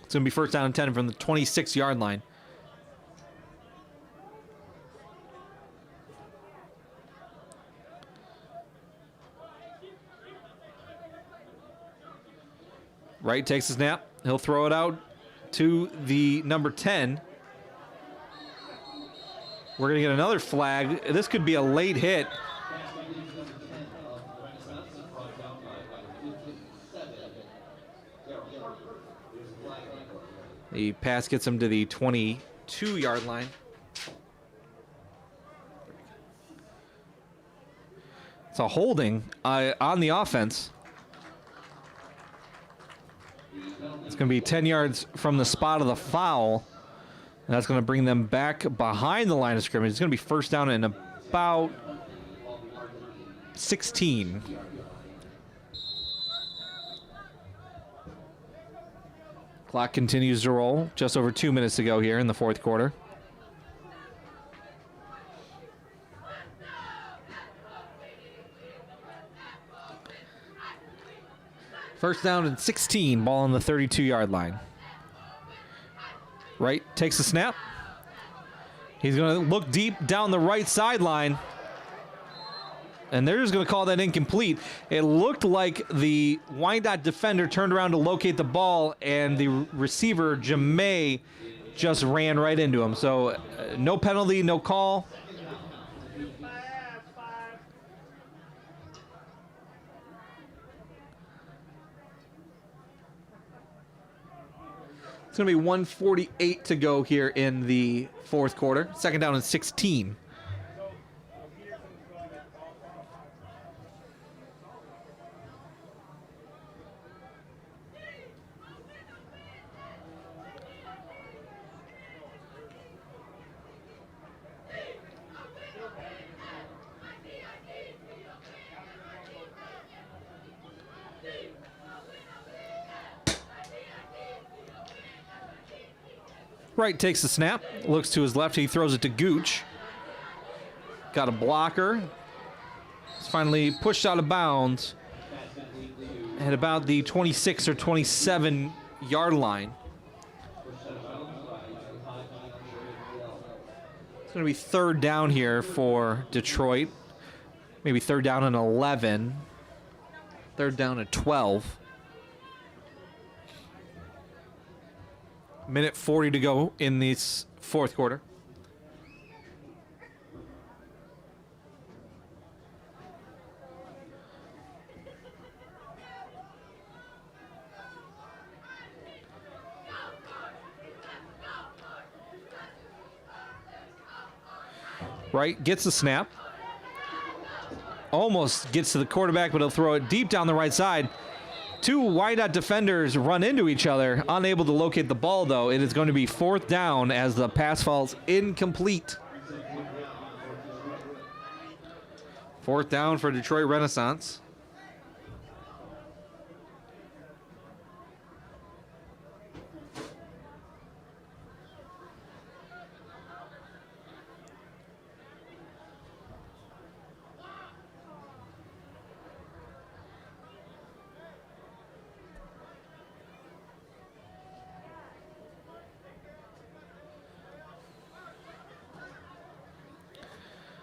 It's going to be first down and 10 from the 26-yard line. Wright takes the snap. He'll throw it out to the number 10. We're going to get another flag. This could be a late hit. The pass gets him to the 22-yard line. It's a holding on the offense. It's going to be 10 yards from the spot of the foul. And that's going to bring them back behind the line of scrimmage. It's going to be first down and about 16. Clock continues to roll. Just over 2 minutes to go here in the fourth quarter. First down and 16, ball on the 32-yard line. Wright takes the snap. He's going to look deep down the right sideline. And they're just going to call that incomplete. It looked like the Wyandotte defender turned around to locate the ball, and the receiver, Jamay, just ran right into him. So no penalty, no call. It's going to be 1:48 to go here in the fourth quarter. Second down and 16. Wright takes the snap, looks to his left, he throws it to Gooch. Got a blocker. It's finally pushed out of bounds at about the 26 or 27 yard line. It's going to be third down here for Detroit. Maybe third down and 11. Third down at 12. Minute 40 to go in this fourth quarter. Wright gets the snap. Almost gets to the quarterback, but he'll throw it deep down the right side. Two Wyandotte defenders run into each other, unable to locate the ball, though. It is going to be fourth down as the pass falls incomplete. Fourth down for Detroit Renaissance.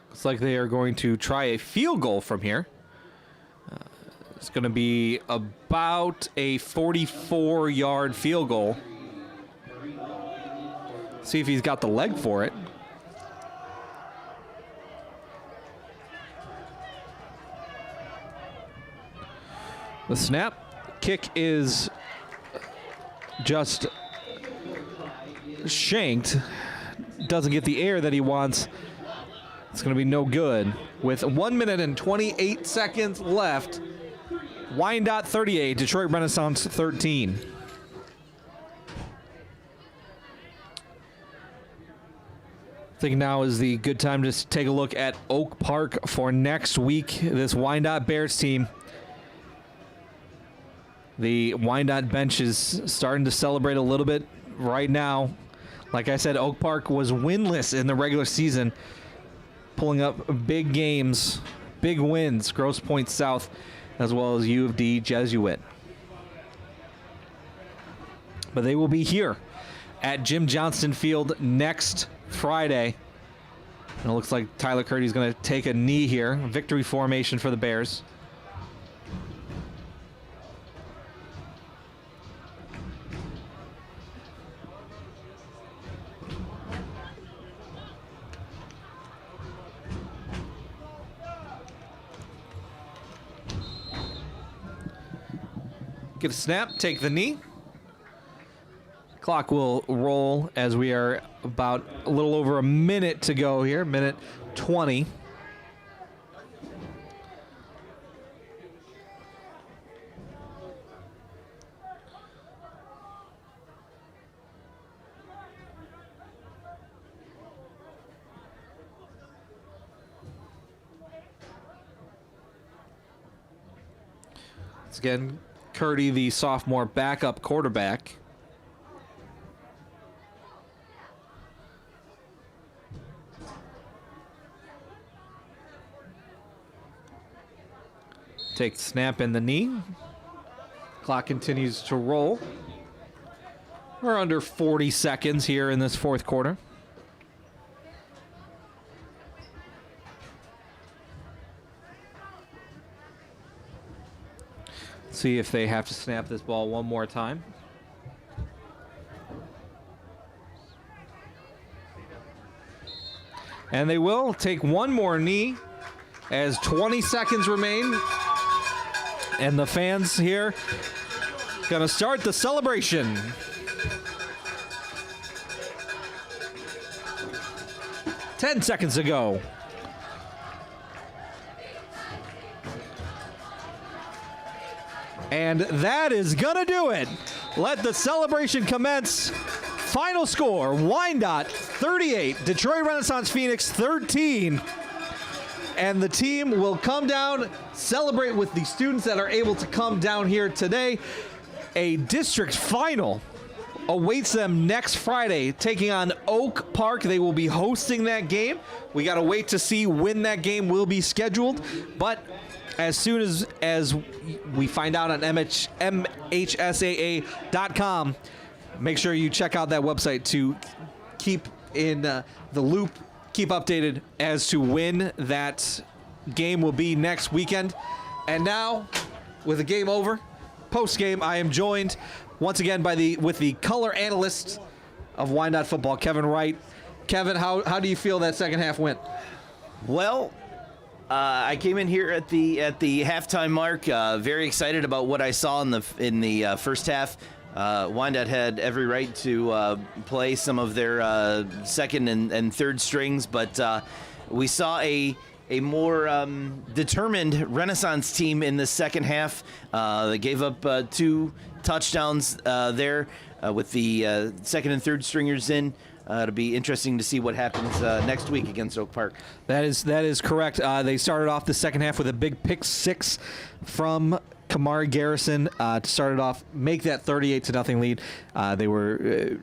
Looks like they are going to try a field goal from here. It's going to be about a 44-yard field goal. See if he's got the leg for it. The snap. Kick is just shanked. Doesn't get the air that he wants. It's going to be no good. With 1 minute and 28 seconds left, Wyandotte 38, Detroit Renaissance 13. I think now is the good time to take a look at Oak Park for next week. This Wyandotte Bears team. The Wyandotte bench is starting to celebrate a little bit right now. Like I said, Oak Park was winless in the regular season, pulling up big games, big wins, Grosse Pointe South, as well as U of D Jesuit. But they will be here at Jim Johnston Field next Friday. And it looks like Tyler Curdy's going to take a knee here. Victory formation for the Bears. Get a snap, take the knee. Clock will roll as we are about a little over a minute to go here, minute 20. Once again, Curdy, the sophomore backup quarterback. Take the snap and the knee. Clock continues to roll. We're under 40 seconds here in this fourth quarter. See if they have to snap this ball one more time. And they will take one more knee as 20 seconds remain. And the fans here gonna start the celebration. 10 seconds to go. And that is gonna do it. Let the celebration commence. Final score, Wyandotte 38, Detroit Renaissance Phoenix 13. And the team will come down, celebrate with the students that are able to come down here today. A district final awaits them next Friday, taking on Oak Park. They will be hosting that game. We got to wait to see when that game will be scheduled. But as soon as we find out on MHSAA.com, make sure you check out that website to keep in the loop, keep updated as to when that game will be next weekend. And now, with the game over, post-game, I am joined once again with the color analyst of Wyandotte football, Kevin Wright. Kevin, how do you feel that second half went? Well, I came in here at the halftime mark, very excited about what I saw in the first half. Wyandotte had every right to play some of their second and third strings, but we saw a more determined Renaissance team in the second half. They gave up 2 touchdowns there with the second and third stringers in. It'll be interesting to see what happens next week against Oak Park. That is correct. They started off the second half with a big pick 6 from Kamari Garrison to start it off, make that 38-0 lead.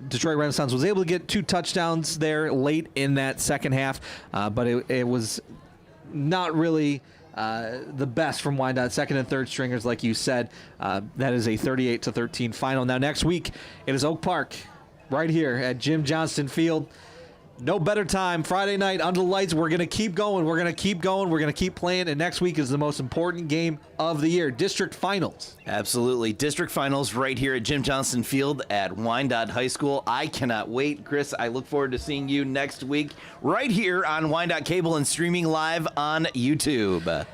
Detroit Renaissance was able to get 2 touchdowns there late in that second half, but it was not really the best from Wyandotte. Second and third stringers, like you said. That is a 38-13 final. Now next week, it is Oak Park right here at Jim Johnston Field. No better time. Friday night under the lights. We're going to keep going. We're going to keep going. We're going to keep playing. And next week is the most important game of the year. District Finals. Absolutely. District Finals right here at Jim Johnston Field at Wyandotte High School. I cannot wait. Chris, I look forward to seeing you next week right here on Wyandotte Cable and streaming live on YouTube.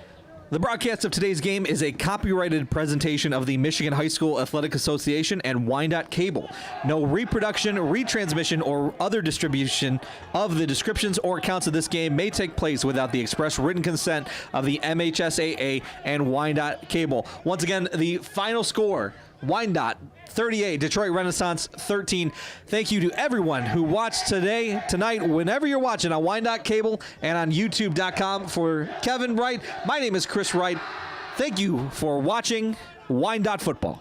The broadcast of today's game is a copyrighted presentation of the Michigan High School Athletic Association and Wyandotte Cable. No reproduction, retransmission, or other distribution of the descriptions or accounts of this game may take place without the express written consent of the MHSAA and Wyandotte Cable. Once again, the final score, Wyandotte 38, Detroit Renaissance 13. Thank you to everyone who watched tonight, whenever you're watching on Wyandotte Cable and on YouTube.com. For Kevin Wright, my name is Chris Wright. Thank you for watching Wyandotte Football.